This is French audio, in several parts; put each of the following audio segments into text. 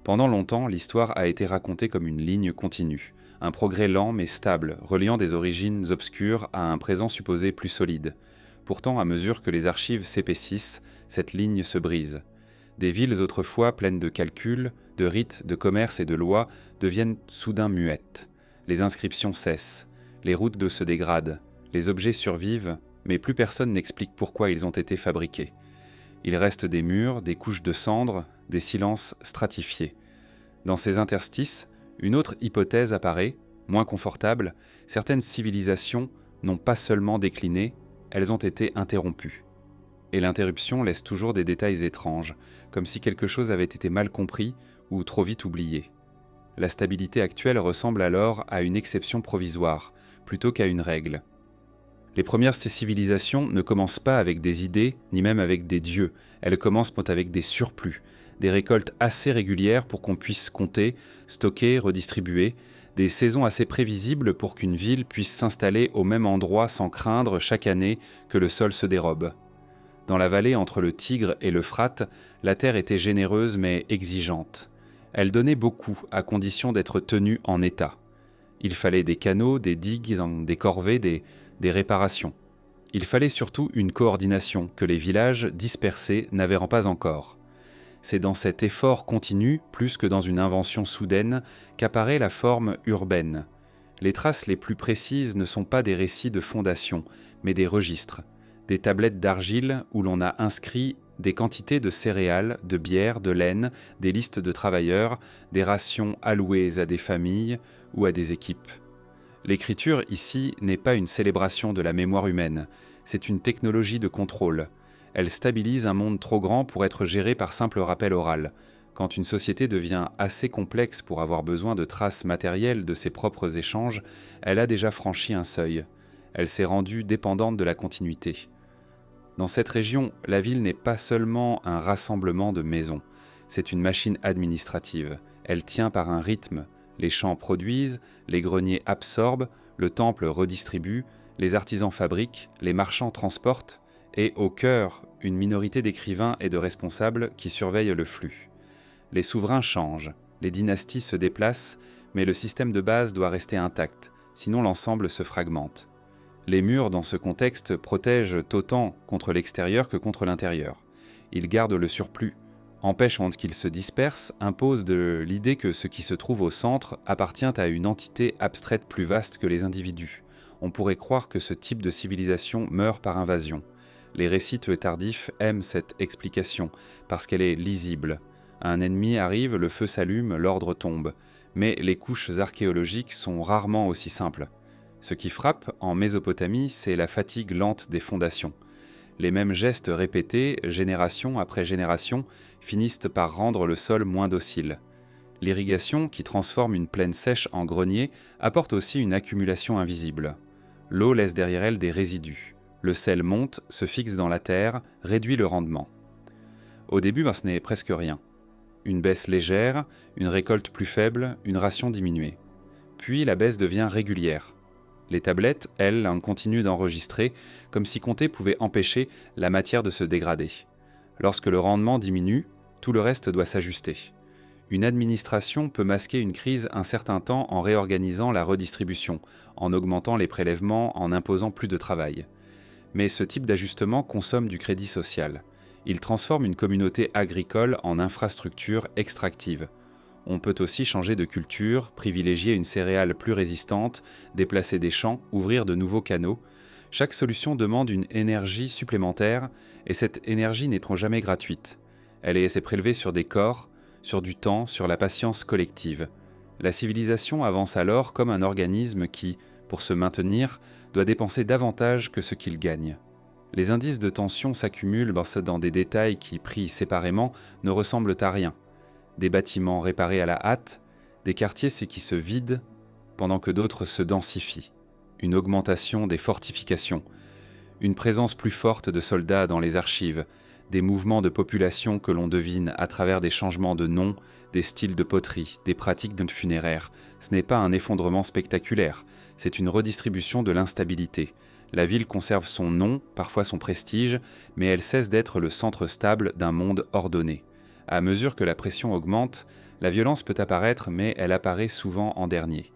Pendant longtemps, l'histoire a été racontée comme une ligne continue, un progrès lent mais stable, reliant des origines obscures à un présent supposé plus solide. Pourtant, à mesure que les archives s'épaississent, cette ligne se brise. Des villes autrefois pleines de calculs, de rites, de commerces et de lois deviennent soudain muettes. Les inscriptions cessent, les routes d'eau se dégradent, les objets survivent, mais plus personne n'explique pourquoi ils ont été fabriqués. Il reste des murs, des couches de cendres, des silences stratifiés. Dans ces interstices, une autre hypothèse apparaît, moins confortable: certaines civilisations n'ont pas seulement décliné, elles ont été interrompues. Et l'interruption laisse toujours des détails étranges, comme si quelque chose avait été mal compris ou trop vite oublié. La stabilité actuelle ressemble alors à une exception provisoire, plutôt qu'à une règle. Les premières civilisations ne commencent pas avec des idées, ni même avec des dieux. Elles commencent avec des surplus, des récoltes assez régulières pour qu'on puisse compter, stocker, redistribuer, des saisons assez prévisibles pour qu'une ville puisse s'installer au même endroit sans craindre chaque année que le sol se dérobe. Dans la vallée entre le Tigre et l'Euphrate, la terre était généreuse mais exigeante. Elle donnait beaucoup à condition d'être tenue en état. Il fallait des canaux, des digues, des corvées, des réparations. Il fallait surtout une coordination que les villages dispersés n'avaient pas encore. C'est dans cet effort continu, plus que dans une invention soudaine, qu'apparaît la forme urbaine. Les traces les plus précises ne sont pas des récits de fondation, mais des registres, des tablettes d'argile où l'on a inscrit des quantités de céréales, de bière, de laine, des listes de travailleurs, des rations allouées à des familles ou à des équipes. L'écriture, ici, n'est pas une célébration de la mémoire humaine, c'est une technologie de contrôle. Elle stabilise un monde trop grand pour être géré par simple rappel oral. Quand une société devient assez complexe pour avoir besoin de traces matérielles de ses propres échanges, elle a déjà franchi un seuil. Elle s'est rendue dépendante de la continuité. Dans cette région, la ville n'est pas seulement un rassemblement de maisons, c'est une machine administrative. Elle tient par un rythme. Les champs produisent, les greniers absorbent, le temple redistribue, les artisans fabriquent, les marchands transportent, et au cœur, une minorité d'écrivains et de responsables qui surveillent le flux. Les souverains changent, les dynasties se déplacent, mais le système de base doit rester intact, sinon l'ensemble se fragmente. Les murs, dans ce contexte, protègent autant contre l'extérieur que contre l'intérieur. Ils gardent le surplus, empêchent qu'il se disperse, imposent de l'idée que ce qui se trouve au centre appartient à une entité abstraite plus vaste que les individus. On pourrait croire que ce type de civilisation meurt par invasion. Les récits tardifs aiment cette explication, parce qu'elle est lisible. Un ennemi arrive, le feu s'allume, l'ordre tombe. Mais les couches archéologiques sont rarement aussi simples. Ce qui frappe en Mésopotamie, c'est la fatigue lente des fondations. Les mêmes gestes répétés, génération après génération, finissent par rendre le sol moins docile. L'irrigation, qui transforme une plaine sèche en grenier, apporte aussi une accumulation invisible. L'eau laisse derrière elle des résidus. Le sel monte, se fixe dans la terre, réduit le rendement. Au début, ce n'est presque rien. Une baisse légère, une récolte plus faible, une ration diminuée. Puis la baisse devient régulière. Les tablettes, elles, continuent d'enregistrer, comme si compter pouvait empêcher la matière de se dégrader. Lorsque le rendement diminue, tout le reste doit s'ajuster. Une administration peut masquer une crise un certain temps en réorganisant la redistribution, en augmentant les prélèvements, en imposant plus de travail. Mais ce type d'ajustement consomme du crédit social. Il transforme une communauté agricole en infrastructure extractive. On peut aussi changer de culture, privilégier une céréale plus résistante, déplacer des champs, ouvrir de nouveaux canaux. Chaque solution demande une énergie supplémentaire, et cette énergie n'est jamais gratuite. Elle est prélevée sur des corps, sur du temps, sur la patience collective. La civilisation avance alors comme un organisme qui, pour se maintenir, doit dépenser davantage que ce qu'il gagne. Les indices de tension s'accumulent dans des détails qui, pris séparément, ne ressemblent à rien. Des bâtiments réparés à la hâte, des quartiers qui se vident, pendant que d'autres se densifient. Une augmentation des fortifications, une présence plus forte de soldats dans les archives, des mouvements de population que l'on devine à travers des changements de noms, des styles de poterie, des pratiques de funéraires. Ce n'est pas un effondrement spectaculaire, c'est une redistribution de l'instabilité. La ville conserve son nom, parfois son prestige, mais elle cesse d'être le centre stable d'un monde ordonné. À mesure que la pression augmente, La violence peut apparaître, mais elle apparaît souvent en dernier.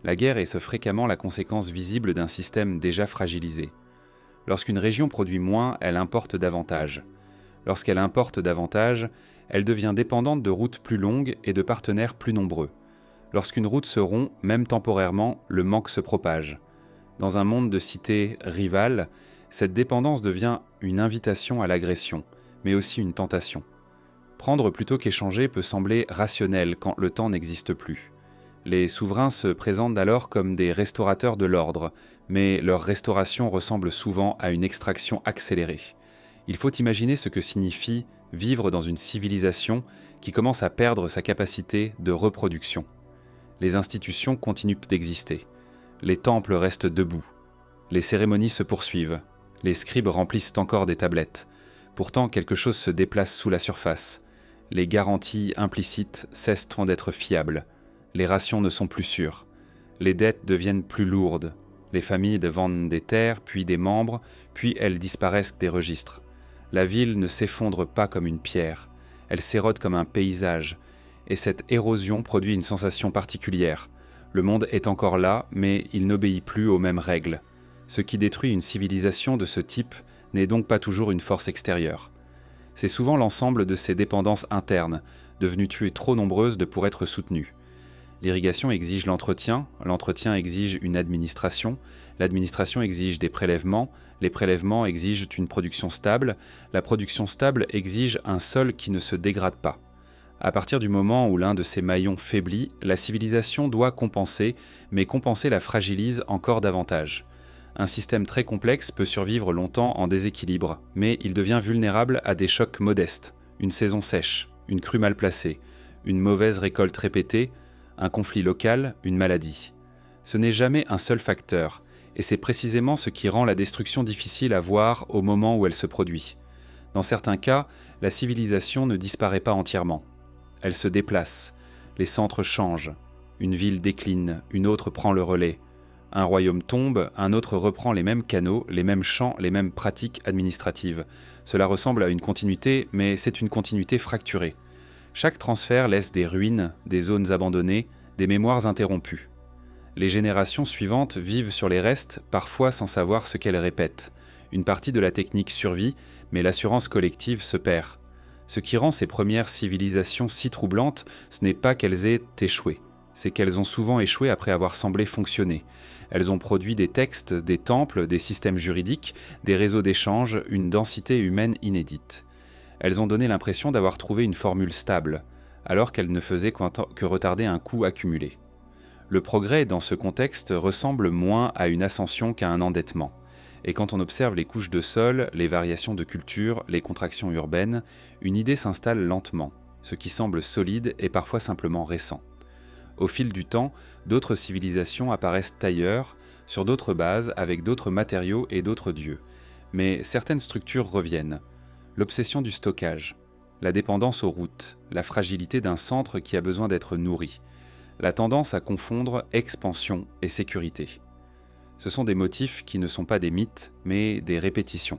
La guerre est fréquemment la conséquence visible d'un système déjà fragilisé. Lorsqu'une région produit moins, elle importe davantage. Lorsqu'elle importe davantage, elle devient dépendante de routes plus longues et de partenaires plus nombreux. Lorsqu'une route se rompt, même temporairement, le manque se propage. Dans un monde de cités rivales, cette dépendance devient une invitation à l'agression, mais aussi une tentation. Prendre plutôt qu'échanger peut sembler rationnel quand le temps n'existe plus. Les souverains se présentent alors comme des restaurateurs de l'ordre, mais leur restauration ressemble souvent à une extraction accélérée. Il faut imaginer ce que signifie vivre dans une civilisation qui commence à perdre sa capacité de reproduction. Les institutions continuent d'exister. Les temples restent debout. Les cérémonies se poursuivent. Les scribes remplissent encore des tablettes. Pourtant, quelque chose se déplace sous la surface. Les garanties implicites cessent d'être fiables. Les rations ne sont plus sûres. Les dettes deviennent plus lourdes. Les familles vendent des terres, puis des membres, puis elles disparaissent des registres. La ville ne s'effondre pas comme une pierre. Elle s'érode comme un paysage. Et cette érosion produit une sensation particulière. Le monde est encore là, mais il n'obéit plus aux mêmes règles. Ce qui détruit une civilisation de ce type n'est donc pas toujours une force extérieure. C'est souvent l'ensemble de ses dépendances internes, devenues trop nombreuses pour être soutenues. L'irrigation exige l'entretien exige une administration, l'administration exige des prélèvements, les prélèvements exigent une production stable, la production stable exige un sol qui ne se dégrade pas. À partir du moment où l'un de ces maillons faiblit, la civilisation doit compenser, mais compenser la fragilise encore davantage. Un système très complexe peut survivre longtemps en déséquilibre, mais il devient vulnérable à des chocs modestes, une saison sèche, une crue mal placée, une mauvaise récolte répétée, un conflit local, une maladie. Ce n'est jamais un seul facteur, et c'est précisément ce qui rend la destruction difficile à voir au moment où elle se produit. Dans certains cas, la civilisation ne disparaît pas entièrement. Elle se déplace, les centres changent, une ville décline, une autre prend le relais. Un royaume tombe, un autre reprend les mêmes canaux, les mêmes champs, les mêmes pratiques administratives. Cela ressemble à une continuité, mais c'est une continuité fracturée. Chaque transfert laisse des ruines, des zones abandonnées, des mémoires interrompues. Les générations suivantes vivent sur les restes, parfois sans savoir ce qu'elles répètent. Une partie de la technique survit, mais l'assurance collective se perd. Ce qui rend ces premières civilisations si troublantes, ce n'est pas qu'elles aient échoué. C'est qu'elles ont souvent échoué après avoir semblé fonctionner. Elles ont produit des textes, des temples, des systèmes juridiques, des réseaux d'échange, une densité humaine inédite. Elles ont donné l'impression d'avoir trouvé une formule stable, alors qu'elles ne faisaient que retarder un coût accumulé. Le progrès, dans ce contexte, ressemble moins à une ascension qu'à un endettement. Et quand on observe les couches de sol, les variations de culture, les contractions urbaines, une idée s'installe lentement. Ce qui semble solide est parfois simplement récent. Au fil du temps, d'autres civilisations apparaissent ailleurs, sur d'autres bases, avec d'autres matériaux et d'autres dieux. Mais certaines structures reviennent. L'obsession du stockage, la dépendance aux routes, la fragilité d'un centre qui a besoin d'être nourri, la tendance à confondre expansion et sécurité. Ce sont des motifs qui ne sont pas des mythes, mais des répétitions.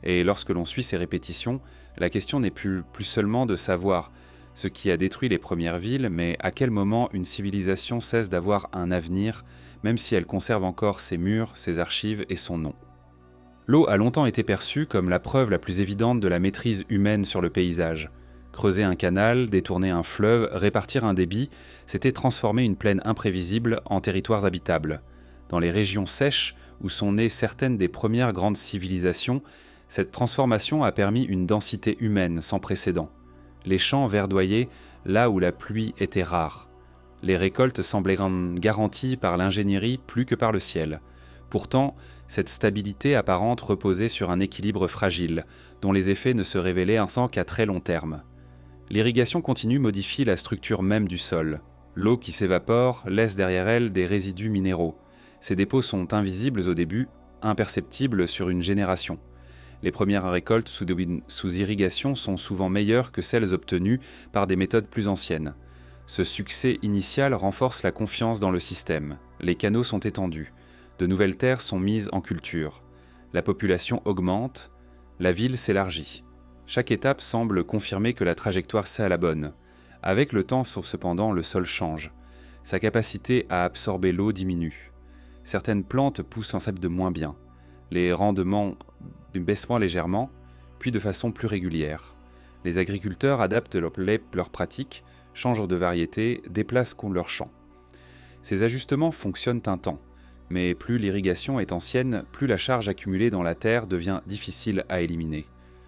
Et lorsque l'on suit ces répétitions, la question n'est plus seulement de savoir ce qui a détruit les premières villes, mais à quel moment une civilisation cesse d'avoir un avenir, même si elle conserve encore ses murs, ses archives et son nom. L'eau a longtemps été perçue comme la preuve la plus évidente de la maîtrise humaine sur le paysage. Creuser un canal, détourner un fleuve, répartir un débit, c'était transformer une plaine imprévisible en territoires habitables. Dans les régions sèches, où sont nées certaines des premières grandes civilisations, cette transformation a permis une densité humaine sans précédent. Les champs verdoyaient là où la pluie était rare. Les récoltes semblaient garanties par l'ingénierie plus que par le ciel. Pourtant, cette stabilité apparente reposait sur un équilibre fragile, dont les effets ne se révélaient qu'à très long terme. L'irrigation continue modifie la structure même du sol. L'eau qui s'évapore laisse derrière elle des résidus minéraux. Ces dépôts sont invisibles au début, imperceptibles sur une génération. Les premières récoltes sous irrigation sont souvent meilleures que celles obtenues par des méthodes plus anciennes. Ce succès initial renforce la confiance dans le système. Les canaux sont étendus. De nouvelles terres sont mises en culture. La population augmente. La ville s'élargit. Chaque étape semble confirmer que la trajectoire c'est à la bonne. Avec le temps, cependant, le sol change. Sa capacité à absorber l'eau diminue. Certaines plantes poussent en de moins bien. Les rendements baissent légèrement, puis de façon plus régulière. Les agriculteurs adaptent leurs pratiques, changent de variété, déplacent leurs champs. Ces ajustements fonctionnent un temps, mais plus l'irrigation est ancienne, plus la charge accumulée dans la terre devient difficile à éliminer.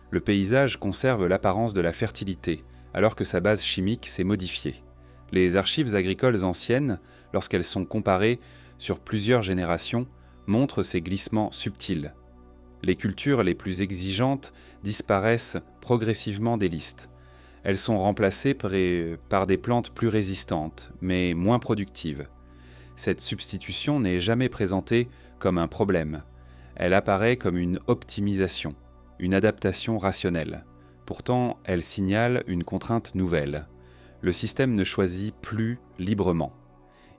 Le paysage conserve l'apparence de la fertilité, alors que sa base chimique s'est modifiée. Les archives agricoles anciennes, lorsqu'elles sont comparées sur plusieurs générations, montrent ces glissements subtils. Les cultures les plus exigeantes disparaissent progressivement des listes. Elles sont remplacées par des plantes plus résistantes, mais moins productives. Cette substitution n'est jamais présentée comme un problème. Elle apparaît comme une optimisation, une adaptation rationnelle. Pourtant, elle signale une contrainte nouvelle. Le système ne choisit plus librement.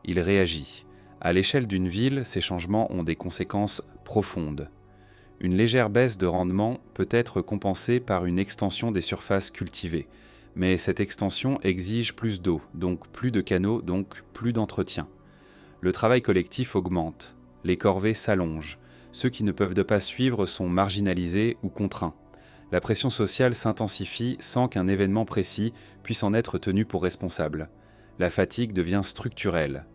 Il réagit. À l'échelle d'une ville, ces changements ont des conséquences profondes. Une légère baisse de rendement peut être compensée par une extension des surfaces cultivées, mais cette extension exige plus d'eau, donc plus de canaux, donc plus d'entretien. Le travail collectif augmente, les corvées s'allongent, ceux qui ne peuvent pas suivre sont marginalisés ou contraints. La pression sociale s'intensifie sans qu'un événement précis puisse en être tenu pour responsable. La fatigue devient structurelle.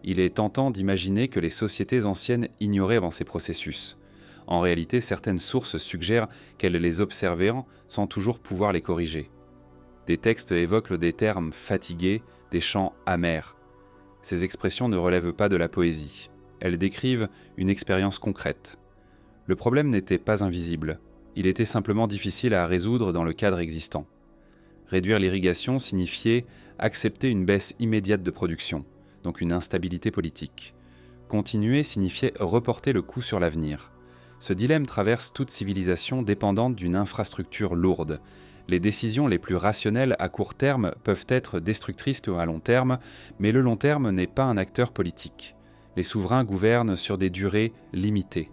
Il est tentant d'imaginer que les sociétés anciennes ignoraient ces processus. En réalité, certaines sources suggèrent qu'elles les observaient sans toujours pouvoir les corriger. Des textes évoquent des termes fatigués, des chants amers. Ces expressions ne relèvent pas de la poésie. Elles décrivent une expérience concrète. Le problème n'était pas invisible. Il était simplement difficile à résoudre dans le cadre existant. Réduire l'irrigation signifiait accepter une baisse immédiate de production, donc une instabilité politique. Continuer signifiait reporter le coût sur l'avenir. Ce dilemme traverse toute civilisation dépendante d'une infrastructure lourde. Les décisions les plus rationnelles à court terme peuvent être destructrices à long terme, mais le long terme n'est pas un acteur politique. Les souverains gouvernent sur des durées limitées.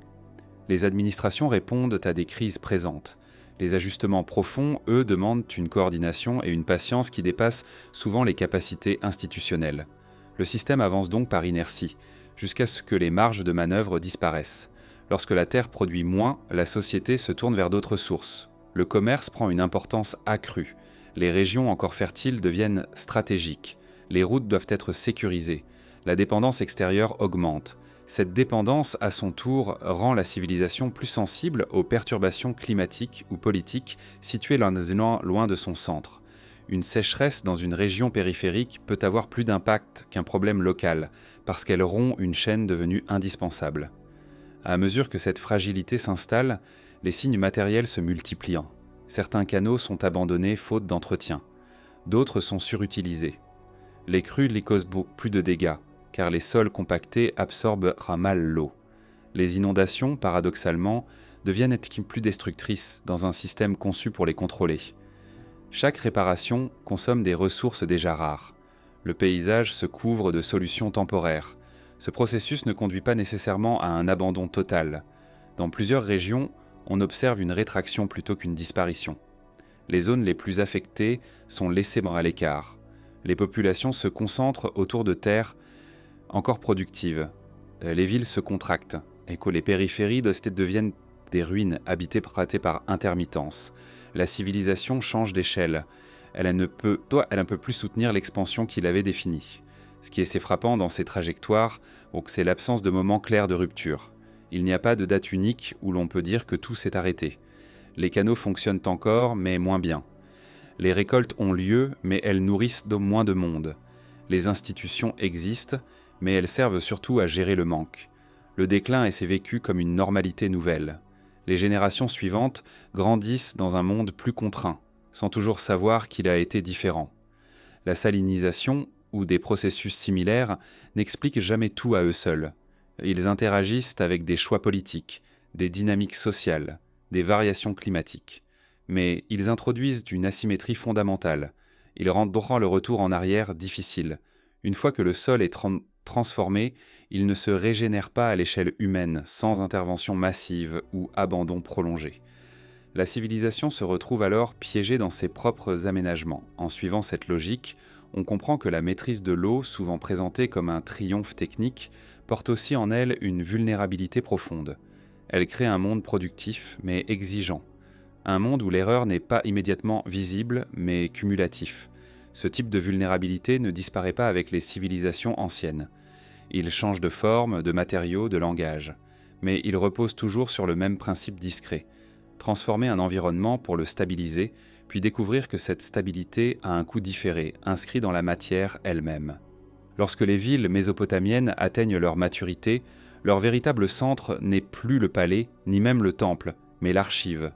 Les administrations répondent à des crises présentes. Les ajustements profonds, eux, demandent une coordination et une patience qui dépassent souvent les capacités institutionnelles. Le système avance donc par inertie, jusqu'à ce que les marges de manœuvre disparaissent. Lorsque la terre produit moins, la société se tourne vers d'autres sources. Le commerce prend une importance accrue. Les régions encore fertiles deviennent stratégiques. Les routes doivent être sécurisées. La dépendance extérieure augmente. Cette dépendance, à son tour, rend la civilisation plus sensible aux perturbations climatiques ou politiques situées loin de son centre. Une sécheresse dans une région périphérique peut avoir plus d'impact qu'un problème local, parce qu'elle rompt une chaîne devenue indispensable. À mesure que cette fragilité s'installe, les signes matériels se multiplient. Certains canaux sont abandonnés faute d'entretien. D'autres sont surutilisés. Les crues les causent plus de dégâts, car les sols compactés absorbent mal l'eau. Les inondations, paradoxalement, deviennent plus destructrices dans un système conçu pour les contrôler. Chaque réparation consomme des ressources déjà rares. Le paysage se couvre de solutions temporaires. Ce processus ne conduit pas nécessairement à un abandon total. Dans plusieurs régions, on observe une rétraction plutôt qu'une disparition. Les zones les plus affectées sont laissées à l'écart. Les populations se concentrent autour de terres encore productives. Les villes se contractent et que les périphéries deviennent des ruines habitées par intermittence. La civilisation change d'échelle. Elle ne peut plus soutenir l'expansion qu'il avait définie. Ce qui est assez frappant dans ces trajectoires, c'est l'absence de moments clairs de rupture. Il n'y a pas de date unique où l'on peut dire que tout s'est arrêté. Les canaux fonctionnent encore, mais moins bien. Les récoltes ont lieu, mais elles nourrissent moins de monde. Les institutions existent, mais elles servent surtout à gérer le manque. Le déclin s'est vécu comme une normalité nouvelle. Les générations suivantes grandissent dans un monde plus contraint, sans toujours savoir qu'il a été différent. La salinisation, ou des processus similaires, n'expliquent jamais tout à eux seuls. Ils interagissent avec des choix politiques, des dynamiques sociales, des variations climatiques. Mais ils introduisent une asymétrie fondamentale. Ils rendent le retour en arrière difficile. Une fois que le sol est transformé, il ne se régénère pas à l'échelle humaine, sans intervention massive ou abandon prolongé. La civilisation se retrouve alors piégée dans ses propres aménagements. En suivant cette logique, on comprend que la maîtrise de l'eau, souvent présentée comme un triomphe technique, porte aussi en elle une vulnérabilité profonde. Elle crée un monde productif, mais exigeant. Un monde où l'erreur n'est pas immédiatement visible, mais cumulatif. Ce type de vulnérabilité ne disparaît pas avec les civilisations anciennes. Il change de forme, de matériaux, de langage. Mais il repose toujours sur le même principe discret. Transformer un environnement pour le stabiliser, puis découvrir que cette stabilité a un coût différé, inscrit dans la matière elle-même. Lorsque les villes mésopotamiennes atteignent leur maturité, leur véritable centre n'est plus le palais, ni même le temple, mais l'archive.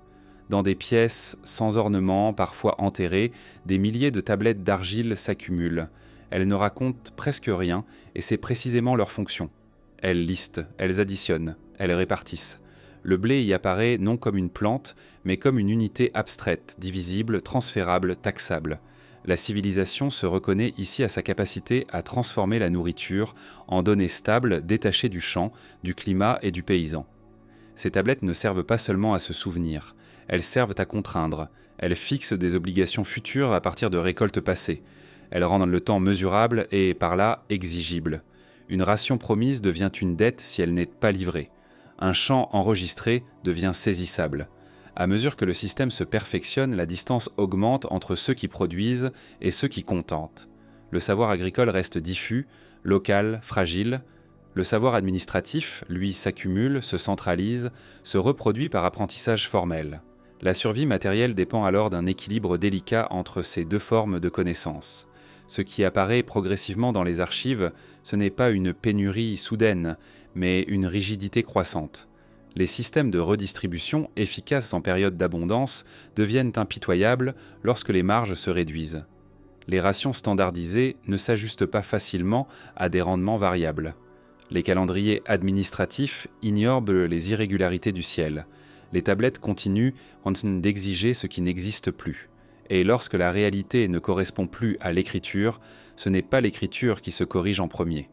Dans des pièces sans ornement, parfois enterrées, des milliers de tablettes d'argile s'accumulent. Elles ne racontent presque rien, et c'est précisément leur fonction. Elles listent, elles additionnent, elles répartissent. Le blé y apparaît non comme une plante, mais comme une unité abstraite, divisible, transférable, taxable. La civilisation se reconnaît ici à sa capacité à transformer la nourriture en données stables, détachées du champ, du climat et du paysan. Ces tablettes ne servent pas seulement à se souvenir, elles servent à contraindre, elles fixent des obligations futures à partir de récoltes passées, elles rendent le temps mesurable et, par là, exigible. Une ration promise devient une dette si elle n'est pas livrée. Un champ enregistré devient saisissable. À mesure que le système se perfectionne, la distance augmente entre ceux qui produisent et ceux qui contentent. Le savoir agricole reste diffus, local, fragile. Le savoir administratif, lui, s'accumule, se centralise, se reproduit par apprentissage formel. La survie matérielle dépend alors d'un équilibre délicat entre ces deux formes de connaissance. Ce qui apparaît progressivement dans les archives, ce n'est pas une pénurie soudaine, mais une rigidité croissante. Les systèmes de redistribution, efficaces en période d'abondance, deviennent impitoyables lorsque les marges se réduisent. Les rations standardisées ne s'ajustent pas facilement à des rendements variables. Les calendriers administratifs ignorent les irrégularités du ciel. Les tablettes continuent d'exiger ce qui n'existe plus. Et lorsque la réalité ne correspond plus à l'écriture, ce n'est pas l'écriture qui se corrige en premier.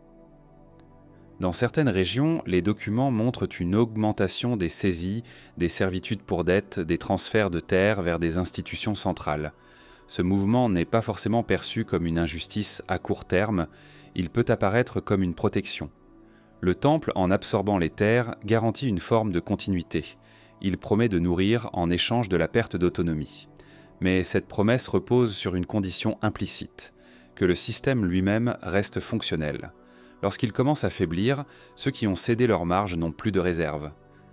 Dans certaines régions, les documents montrent une augmentation des saisies, des servitudes pour dettes, des transferts de terres vers des institutions centrales. Ce mouvement n'est pas forcément perçu comme une injustice à court terme, il peut apparaître comme une protection. Le temple, en absorbant les terres, garantit une forme de continuité. Il promet de nourrir en échange de la perte d'autonomie. Mais cette promesse repose sur une condition implicite, que le système lui-même reste fonctionnel. Lorsqu'il commence à faiblir, ceux qui ont cédé leur marge n'ont plus de réserve.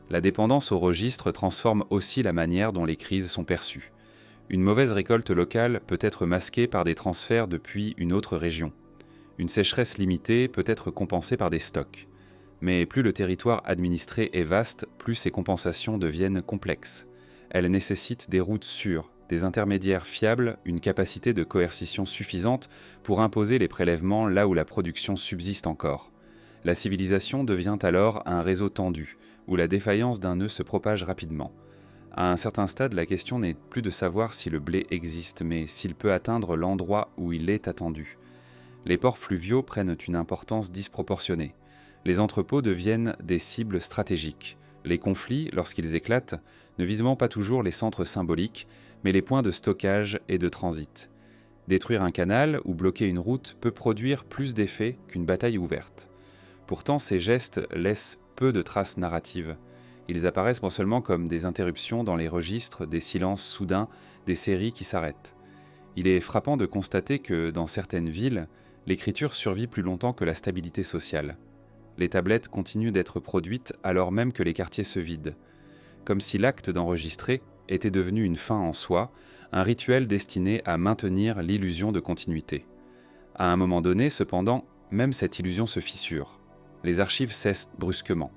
La dépendance au registre transforme aussi la manière dont les crises sont perçues. Une mauvaise récolte locale peut être masquée par des transferts depuis une autre région. Une sécheresse limitée peut être compensée par des stocks. Mais plus le territoire administré est vaste, plus ces compensations deviennent complexes. Elles nécessitent des routes sûres, des intermédiaires fiables, une capacité de coercition suffisante pour imposer les prélèvements là où la production subsiste encore. La civilisation devient alors un réseau tendu, où la défaillance d'un nœud se propage rapidement. À un certain stade, la question n'est plus de savoir si le blé existe, mais s'il peut atteindre l'endroit où il est attendu. Les ports fluviaux prennent une importance disproportionnée. Les entrepôts deviennent des cibles stratégiques. Les conflits, lorsqu'ils éclatent, ne visent pas toujours les centres symboliques, mais les points de stockage et de transit. Détruire un canal ou bloquer une route peut produire plus d'effets qu'une bataille ouverte. Pourtant, ces gestes laissent peu de traces narratives. Ils apparaissent seulement comme des interruptions dans les registres, des silences soudains, des séries qui s'arrêtent. Il est frappant de constater que, dans certaines villes, l'écriture survit plus longtemps que la stabilité sociale. Les tablettes continuent d'être produites alors même que les quartiers se vident. Comme si l'acte d'enregistrer était devenu une fin en soi, un rituel destiné à maintenir l'illusion de continuité. À un moment donné, cependant, même cette illusion se fissure. Les archives cessent brusquement.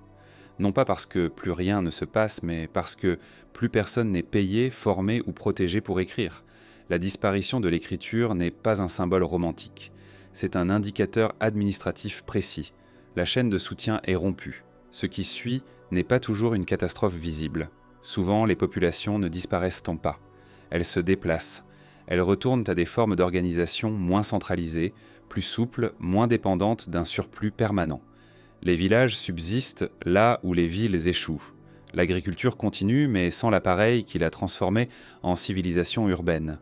Non pas parce que plus rien ne se passe, mais parce que plus personne n'est payé, formé ou protégé pour écrire. La disparition de l'écriture n'est pas un symbole romantique. C'est un indicateur administratif précis. La chaîne de soutien est rompue. Ce qui suit n'est pas toujours une catastrophe visible. Souvent, les populations ne disparaissent pas. Elles se déplacent. Elles retournent à des formes d'organisation moins centralisées, plus souples, moins dépendantes d'un surplus permanent. Les villages subsistent là où les villes échouent. L'agriculture continue, mais sans l'appareil qui l'a transformée en civilisation urbaine.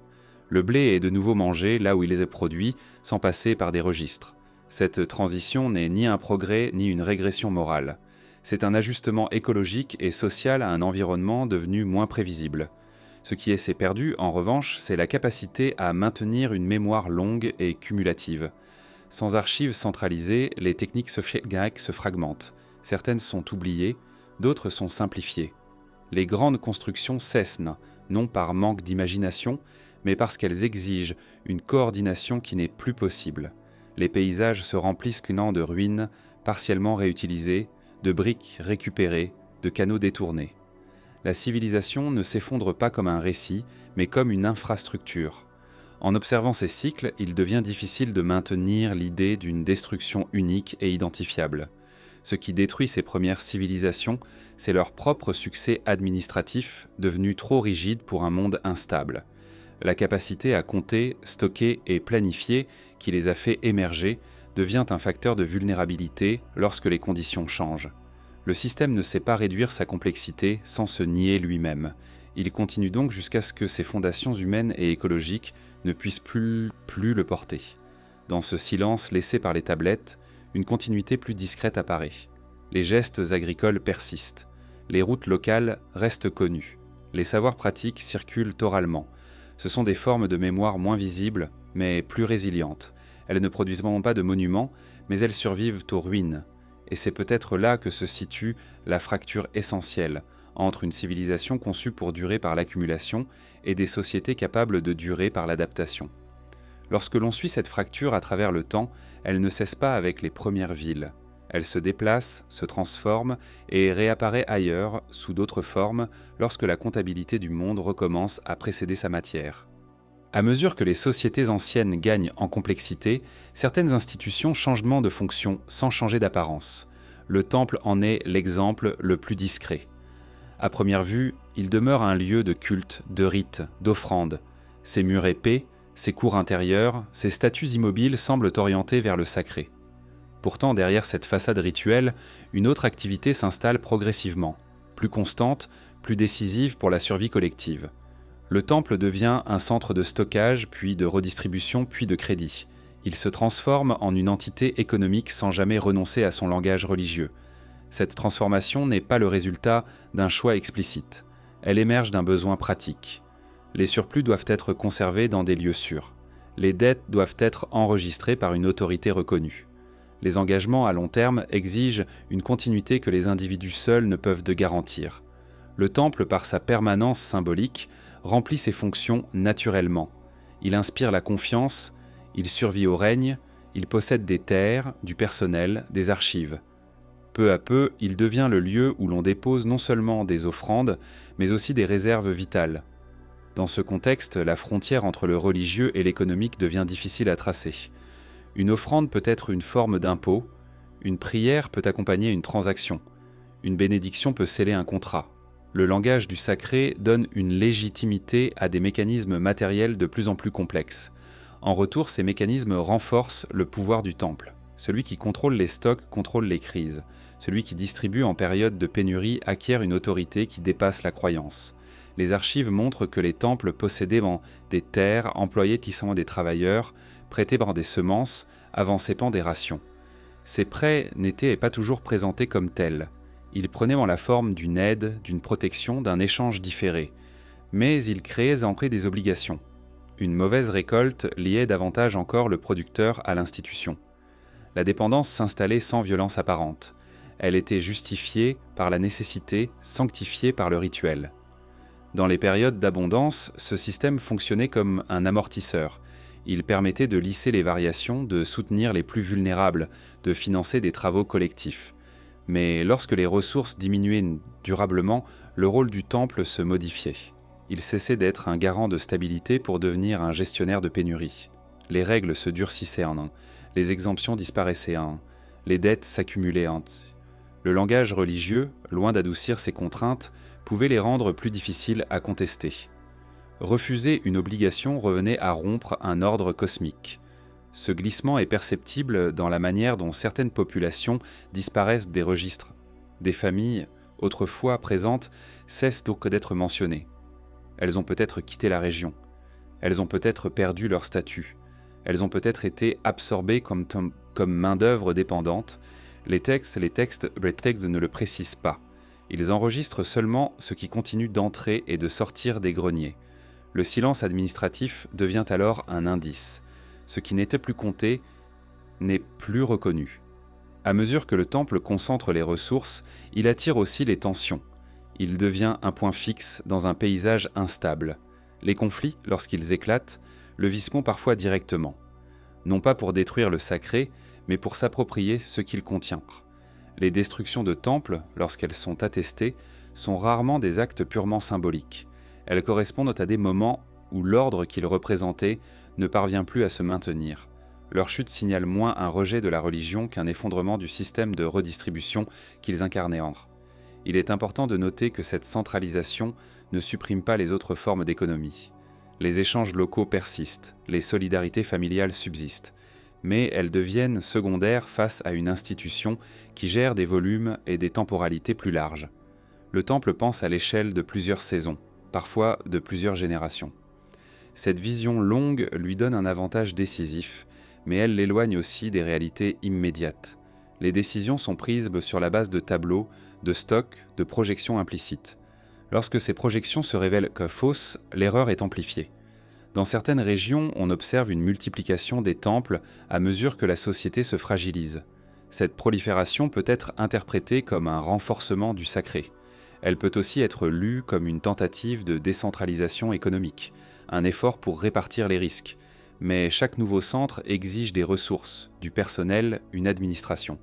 Le blé est de nouveau mangé là où il est produit, sans passer par des registres. Cette transition n'est ni un progrès ni une régression morale. C'est un ajustement écologique et social à un environnement devenu moins prévisible. Ce qui s'est perdu, en revanche, c'est la capacité à maintenir une mémoire longue et cumulative. Sans archives centralisées, les techniques grecques se fragmentent. Certaines sont oubliées, d'autres sont simplifiées. Les grandes constructions cessent, non par manque d'imagination, mais parce qu'elles exigent une coordination qui n'est plus possible. Les paysages se remplissent de ruines partiellement réutilisées, de briques récupérées, de canaux détournés. La civilisation ne s'effondre pas comme un récit, mais comme une infrastructure. En observant ces cycles, il devient difficile de maintenir l'idée d'une destruction unique et identifiable. Ce qui détruit ces premières civilisations, c'est leur propre succès administratif, devenu trop rigide pour un monde instable. La capacité à compter, stocker et planifier, qui les a fait émerger, devient un facteur de vulnérabilité lorsque les conditions changent. Le système ne sait pas réduire sa complexité sans se nier lui-même. Il continue donc jusqu'à ce que ses fondations humaines et écologiques ne puissent plus le porter. Dans ce silence laissé par les tablettes, une continuité plus discrète apparaît. Les gestes agricoles persistent. Les routes locales restent connues. Les savoirs pratiques circulent oralement. Ce sont des formes de mémoire moins visibles, mais plus résilientes. Elles ne produisent pas de monuments, mais elles survivent aux ruines. Et c'est peut-être là que se situe la fracture essentielle entre une civilisation conçue pour durer par l'accumulation et des sociétés capables de durer par l'adaptation. Lorsque l'on suit cette fracture à travers le temps, elle ne cesse pas avec les premières villes. Elle se déplace, se transforme et réapparaît ailleurs, sous d'autres formes, lorsque la comptabilité du monde recommence à précéder sa matière. À mesure que les sociétés anciennes gagnent en complexité, certaines institutions changent de fonction sans changer d'apparence. Le temple en est l'exemple le plus discret. À première vue, il demeure un lieu de culte, de rites, d'offrandes. Ses murs épais, ses cours intérieures, ses statues immobiles semblent orientées vers le sacré. Pourtant, derrière cette façade rituelle, une autre activité s'installe progressivement, plus constante, plus décisive pour la survie collective. Le temple devient un centre de stockage, puis de redistribution, puis de crédit. Il se transforme en une entité économique sans jamais renoncer à son langage religieux. Cette transformation n'est pas le résultat d'un choix explicite. Elle émerge d'un besoin pratique. Les surplus doivent être conservés dans des lieux sûrs. Les dettes doivent être enregistrées par une autorité reconnue. Les engagements à long terme exigent une continuité que les individus seuls ne peuvent garantir. Le temple, par sa permanence symbolique, remplit ses fonctions naturellement. Il inspire la confiance, il survit au règne, il possède des terres, du personnel, des archives. Peu à peu, il devient le lieu où l'on dépose non seulement des offrandes, mais aussi des réserves vitales. Dans ce contexte, la frontière entre le religieux et l'économique devient difficile à tracer. Une offrande peut être une forme d'impôt, une prière peut accompagner une transaction, une bénédiction peut sceller un contrat. Le langage du sacré donne une légitimité à des mécanismes matériels de plus en plus complexes. En retour, ces mécanismes renforcent le pouvoir du temple. Celui qui contrôle les stocks contrôle les crises. Celui qui distribue en période de pénurie acquiert une autorité qui dépasse la croyance. Les archives montrent que les temples possédaient des terres, employaient tissant des travailleurs, prêtaient des semences, avançaient des rations. Ces prêts n'étaient pas toujours présentés comme tels. Ils prenaient la forme d'une aide, d'une protection, d'un échange différé. Mais ils créaient des obligations. Une mauvaise récolte liait davantage encore le producteur à l'institution. La dépendance s'installait sans violence apparente. Elle était justifiée par la nécessité, sanctifiée par le rituel. Dans les périodes d'abondance, ce système fonctionnait comme un amortisseur. Il permettait de lisser les variations, de soutenir les plus vulnérables, de financer des travaux collectifs. Mais lorsque les ressources diminuaient durablement, le rôle du temple se modifiait. Il cessait d'être un garant de stabilité pour devenir un gestionnaire de pénurie. Les règles se durcissaient les exemptions disparaissaient les dettes s'accumulaient Le langage religieux, loin d'adoucir ces contraintes, pouvait les rendre plus difficiles à contester. Refuser une obligation revenait à rompre un ordre cosmique. Ce glissement est perceptible dans la manière dont certaines populations disparaissent des registres. Des familles, autrefois présentes, cessent donc d'être mentionnées. Elles ont peut-être quitté la région. elles ont peut-être perdu leur statut. Elles ont peut-être été absorbées comme main-d'œuvre dépendante. Les textes ne le précisent pas. Ils enregistrent seulement ce qui continue d'entrer et de sortir des greniers. Le silence administratif devient alors un indice. Ce qui n'était plus compté n'est plus reconnu. À mesure que le temple concentre les ressources, il attire aussi les tensions. Il devient un point fixe dans un paysage instable. Les conflits, lorsqu'ils éclatent, le visquent parfois directement. Non pas pour détruire le sacré, mais pour s'approprier ce qu'il contient. Les destructions de temples, lorsqu'elles sont attestées, sont rarement des actes purement symboliques. Elles correspondent à des moments où l'ordre qu'ils représentaient ne parvient plus à se maintenir. Leur chute signale moins un rejet de la religion qu'un effondrement du système de redistribution qu'ils incarnaient. Il est important de noter que cette centralisation ne supprime pas les autres formes d'économie. Les échanges locaux persistent, les solidarités familiales subsistent, mais elles deviennent secondaires face à une institution qui gère des volumes et des temporalités plus larges. Le temple pense à l'échelle de plusieurs saisons, parfois de plusieurs générations. Cette vision longue lui donne un avantage décisif, mais elle l'éloigne aussi des réalités immédiates. Les décisions sont prises sur la base de tableaux, de stocks, de projections implicites. Lorsque ces projections se révèlent fausses, l'erreur est amplifiée. Dans certaines régions, on observe une multiplication des temples à mesure que la société se fragilise. Cette prolifération peut être interprétée comme un renforcement du sacré. Elle peut aussi être lue comme une tentative de décentralisation économique, un effort pour répartir les risques. Mais chaque nouveau centre exige des ressources, du personnel, une administration.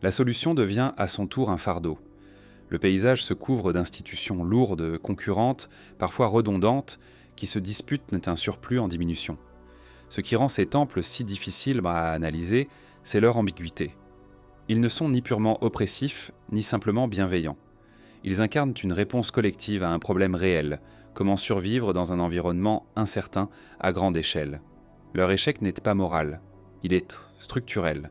La solution devient à son tour un fardeau. Le paysage se couvre d'institutions lourdes, concurrentes, parfois redondantes, qui se disputent un surplus en diminution. Ce qui rend ces temples si difficiles à analyser, c'est leur ambiguïté. Ils ne sont ni purement oppressifs, ni simplement bienveillants. Ils incarnent une réponse collective à un problème réel, comment survivre dans un environnement incertain à grande échelle. Leur échec n'est pas moral, il est structurel.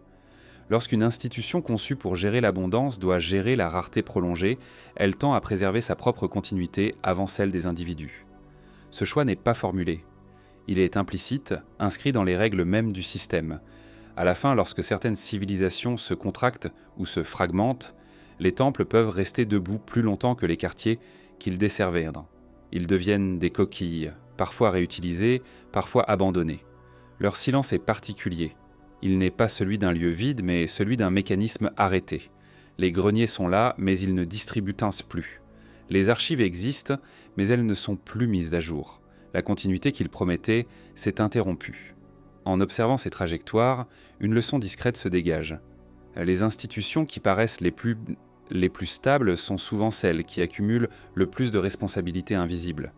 Lorsqu'une institution conçue pour gérer l'abondance doit gérer la rareté prolongée, elle tend à préserver sa propre continuité avant celle des individus. Ce choix n'est pas formulé. Il est implicite, inscrit dans les règles mêmes du système. À la fin, lorsque certaines civilisations se contractent ou se fragmentent, les temples peuvent rester debout plus longtemps que les quartiers qu'ils desservaient. Ils deviennent des coquilles, parfois réutilisées, parfois abandonnées. Leur silence est particulier. Il n'est pas celui d'un lieu vide, mais celui d'un mécanisme arrêté. Les greniers sont là, mais ils ne distribuent plus. Les archives existent, mais elles ne sont plus mises à jour. La continuité qu'ils promettaient s'est interrompue. En observant ces trajectoires, une leçon discrète se dégage. Les institutions qui paraissent les plus stables sont souvent celles qui accumulent le plus de responsabilités invisibles.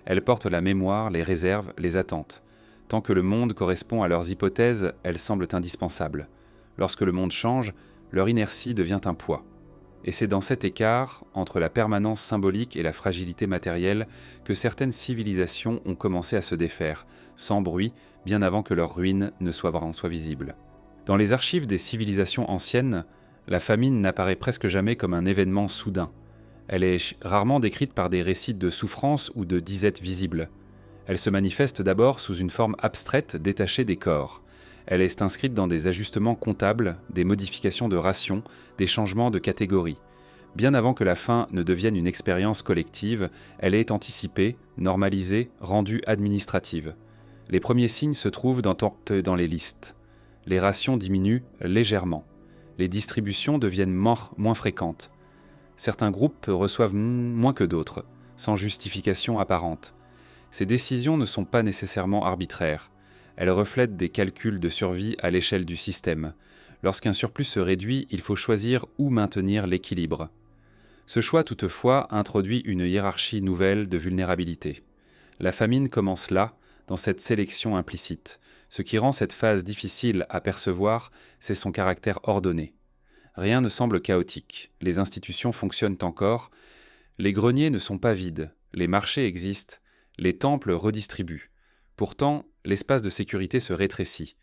Elles portent la mémoire, les réserves, les attentes. Tant que le monde correspond à leurs hypothèses, elles semblent indispensables. Lorsque le monde change, leur inertie devient un poids. Et c'est dans cet écart, entre la permanence symbolique et la fragilité matérielle, que certaines civilisations ont commencé à se défaire, sans bruit, bien avant que leur ruine ne soit visible. Dans les archives des civilisations anciennes, la famine n'apparaît presque jamais comme un événement soudain. Elle est rarement décrite par des récits de souffrance ou de disette visibles. Elle se manifeste d'abord sous une forme abstraite détachée des corps. Elle est inscrite dans des ajustements comptables, des modifications de rations, des changements de catégories. Bien avant que la faim ne devienne une expérience collective, elle est anticipée, normalisée, rendue administrative. Les premiers signes se trouvent dans les listes. Les rations diminuent légèrement. Les distributions deviennent moins fréquentes. Certains groupes reçoivent moins que d'autres, sans justification apparente. Ces décisions ne sont pas nécessairement arbitraires. Elles reflètent des calculs de survie à l'échelle du système. Lorsqu'un surplus se réduit, il faut choisir où maintenir l'équilibre. Ce choix, toutefois, introduit une hiérarchie nouvelle de vulnérabilité. La famine commence là, dans cette sélection implicite. Ce qui rend cette phase difficile à percevoir, c'est son caractère ordonné. Rien ne semble chaotique. Les institutions fonctionnent encore. Les greniers ne sont pas vides. Les marchés existent. Les temples redistribuent. Pourtant, l'espace de sécurité se rétrécit.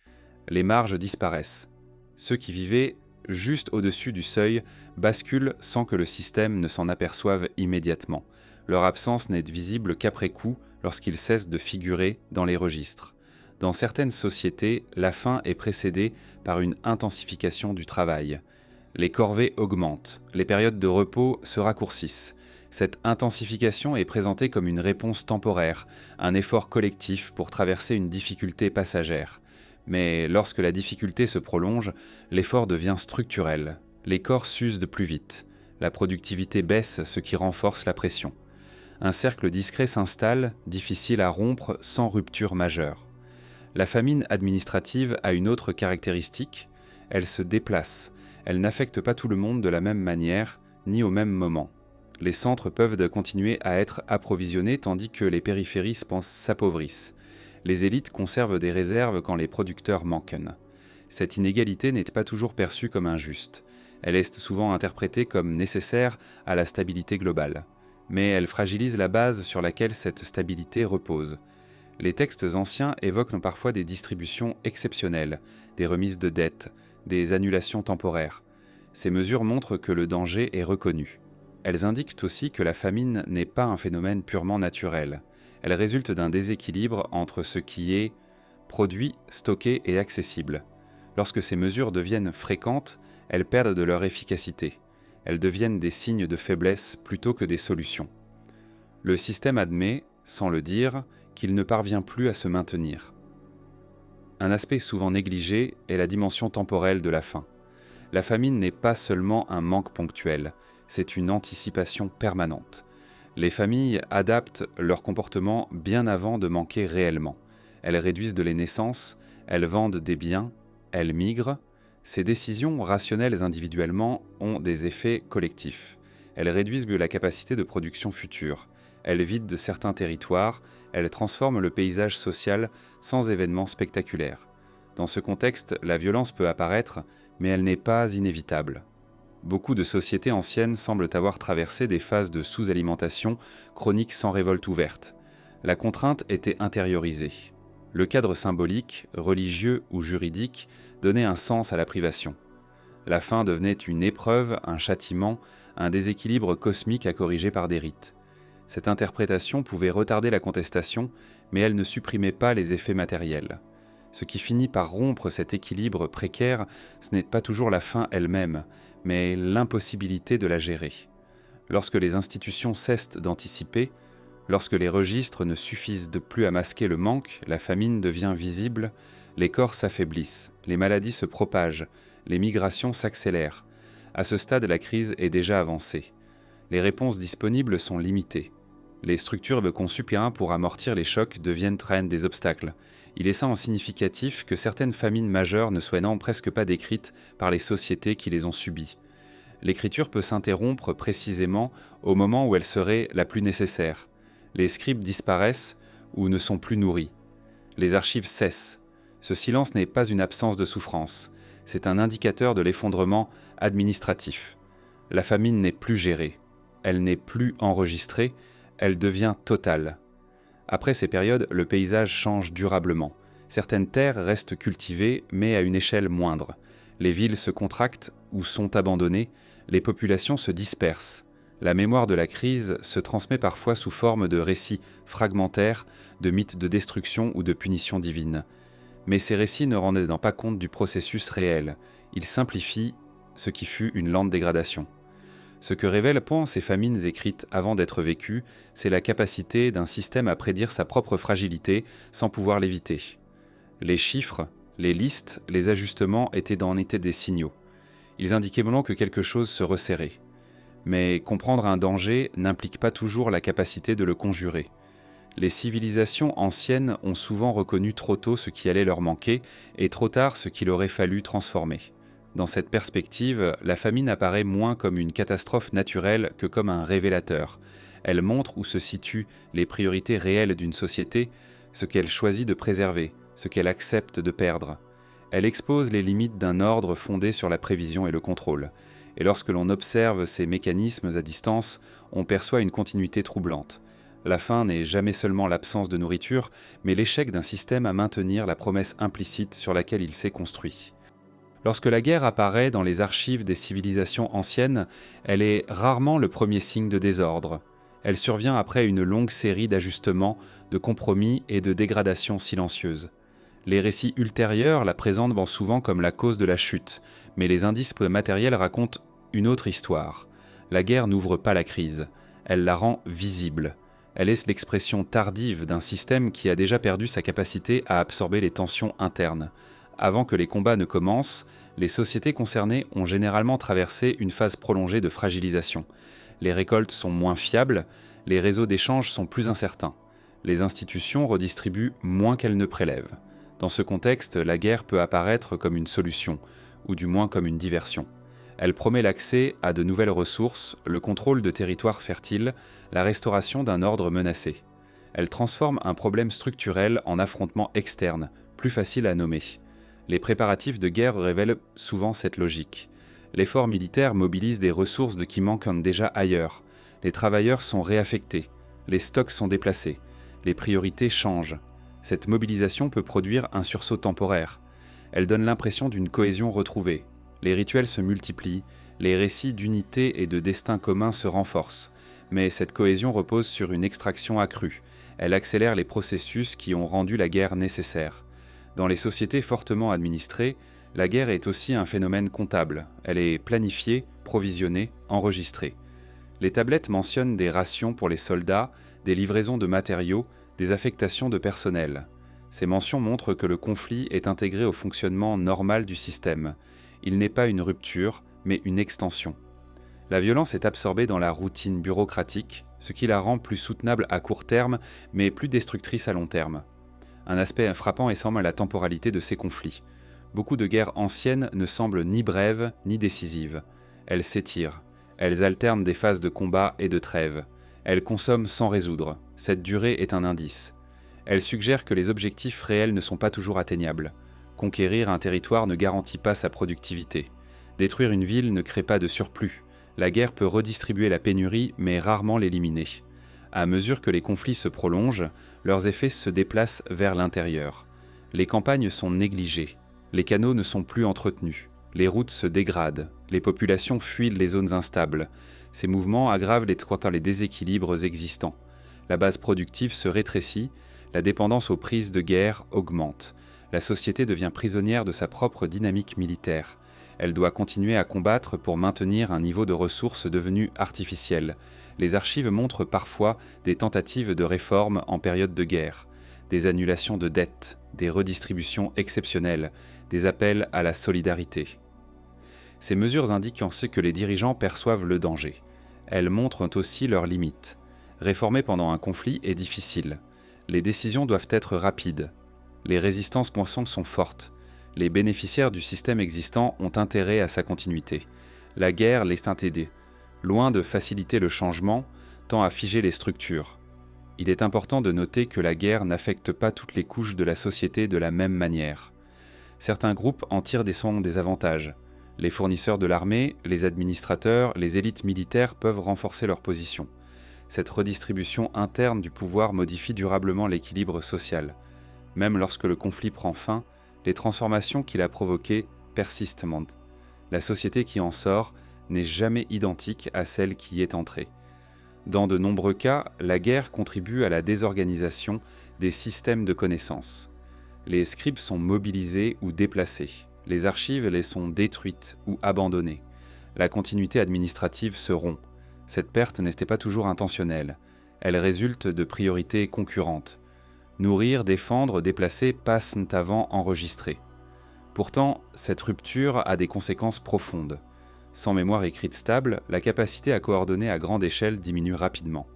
Les marges disparaissent. Ceux qui vivaient juste au-dessus du seuil basculent sans que le système ne s'en aperçoive immédiatement. Leur absence n'est visible qu'après coup, lorsqu'il cesse de figurer dans les registres. Dans certaines sociétés, la faim est précédée par une intensification du travail. Les corvées augmentent, les périodes de repos se raccourcissent. Cette intensification est présentée comme une réponse temporaire, un effort collectif pour traverser une difficulté passagère. Mais lorsque la difficulté se prolonge, l'effort devient structurel. Les corps s'usent de plus vite. La productivité baisse, ce qui renforce la pression. Un cercle discret s'installe, difficile à rompre sans rupture majeure. La famine administrative a une autre caractéristique, elle se déplace. Elle n'affecte pas tout le monde de la même manière, ni au même moment. Les centres peuvent continuer à être approvisionnés tandis que les périphéries s'appauvrissent. Les élites conservent des réserves quand les producteurs manquent. Cette inégalité n'est pas toujours perçue comme injuste. Elle est souvent interprétée comme nécessaire à la stabilité globale. Mais elle fragilise la base sur laquelle cette stabilité repose. Les textes anciens évoquent parfois des distributions exceptionnelles, des remises de dettes, des annulations temporaires. Ces mesures montrent que le danger est reconnu. Elles indiquent aussi que la famine n'est pas un phénomène purement naturel. Elle résulte d'un déséquilibre entre ce qui est produit, stocké et accessible. Lorsque ces mesures deviennent fréquentes, elles perdent de leur efficacité. Elles deviennent des signes de faiblesse plutôt que des solutions. Le système admet, sans le dire, qu'il ne parvient plus à se maintenir. Un aspect souvent négligé est la dimension temporelle de la faim. La famine n'est pas seulement un manque ponctuel, c'est une anticipation permanente. Les familles adaptent leur comportement bien avant de manquer réellement. Elles réduisent les naissances, elles vendent des biens, elles migrent. Ces décisions rationnelles individuellement ont des effets collectifs. Elles réduisent la capacité de production future. Elles vident certains territoires, elles transforment le paysage social sans événements spectaculaires. Dans ce contexte, la violence peut apparaître, mais elle n'est pas inévitable. Beaucoup de sociétés anciennes semblent avoir traversé des phases de sous-alimentation chronique sans révolte ouverte. La contrainte était intériorisée. Le cadre symbolique, religieux ou juridique, donnait un sens à la privation. La faim devenait une épreuve, un châtiment, un déséquilibre cosmique à corriger par des rites. Cette interprétation pouvait retarder la contestation, mais elle ne supprimait pas les effets matériels. Ce qui finit par rompre cet équilibre précaire, ce n'est pas toujours la faim elle-même, mais l'impossibilité de la gérer. Lorsque les institutions cessent d'anticiper, lorsque les registres ne suffisent plus à masquer le manque, la famine devient visible, les corps s'affaiblissent, les maladies se propagent, les migrations s'accélèrent. À ce stade, la crise est déjà avancée. Les réponses disponibles sont limitées. Les structures conçues pour amortir les chocs deviennent des obstacles. Il est significatif que certaines famines majeures ne soient presque pas décrites par les sociétés qui les ont subies. L'écriture peut s'interrompre précisément au moment où elle serait la plus nécessaire. Les scribes disparaissent ou ne sont plus nourris. Les archives cessent. Ce silence n'est pas une absence de souffrance, c'est un indicateur de l'effondrement administratif. La famine n'est plus gérée, elle n'est plus enregistrée, elle devient totale. Après ces périodes, le paysage change durablement. Certaines terres restent cultivées, mais à une échelle moindre. Les villes se contractent ou sont abandonnées, les populations se dispersent. La mémoire de la crise se transmet parfois sous forme de récits fragmentaires, de mythes de destruction ou de punition divine. Mais ces récits ne rendent pas compte du processus réel. Ils simplifient ce qui fut une lente dégradation. Ce que révèlent ces famines écrites avant d'être vécues, c'est la capacité d'un système à prédire sa propre fragilité sans pouvoir l'éviter. Les chiffres, les listes, les ajustements étaient des signaux. Ils indiquaient que quelque chose se resserrait. Mais comprendre un danger n'implique pas toujours la capacité de le conjurer. Les civilisations anciennes ont souvent reconnu trop tôt ce qui allait leur manquer et trop tard ce qu'il aurait fallu transformer. Dans cette perspective, la famine apparaît moins comme une catastrophe naturelle que comme un révélateur. Elle montre où se situent les priorités réelles d'une société, ce qu'elle choisit de préserver, ce qu'elle accepte de perdre. Elle expose les limites d'un ordre fondé sur la prévision et le contrôle. Et lorsque l'on observe ces mécanismes à distance, on perçoit une continuité troublante. La faim n'est jamais seulement l'absence de nourriture, mais l'échec d'un système à maintenir la promesse implicite sur laquelle il s'est construit. Lorsque la guerre apparaît dans les archives des civilisations anciennes, elle est rarement le premier signe de désordre. Elle survient après une longue série d'ajustements, de compromis et de dégradations silencieuses. Les récits ultérieurs la présentent souvent comme la cause de la chute, mais les indices matériels racontent une autre histoire. La guerre n'ouvre pas la crise, elle la rend visible. Elle est l'expression tardive d'un système qui a déjà perdu sa capacité à absorber les tensions internes. Avant que les combats ne commencent, les sociétés concernées ont généralement traversé une phase prolongée de fragilisation. Les récoltes sont moins fiables, les réseaux d'échange sont plus incertains. Les institutions redistribuent moins qu'elles ne prélèvent. Dans ce contexte, la guerre peut apparaître comme une solution, ou du moins comme une diversion. Elle promet l'accès à de nouvelles ressources, le contrôle de territoires fertiles, la restauration d'un ordre menacé. Elle transforme un problème structurel en affrontement externe, plus facile à nommer. Les préparatifs de guerre révèlent souvent cette logique. L'effort militaire mobilise des ressources qui manquent déjà ailleurs. Les travailleurs sont réaffectés, les stocks sont déplacés, les priorités changent. Cette mobilisation peut produire un sursaut temporaire. Elle donne l'impression d'une cohésion retrouvée. Les rituels se multiplient, les récits d'unité et de destin commun se renforcent. Mais cette cohésion repose sur une extraction accrue. Elle accélère les processus qui ont rendu la guerre nécessaire. Dans les sociétés fortement administrées, la guerre est aussi un phénomène comptable. Elle est planifiée, provisionnée, enregistrée. Les tablettes mentionnent des rations pour les soldats, des livraisons de matériaux, des affectations de personnel. Ces mentions montrent que le conflit est intégré au fonctionnement normal du système. Il n'est pas une rupture, mais une extension. La violence est absorbée dans la routine bureaucratique, ce qui la rend plus soutenable à court terme, mais plus destructrice à long terme. Un aspect frappant est sans la temporalité de ces conflits. Beaucoup de guerres anciennes ne semblent ni brèves ni décisives. Elles s'étirent. Elles alternent des phases de combat et de trêve. Elles consomment sans résoudre. Cette durée est un indice. Elle suggère que les objectifs réels ne sont pas toujours atteignables. Conquérir un territoire ne garantit pas sa productivité. Détruire une ville ne crée pas de surplus. La guerre peut redistribuer la pénurie, mais rarement l'éliminer. À mesure que les conflits se prolongent, leurs effets se déplacent vers l'intérieur. Les campagnes sont négligées. Les canaux ne sont plus entretenus. Les routes se dégradent. Les populations fuient les zones instables. Ces mouvements aggravent les déséquilibres existants. La base productive se rétrécit. La dépendance aux prises de guerre augmente. La société devient prisonnière de sa propre dynamique militaire. Elle doit continuer à combattre pour maintenir un niveau de ressources devenu artificiel. Les archives montrent parfois des tentatives de réforme en période de guerre, des annulations de dettes, des redistributions exceptionnelles, des appels à la solidarité. Ces mesures indiquent en ce que les dirigeants perçoivent le danger. Elles montrent aussi leurs limites. Réformer pendant un conflit est difficile. Les décisions doivent être rapides. Les résistances moissantes sont fortes. Les bénéficiaires du système existant ont intérêt à sa continuité. La guerre les aidés. Loin de faciliter le changement, tend à figer les structures. Il est important de noter que la guerre n'affecte pas toutes les couches de la société de la même manière. Certains groupes en tirent des avantages. Les fournisseurs de l'armée, les administrateurs, les élites militaires peuvent renforcer leur position. Cette redistribution interne du pouvoir modifie durablement l'équilibre social. Même lorsque le conflit prend fin, les transformations qu'il a provoquées persistent. La société qui en sort n'est jamais identique à celle qui y est entrée. Dans de nombreux cas, la guerre contribue à la désorganisation des systèmes de connaissances. Les scribes sont mobilisés ou déplacés. Les archives les sont détruites ou abandonnées. La continuité administrative se rompt. Cette perte n'était pas toujours intentionnelle. Elle résulte de priorités concurrentes. Nourrir, défendre, déplacer passent avant enregistrer. Pourtant, cette rupture a des conséquences profondes. Sans mémoire écrite stable, la capacité à coordonner à grande échelle diminue rapidement.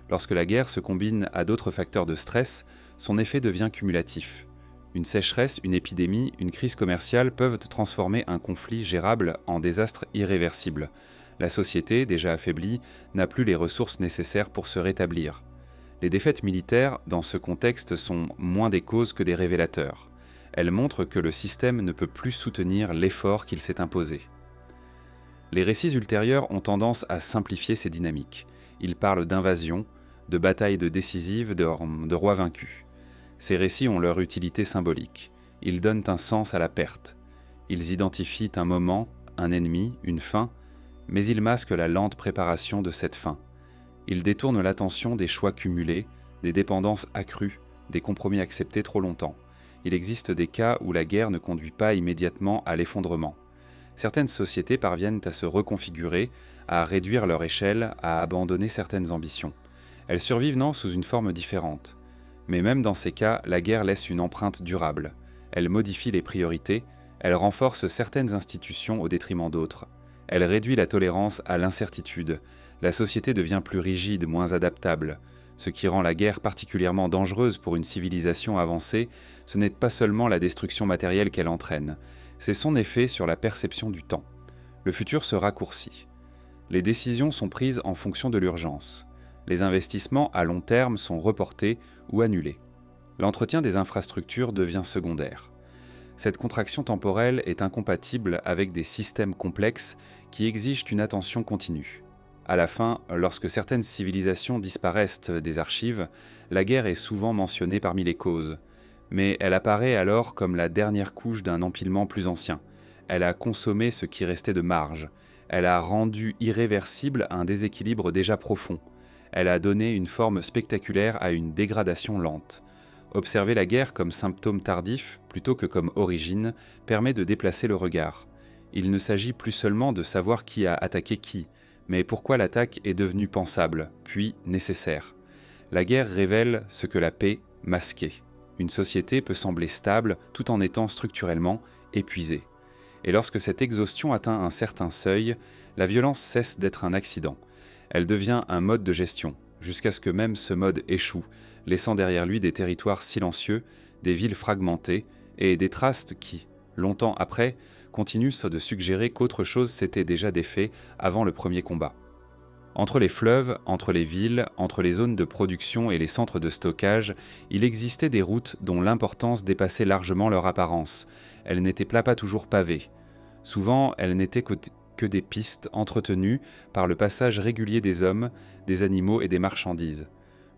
Lorsque la guerre se combine à d'autres facteurs de stress, son effet devient cumulatif. Une sécheresse, une épidémie, une crise commerciale peuvent transformer un conflit gérable en désastre irréversible. La société, déjà affaiblie, n'a plus les ressources nécessaires pour se rétablir. Les défaites militaires, dans ce contexte, sont moins des causes que des révélateurs. Elles montrent que le système ne peut plus soutenir l'effort qu'il s'est imposé. Les récits ultérieurs ont tendance à simplifier ces dynamiques. Ils parlent d'invasion, de batailles décisives, de rois vaincus. Ces récits ont leur utilité symbolique. Ils donnent un sens à la perte. Ils identifient un moment, un ennemi, une fin, mais ils masquent la lente préparation de cette fin. Ils détournent l'attention des choix cumulés, des dépendances accrues, des compromis acceptés trop longtemps. Il existe des cas où la guerre ne conduit pas immédiatement à l'effondrement. Certaines sociétés parviennent à se reconfigurer, à réduire leur échelle, à abandonner certaines ambitions. Elles survivent sous une forme différente. Mais même dans ces cas, la guerre laisse une empreinte durable. Elle modifie les priorités, elle renforce certaines institutions au détriment d'autres. Elle réduit la tolérance à l'incertitude. La société devient plus rigide, moins adaptable. Ce qui rend la guerre particulièrement dangereuse pour une civilisation avancée, ce n'est pas seulement la destruction matérielle qu'elle entraîne, c'est son effet sur la perception du temps. Le futur se raccourcit. Les décisions sont prises en fonction de l'urgence. Les investissements à long terme sont reportés ou annulés. L'entretien des infrastructures devient secondaire. Cette contraction temporelle est incompatible avec des systèmes complexes qui exigent une attention continue. À la fin, lorsque certaines civilisations disparaissent des archives, la guerre est souvent mentionnée parmi les causes. Mais elle apparaît alors comme la dernière couche d'un empilement plus ancien. Elle a consommé ce qui restait de marge. Elle a rendu irréversible un déséquilibre déjà profond. Elle a donné une forme spectaculaire à une dégradation lente. Observer la guerre comme symptôme tardif plutôt que comme origine permet de déplacer le regard. Il ne s'agit plus seulement de savoir qui a attaqué qui, mais pourquoi l'attaque est devenue pensable, puis nécessaire. La guerre révèle ce que la paix masquait. Une société peut sembler stable tout en étant structurellement épuisée. Et lorsque cette exhaustion atteint un certain seuil, la violence cesse d'être un accident. Elle devient un mode de gestion, jusqu'à ce que même ce mode échoue, laissant derrière lui des territoires silencieux, des villes fragmentées et des traces qui, longtemps après, continuent de suggérer qu'autre chose s'était déjà défait avant le premier combat. Entre les fleuves, entre les villes, entre les zones de production et les centres de stockage, il existait des routes dont l'importance dépassait largement leur apparence. Elles n'étaient pas toujours pavées. Souvent, elles n'étaient que des pistes entretenues par le passage régulier des hommes, des animaux et des marchandises.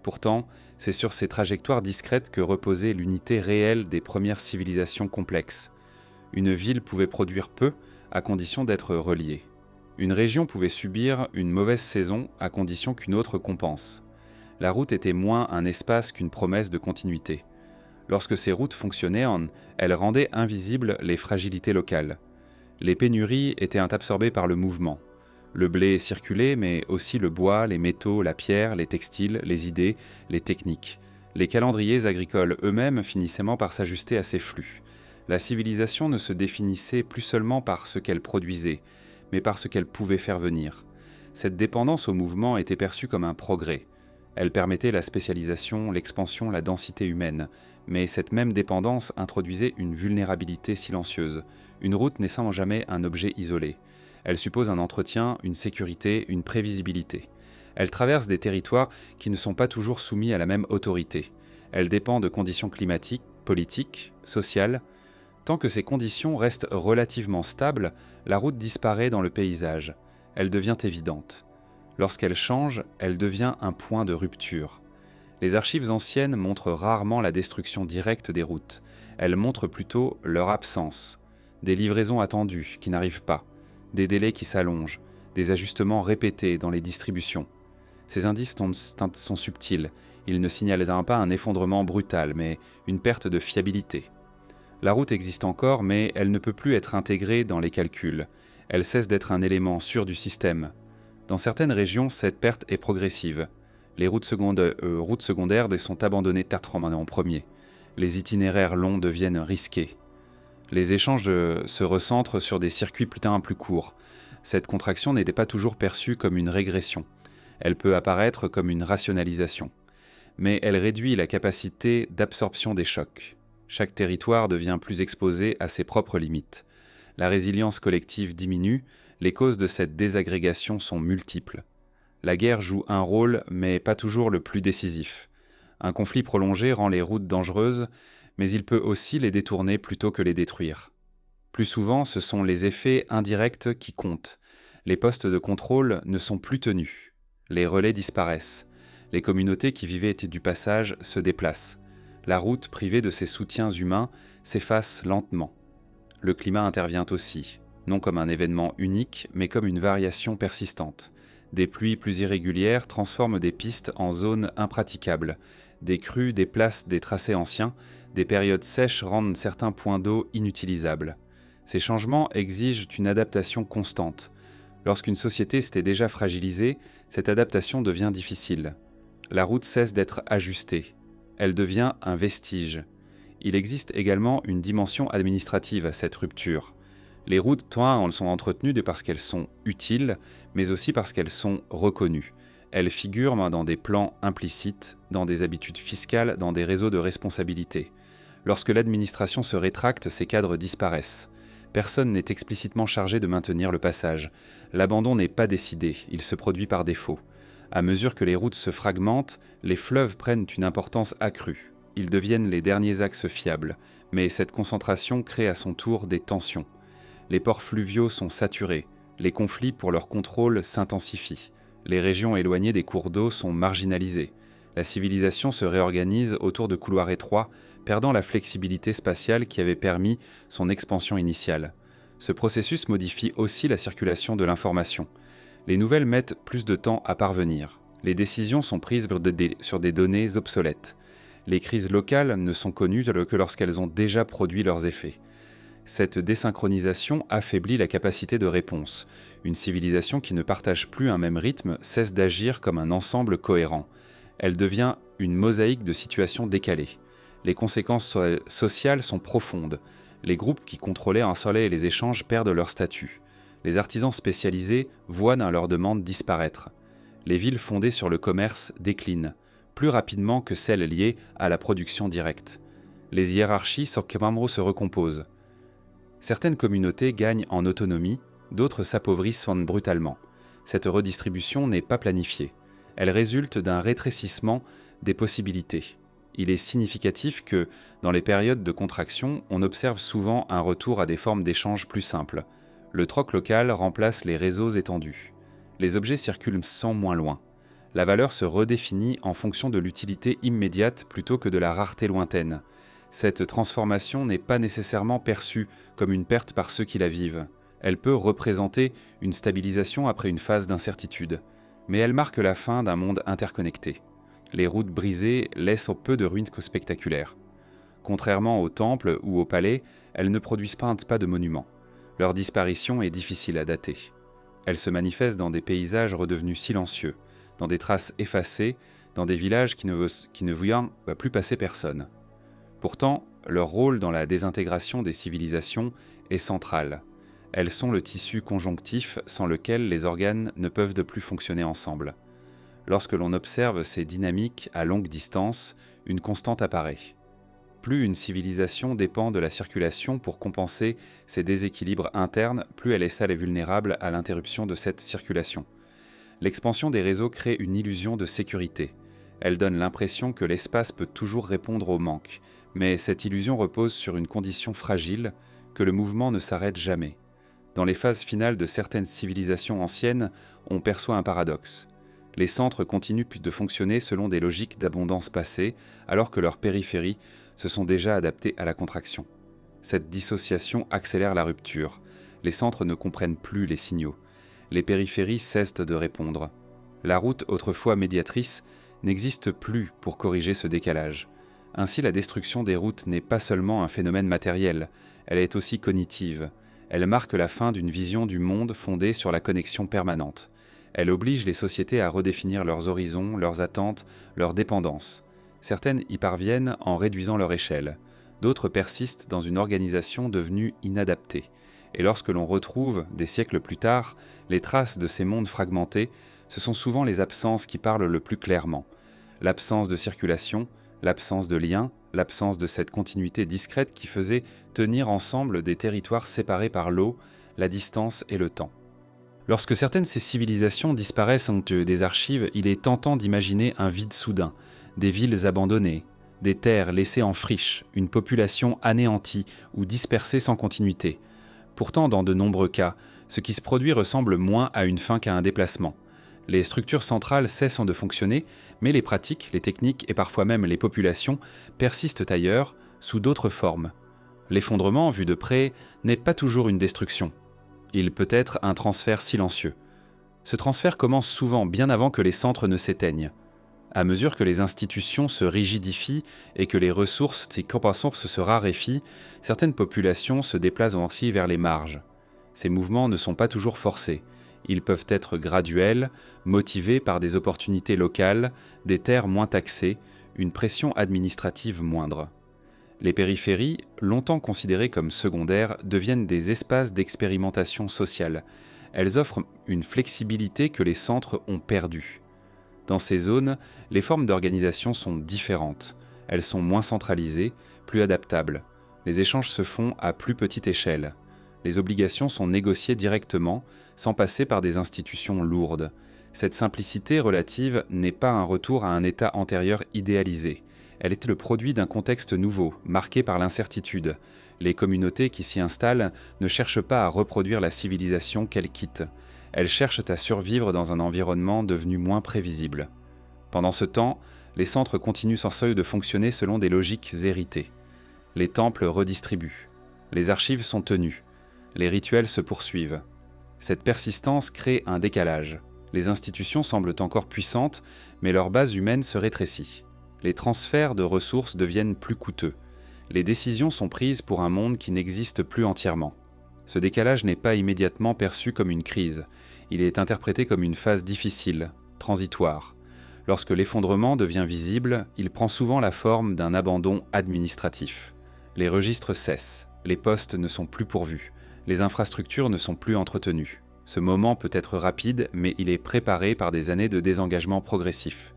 Pourtant, c'est sur ces trajectoires discrètes que reposait l'unité réelle des premières civilisations complexes. Une ville pouvait produire peu, à condition d'être reliée. Une région pouvait subir une mauvaise saison, à condition qu'une autre compense. La route était moins un espace qu'une promesse de continuité. Lorsque ces routes fonctionnaient, elles rendaient invisibles les fragilités locales. Les pénuries étaient absorbées par le mouvement. Le blé circulait, mais aussi le bois, les métaux, la pierre, les textiles, les idées, les techniques. Les calendriers agricoles eux-mêmes finissaient par s'ajuster à ces flux. La civilisation ne se définissait plus seulement par ce qu'elle produisait, mais par ce qu'elle pouvait faire venir. Cette dépendance au mouvement était perçue comme un progrès. Elle permettait la spécialisation, l'expansion, la densité humaine, mais cette même dépendance introduisait une vulnérabilité silencieuse, une route n'étant jamais un objet isolé. Elle suppose un entretien, une sécurité, une prévisibilité. Elle traverse des territoires qui ne sont pas toujours soumis à la même autorité. Elle dépend de conditions climatiques, politiques, sociales. Tant que ces conditions restent relativement stables, la route disparaît dans le paysage. Elle devient évidente. Lorsqu'elle change, elle devient un point de rupture. Les archives anciennes montrent rarement la destruction directe des routes. Elles montrent plutôt leur absence. Des livraisons attendues qui n'arrivent pas, des délais qui s'allongent, des ajustements répétés dans les distributions. Ces indices sont subtils. Ils ne signalent pas un effondrement brutal, mais une perte de fiabilité. La route existe encore, mais elle ne peut plus être intégrée dans les calculs. Elle cesse d'être un élément sûr du système. Dans certaines régions, cette perte est progressive. Les routes secondaires sont abandonnées en premier. Les itinéraires longs deviennent risqués. Les échanges se recentrent sur des circuits plus courts. Cette contraction n'était pas toujours perçue comme une régression. Elle peut apparaître comme une rationalisation. Mais elle réduit la capacité d'absorption des chocs. Chaque territoire devient plus exposé à ses propres limites. La résilience collective diminue, les causes de cette désagrégation sont multiples. La guerre joue un rôle, mais pas toujours le plus décisif. Un conflit prolongé rend les routes dangereuses, mais il peut aussi les détourner plutôt que les détruire. Plus souvent, ce sont les effets indirects qui comptent. Les postes de contrôle ne sont plus tenus. Les relais disparaissent. Les communautés qui vivaient du passage se déplacent. La route, privée de ses soutiens humains, s'efface lentement. Le climat intervient aussi, non comme un événement unique, mais comme une variation persistante. Des pluies plus irrégulières transforment des pistes en zones impraticables. Des crues déplacent des tracés anciens, des périodes sèches rendent certains points d'eau inutilisables. Ces changements exigent une adaptation constante. Lorsqu'une société s'était déjà fragilisée, cette adaptation devient difficile. La route cesse d'être ajustée. Elle devient un vestige. Il existe également une dimension administrative à cette rupture. Les routes sont entretenues parce qu'elles sont utiles, mais aussi parce qu'elles sont reconnues. Elles figurent dans des plans implicites, dans des habitudes fiscales, dans des réseaux de responsabilité. Lorsque l'administration se rétracte, ces cadres disparaissent. Personne n'est explicitement chargé de maintenir le passage. L'abandon n'est pas décidé, il se produit par défaut. À mesure que les routes se fragmentent, les fleuves prennent une importance accrue. Ils deviennent les derniers axes fiables, mais cette concentration crée à son tour des tensions. Les ports fluviaux sont saturés, les conflits pour leur contrôle s'intensifient. Les régions éloignées des cours d'eau sont marginalisées. La civilisation se réorganise autour de couloirs étroits, perdant la flexibilité spatiale qui avait permis son expansion initiale. Ce processus modifie aussi la circulation de l'information. Les nouvelles mettent plus de temps à parvenir. Les décisions sont prises sur des données obsolètes. Les crises locales ne sont connues que lorsqu'elles ont déjà produit leurs effets. Cette désynchronisation affaiblit la capacité de réponse. Une civilisation qui ne partage plus un même rythme cesse d'agir comme un ensemble cohérent. Elle devient une mosaïque de situations décalées. Les conséquences sociales sont profondes. Les groupes qui contrôlaient un soleil et les échanges perdent leur statut. Les artisans spécialisés voient dans leurs demandes disparaître. Les villes fondées sur le commerce déclinent, plus rapidement que celles liées à la production directe. Les hiérarchies se recomposent. Certaines communautés gagnent en autonomie, d'autres s'appauvrissent brutalement. Cette redistribution n'est pas planifiée. Elle résulte d'un rétrécissement des possibilités. Il est significatif que, dans les périodes de contraction, on observe souvent un retour à des formes d'échange plus simples. Le troc local remplace les réseaux étendus. Les objets circulent sans moins loin. La valeur se redéfinit en fonction de l'utilité immédiate plutôt que de la rareté lointaine. Cette transformation n'est pas nécessairement perçue comme une perte par ceux qui la vivent. Elle peut représenter une stabilisation après une phase d'incertitude. Mais elle marque la fin d'un monde interconnecté. Les routes brisées laissent peu de ruines spectaculaires. Contrairement aux temples ou aux palais, elles ne produisent pas de monuments. Leur disparition est difficile à dater. Elles se manifestent dans des paysages redevenus silencieux, dans des traces effacées, dans des villages qui ne voient plus passer personne. Pourtant, leur rôle dans la désintégration des civilisations est central. Elles sont le tissu conjonctif sans lequel les organes ne peuvent de plus fonctionner ensemble. Lorsque l'on observe ces dynamiques à longue distance, une constante apparaît. Plus une civilisation dépend de la circulation pour compenser ses déséquilibres internes, plus elle est seule et vulnérable à l'interruption de cette circulation. L'expansion des réseaux crée une illusion de sécurité. Elle donne l'impression que l'espace peut toujours répondre au manque, mais cette illusion repose sur une condition fragile, que le mouvement ne s'arrête jamais. Dans les phases finales de certaines civilisations anciennes, on perçoit un paradoxe. Les centres continuent de fonctionner selon des logiques d'abondance passée, alors que leurs périphéries se sont déjà adaptées à la contraction. Cette dissociation accélère la rupture. Les centres ne comprennent plus les signaux. Les périphéries cessent de répondre. La route, autrefois médiatrice, n'existe plus pour corriger ce décalage. Ainsi, la destruction des routes n'est pas seulement un phénomène matériel, elle est aussi cognitive. Elle marque la fin d'une vision du monde fondée sur la connexion permanente. Elle oblige les sociétés à redéfinir leurs horizons, leurs attentes, leurs dépendances. Certaines y parviennent en réduisant leur échelle. D'autres persistent dans une organisation devenue inadaptée. Et lorsque l'on retrouve, des siècles plus tard, les traces de ces mondes fragmentés, ce sont souvent les absences qui parlent le plus clairement. L'absence de circulation, l'absence de lien, l'absence de cette continuité discrète qui faisait tenir ensemble des territoires séparés par l'eau, la distance et le temps. Lorsque certaines de ces civilisations disparaissent des archives, il est tentant d'imaginer un vide soudain, des villes abandonnées, des terres laissées en friche, une population anéantie ou dispersée sans continuité. Pourtant, dans de nombreux cas, ce qui se produit ressemble moins à une fin qu'à un déplacement. Les structures centrales cessent de fonctionner, mais les pratiques, les techniques et parfois même les populations persistent ailleurs, sous d'autres formes. L'effondrement, vu de près, n'est pas toujours une destruction. Il peut être un transfert silencieux. Ce transfert commence souvent bien avant que les centres ne s'éteignent. À mesure que les institutions se rigidifient et que les ressources se raréfient, certaines populations se déplacent ainsi vers les marges. Ces mouvements ne sont pas toujours forcés. Ils peuvent être graduels, motivés par des opportunités locales, des terres moins taxées, une pression administrative moindre. Les périphéries, longtemps considérées comme secondaires, deviennent des espaces d'expérimentation sociale. Elles offrent une flexibilité que les centres ont perdue. Dans ces zones, les formes d'organisation sont différentes. Elles sont moins centralisées, plus adaptables. Les échanges se font à plus petite échelle. Les obligations sont négociées directement, sans passer par des institutions lourdes. Cette simplicité relative n'est pas un retour à un état antérieur idéalisé. Elle est le produit d'un contexte nouveau, marqué par l'incertitude. Les communautés qui s'y installent ne cherchent pas à reproduire la civilisation qu'elles quittent. Elles cherchent à survivre dans un environnement devenu moins prévisible. Pendant ce temps, les centres continuent sans cesse de fonctionner selon des logiques héritées. Les temples redistribuent. Les archives sont tenues. Les rituels se poursuivent. Cette persistance crée un décalage. Les institutions semblent encore puissantes, mais leur base humaine se rétrécit. Les transferts de ressources deviennent plus coûteux. Les décisions sont prises pour un monde qui n'existe plus entièrement. Ce décalage n'est pas immédiatement perçu comme une crise. Il est interprété comme une phase difficile, transitoire. Lorsque l'effondrement devient visible, il prend souvent la forme d'un abandon administratif. Les registres cessent, les postes ne sont plus pourvus, les infrastructures ne sont plus entretenues. Ce moment peut être rapide, mais il est préparé par des années de désengagement progressif.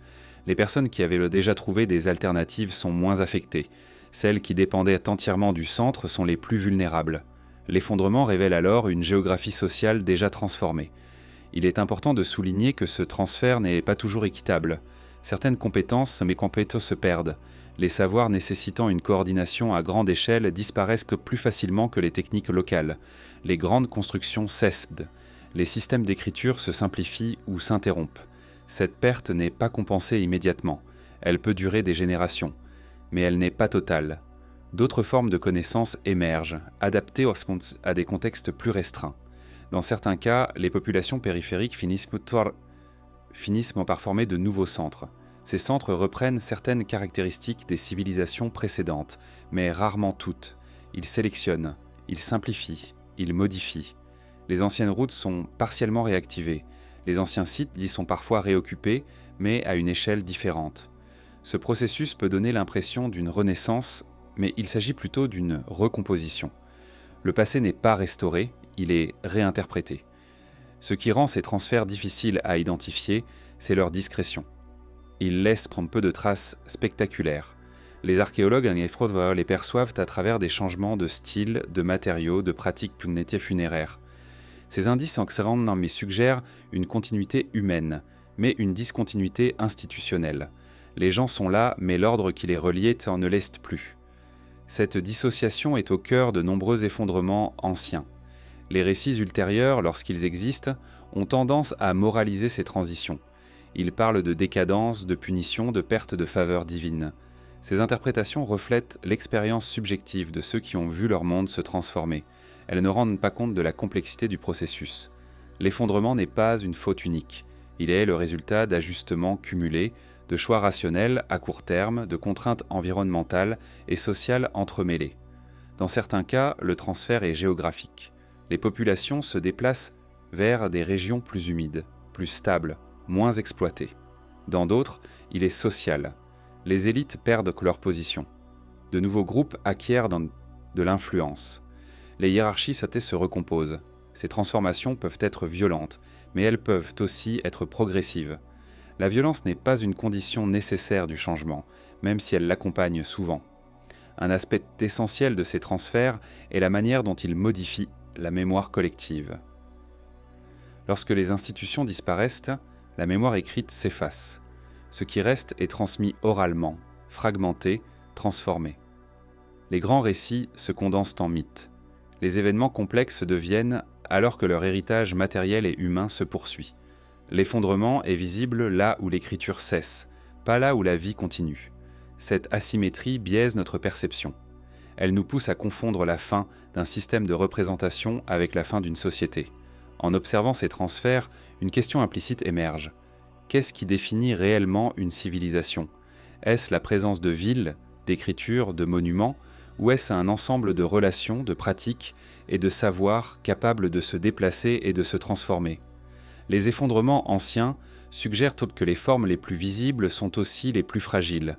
Les personnes qui avaient déjà trouvé des alternatives sont moins affectées. Celles qui dépendaient entièrement du centre sont les plus vulnérables. L'effondrement révèle alors une géographie sociale déjà transformée. Il est important de souligner que ce transfert n'est pas toujours équitable. Certaines compétences se perdent. Les savoirs nécessitant une coordination à grande échelle disparaissent plus facilement que les techniques locales. Les grandes constructions cèdent. Les systèmes d'écriture se simplifient ou s'interrompent. Cette perte n'est pas compensée immédiatement. Elle peut durer des générations. Mais elle n'est pas totale. D'autres formes de connaissances émergent, adaptées à des contextes plus restreints. Dans certains cas, les populations périphériques finissent par former de nouveaux centres. Ces centres reprennent certaines caractéristiques des civilisations précédentes, mais rarement toutes. Ils sélectionnent, ils simplifient, ils modifient. Les anciennes routes sont partiellement réactivées. Les anciens sites y sont parfois réoccupés, mais à une échelle différente. Ce processus peut donner l'impression d'une renaissance, mais il s'agit plutôt d'une recomposition. Le passé n'est pas restauré, il est réinterprété. Ce qui rend ces transferts difficiles à identifier, c'est leur discrétion. Ils laissent prendre peu de traces spectaculaires. Les archéologues les perçoivent à travers des changements de style, de matériaux, de pratiques funéraires. Ces indices suggèrent une continuité humaine, mais une discontinuité institutionnelle. Les gens sont là, mais l'ordre qui les reliait ne l'est plus. Cette dissociation est au cœur de nombreux effondrements anciens. Les récits ultérieurs, lorsqu'ils existent, ont tendance à moraliser ces transitions. Ils parlent de décadence, de punition, de perte de faveur divine. Ces interprétations reflètent l'expérience subjective de ceux qui ont vu leur monde se transformer. Elles ne rendent pas compte de la complexité du processus. L'effondrement n'est pas une faute unique. Il est le résultat d'ajustements cumulés, de choix rationnels à court terme, de contraintes environnementales et sociales entremêlées. Dans certains cas, le transfert est géographique. Les populations se déplacent vers des régions plus humides, plus stables, moins exploitées. Dans d'autres, il est social. Les élites perdent leur position. De nouveaux groupes acquièrent de l'influence. Les hiérarchies se recomposent. Ces transformations peuvent être violentes, mais elles peuvent aussi être progressives. La violence n'est pas une condition nécessaire du changement, même si elle l'accompagne souvent. Un aspect essentiel de ces transferts est la manière dont ils modifient la mémoire collective. Lorsque les institutions disparaissent, la mémoire écrite s'efface. Ce qui reste est transmis oralement, fragmenté, transformé. Les grands récits se condensent en mythes. Les événements complexes deviennent alors que leur héritage matériel et humain se poursuit. L'effondrement est visible là où l'écriture cesse, pas là où la vie continue. Cette asymétrie biaise notre perception. Elle nous pousse à confondre la fin d'un système de représentation avec la fin d'une société. En observant ces transferts, une question implicite émerge. Qu'est-ce qui définit réellement une civilisation ? Est-ce la présence de villes, d'écritures, de monuments, ou est-ce un ensemble de relations, de pratiques et de savoirs capables de se déplacer et de se transformer ? Les effondrements anciens suggèrent que les formes les plus visibles sont aussi les plus fragiles.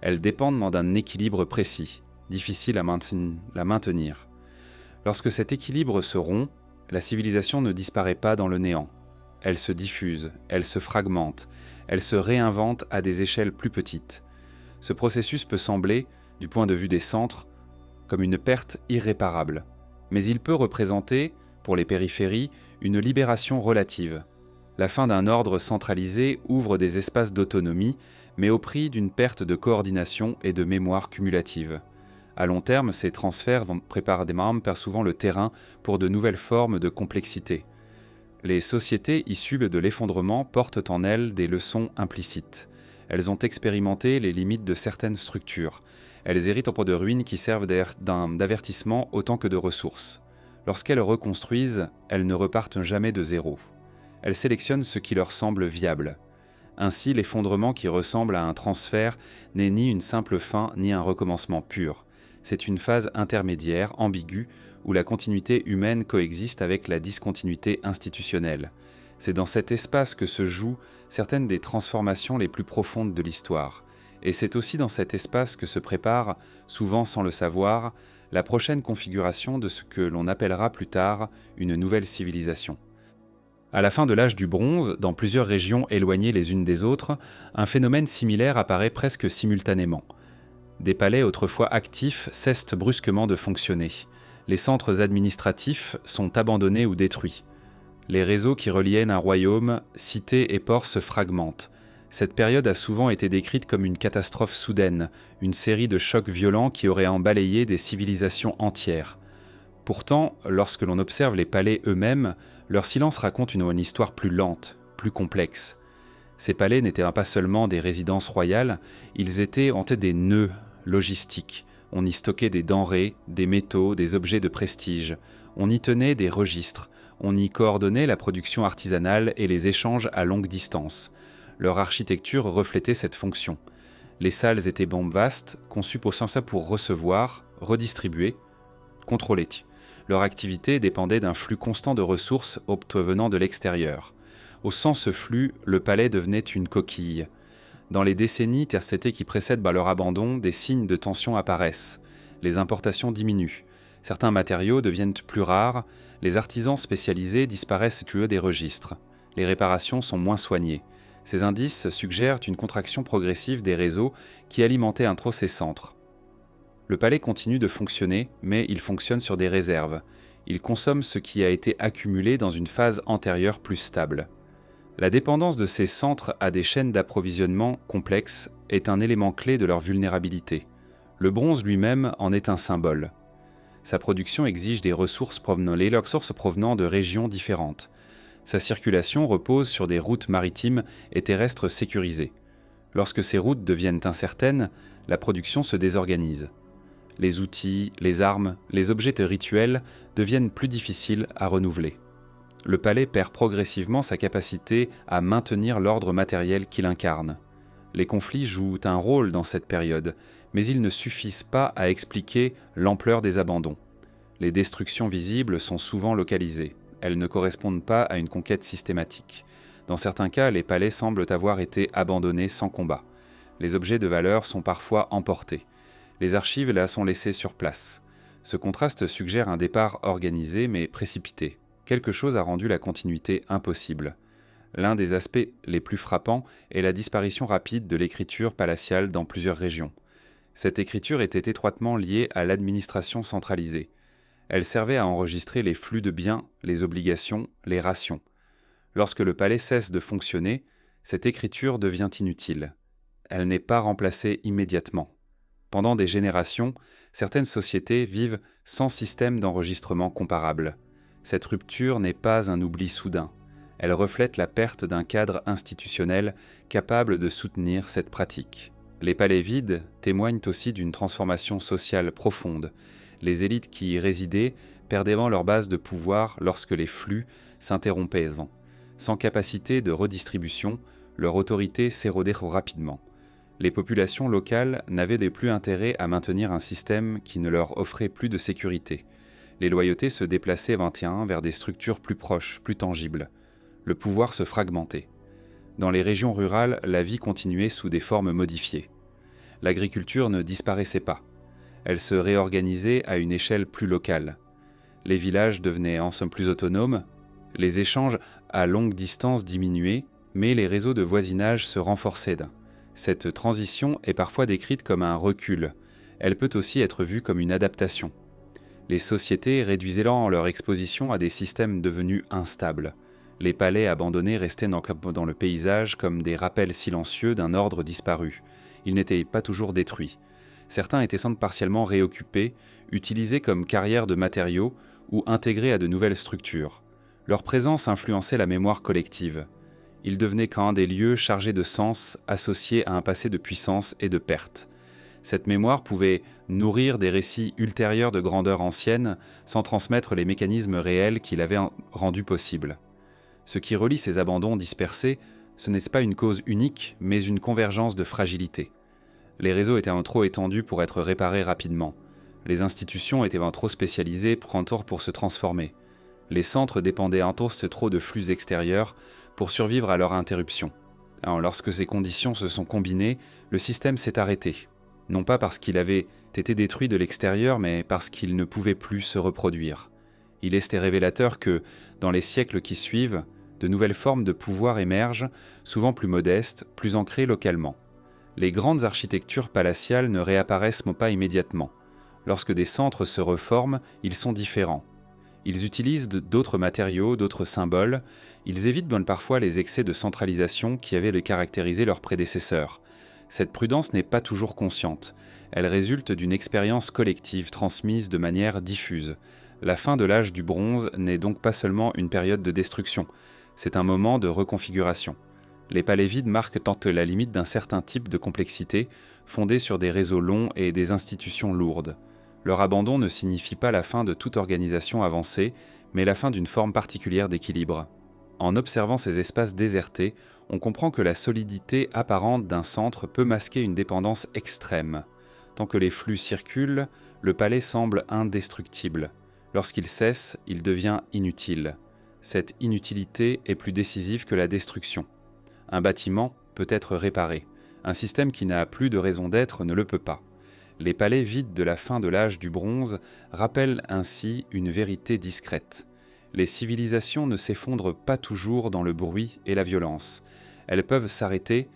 Elles dépendent d'un équilibre précis, difficile à maintenir. Lorsque cet équilibre se rompt, la civilisation ne disparaît pas dans le néant. Elle se diffuse, elle se fragmente, elle se réinvente à des échelles plus petites. Ce processus peut sembler, du point de vue des centres, comme une perte irréparable. Mais il peut représenter, pour les périphéries, une libération relative. La fin d'un ordre centralisé ouvre des espaces d'autonomie, mais au prix d'une perte de coordination et de mémoire cumulative. À long terme, ces transferts préparent souvent le terrain pour de nouvelles formes de complexité. Les sociétés issues de l'effondrement portent en elles des leçons implicites. Elles ont expérimenté les limites de certaines structures. Elles héritent de ruines qui servent d'avertissement autant que de ressources. Lorsqu'elles reconstruisent, elles ne repartent jamais de zéro. Elles sélectionnent ce qui leur semble viable. Ainsi, l'effondrement qui ressemble à un transfert n'est ni une simple fin ni un recommencement pur. C'est une phase intermédiaire, ambiguë, où la continuité humaine coexiste avec la discontinuité institutionnelle. C'est dans cet espace que se jouent certaines des transformations les plus profondes de l'histoire. Et c'est aussi dans cet espace que se prépare, souvent sans le savoir, la prochaine configuration de ce que l'on appellera plus tard une nouvelle civilisation. À la fin de l'âge du bronze, dans plusieurs régions éloignées les unes des autres, un phénomène similaire apparaît presque simultanément. Des palais autrefois actifs cessent brusquement de fonctionner. Les centres administratifs sont abandonnés ou détruits. Les réseaux qui reliaient un royaume, cités et ports se fragmentent. Cette période a souvent été décrite comme une catastrophe soudaine, une série de chocs violents qui auraient balayé des civilisations entières. Pourtant, lorsque l'on observe les palais eux-mêmes, leur silence raconte une histoire plus lente, plus complexe. Ces palais n'étaient pas seulement des résidences royales, ils étaient des nœuds logistiques. On y stockait des denrées, des métaux, des objets de prestige. On y tenait des registres. On y coordonnait la production artisanale et les échanges à longue distance. Leur architecture reflétait cette fonction. Les salles étaient vastes, conçues pour recevoir, redistribuer, contrôler. Leur activité dépendait d'un flux constant de ressources obtenant de l'extérieur. Sans ce flux, le palais devenait une coquille. Dans les décennies qui précèdent leur abandon, des signes de tension apparaissent. Les importations diminuent. Certains matériaux deviennent plus rares. Les artisans spécialisés disparaissent des registres. Les réparations sont moins soignées. Ces indices suggèrent une contraction progressive des réseaux qui alimentaient ces centres. Le palais continue de fonctionner, mais il fonctionne sur des réserves. Il consomme ce qui a été accumulé dans une phase antérieure plus stable. La dépendance de ces centres à des chaînes d'approvisionnement complexes est un élément clé de leur vulnérabilité. Le bronze lui-même en est un symbole. Sa production exige des ressources provenant de régions différentes. Sa circulation repose sur des routes maritimes et terrestres sécurisées. Lorsque ces routes deviennent incertaines, la production se désorganise. Les outils, les armes, les objets rituels deviennent plus difficiles à renouveler. Le palais perd progressivement sa capacité à maintenir l'ordre matériel qu'il incarne. Les conflits jouent un rôle dans cette période, mais ils ne suffisent pas à expliquer l'ampleur des abandons. Les destructions visibles sont souvent localisées. Elles ne correspondent pas à une conquête systématique. Dans certains cas, les palais semblent avoir été abandonnés sans combat. Les objets de valeur sont parfois emportés. Les archives sont laissées sur place. Ce contraste suggère un départ organisé mais précipité. Quelque chose a rendu la continuité impossible. L'un des aspects les plus frappants est la disparition rapide de l'écriture palatiale dans plusieurs régions. Cette écriture était étroitement liée à l'administration centralisée. Elle servait à enregistrer les flux de biens, les obligations, les rations. Lorsque le palais cesse de fonctionner, cette écriture devient inutile. Elle n'est pas remplacée immédiatement. Pendant des générations, certaines sociétés vivent sans système d'enregistrement comparable. Cette rupture n'est pas un oubli soudain. Elle reflète la perte d'un cadre institutionnel capable de soutenir cette pratique. Les palais vides témoignent aussi d'une transformation sociale profonde. Les élites qui y résidaient perdant leur base de pouvoir lorsque les flux s'interrompaient. Sans capacité de redistribution, leur autorité s'érodait rapidement. Les populations locales n'avaient plus intérêt à maintenir un système qui ne leur offrait plus de sécurité. Les loyautés se déplaçaient vers des structures plus proches, plus tangibles. Le pouvoir se fragmentait. Dans les régions rurales, la vie continuait sous des formes modifiées. L'agriculture ne disparaissait pas. Elle se réorganisait à une échelle plus locale. Les villages devenaient en somme plus autonomes, les échanges à longue distance diminuaient, mais les réseaux de voisinage se renforçaient. Cette transition est parfois décrite comme un recul. Elle peut aussi être vue comme une adaptation. Les sociétés réduisaient leur exposition à des systèmes devenus instables. Les palais abandonnés restaient dans le paysage comme des rappels silencieux d'un ordre disparu. Ils n'étaient pas toujours détruits. Certains étaient partiellement réoccupés, utilisés comme carrières de matériaux ou intégrés à de nouvelles structures. Leur présence influençait la mémoire collective. Ils devenaient quand des lieux chargés de sens, associés à un passé de puissance et de perte. Cette mémoire pouvait nourrir des récits ultérieurs de grandeur ancienne sans transmettre les mécanismes réels qui l'avaient rendu possible. Ce qui relie ces abandons dispersés, ce n'est pas une cause unique, mais une convergence de fragilité. Les réseaux étaient trop étendus pour être réparés rapidement. Les institutions étaient trop spécialisées pour se transformer. Les centres dépendaient trop de flux extérieurs pour survivre à leur interruption. Alors, lorsque ces conditions se sont combinées, le système s'est arrêté. Non pas parce qu'il avait été détruit de l'extérieur, mais parce qu'il ne pouvait plus se reproduire. Il est révélateur que, dans les siècles qui suivent, de nouvelles formes de pouvoir émergent, souvent plus modestes, plus ancrées localement. Les grandes architectures palatiales ne réapparaissent pas immédiatement. Lorsque des centres se reforment, ils sont différents. Ils utilisent d'autres matériaux, d'autres symboles. Ils évitent parfois les excès de centralisation qui avaient caractérisé leurs prédécesseurs. Cette prudence n'est pas toujours consciente. Elle résulte d'une expérience collective transmise de manière diffuse. La fin de l'âge du bronze n'est donc pas seulement une période de destruction, c'est un moment de reconfiguration. Les palais vides marquent la limite d'un certain type de complexité, fondée sur des réseaux longs et des institutions lourdes. Leur abandon ne signifie pas la fin de toute organisation avancée, mais la fin d'une forme particulière d'équilibre. En observant ces espaces désertés, on comprend que la solidité apparente d'un centre peut masquer une dépendance extrême. Tant que les flux circulent, le palais semble indestructible. Lorsqu'il cesse, il devient inutile. Cette inutilité est plus décisive que la destruction. Un bâtiment peut être réparé. Un système qui n'a plus de raison d'être ne le peut pas. Les palais vides de la fin de l'âge du bronze rappellent ainsi une vérité discrète. Les civilisations ne s'effondrent pas toujours dans le bruit et la violence. Elles peuvent s'arrêter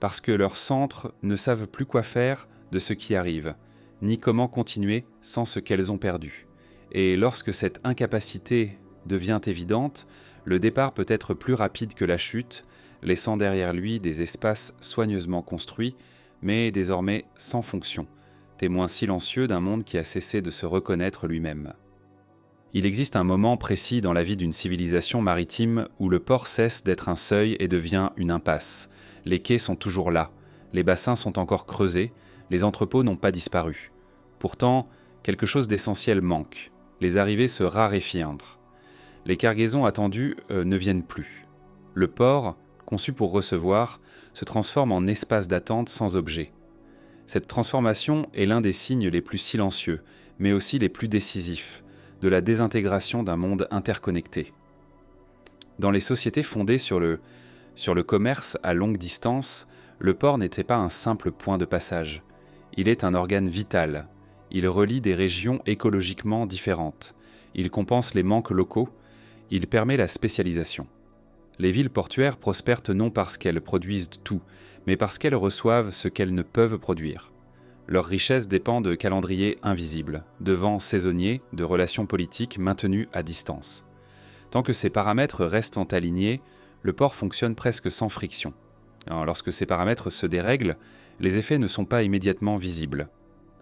parce que leurs centres ne savent plus quoi faire de ce qui arrive, ni comment continuer sans ce qu'elles ont perdu. Et lorsque cette incapacité devient évidente, le départ peut être plus rapide que la chute, laissant derrière lui des espaces soigneusement construits, mais désormais sans fonction, témoin silencieux d'un monde qui a cessé de se reconnaître lui-même. Il existe un moment précis dans la vie d'une civilisation maritime où le port cesse d'être un seuil et devient une impasse. Les quais sont toujours là, les bassins sont encore creusés, les entrepôts n'ont pas disparu. Pourtant, quelque chose d'essentiel manque. Les arrivées se raréfient. Les cargaisons attendues ne viennent plus. Le port, conçu pour recevoir, se transforme en espace d'attente sans objet. Cette transformation est l'un des signes les plus silencieux, mais aussi les plus décisifs, de la désintégration d'un monde interconnecté. Dans les sociétés fondées sur le commerce à longue distance, le port n'était pas un simple point de passage. Il est un organe vital. Il relie des régions écologiquement différentes. Il compense les manques locaux. Il permet la spécialisation. Les villes portuaires prospèrent non parce qu'elles produisent tout, mais parce qu'elles reçoivent ce qu'elles ne peuvent produire. Leur richesse dépend de calendriers invisibles, de vents saisonniers, de relations politiques maintenues à distance. Tant que ces paramètres restent alignés, le port fonctionne presque sans friction. Alors, lorsque ces paramètres se dérèglent, les effets ne sont pas immédiatement visibles.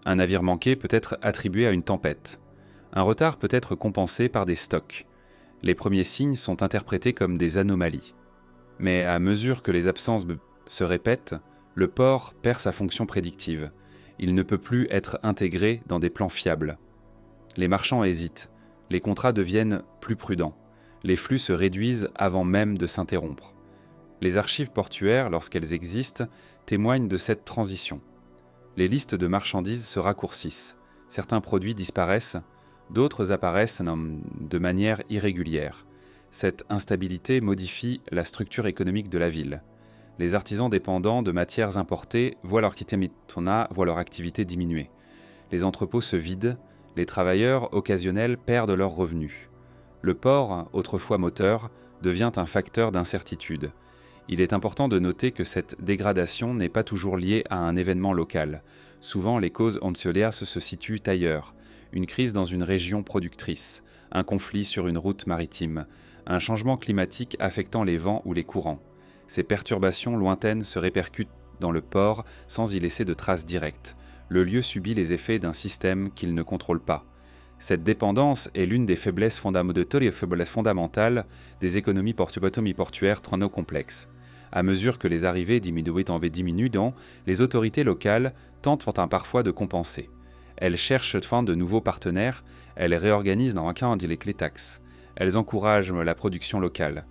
Un navire manqué peut être attribué à une tempête. Un retard peut être compensé par des stocks. Les premiers signes sont interprétés comme des anomalies. Mais à mesure que les absences se répètent, le port perd sa fonction prédictive. Il ne peut plus être intégré dans des plans fiables. Les marchands hésitent. Les contrats deviennent plus prudents. Les flux se réduisent avant même de s'interrompre. Les archives portuaires, lorsqu'elles existent, témoignent de cette transition. Les listes de marchandises se raccourcissent. Certains produits disparaissent, d'autres apparaissent de manière irrégulière. Cette instabilité modifie la structure économique de la ville. Les artisans dépendants de matières importées voient leur activité diminuer. Les entrepôts se vident, les travailleurs occasionnels perdent leurs revenus. Le port, autrefois moteur, devient un facteur d'incertitude. Il est important de noter que cette dégradation n'est pas toujours liée à un événement local. Souvent, les causes anxioléas se situent ailleurs. Une crise dans une région productrice, un conflit sur une route maritime, un changement climatique affectant les vents ou les courants. Ces perturbations lointaines se répercutent dans le port sans y laisser de traces directes. Le lieu subit les effets d'un système qu'il ne contrôle pas. Cette dépendance est l'une des faiblesses fondamentales des économies portuaires complexes. À mesure que les arrivées diminuent, les autorités locales tentent parfois de compenser. Elles cherchent de nouveaux partenaires, elles réorganisent les taxes, elles encouragent la production locale.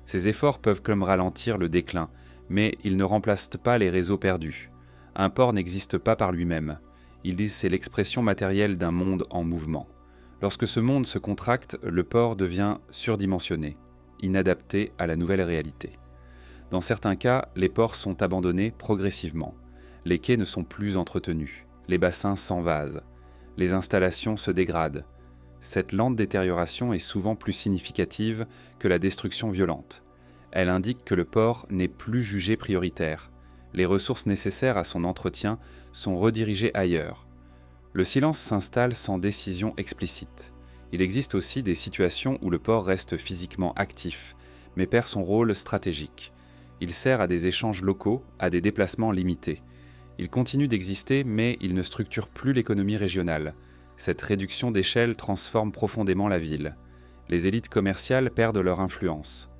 Ces efforts peuvent comme ralentir le déclin, mais ils ne remplacent pas les réseaux perdus. Un port n'existe pas par lui-même. C'est l'expression matérielle d'un monde en mouvement. Lorsque ce monde se contracte, le port devient surdimensionné, inadapté à la nouvelle réalité. Dans certains cas, les ports sont abandonnés progressivement. Les quais ne sont plus entretenus, les bassins s'envasent, les installations se dégradent. Cette lente détérioration est souvent plus significative que la destruction violente. Elle indique que le port n'est plus jugé prioritaire. Les ressources nécessaires à son entretien sont redirigées ailleurs. Le silence s'installe sans décision explicite. Il existe aussi des situations où le port reste physiquement actif, mais perd son rôle stratégique. Il sert à des échanges locaux, à des déplacements limités. Il continue d'exister, mais il ne structure plus l'économie régionale. Cette réduction d'échelle transforme profondément la ville. Les élites commerciales perdent leur influence.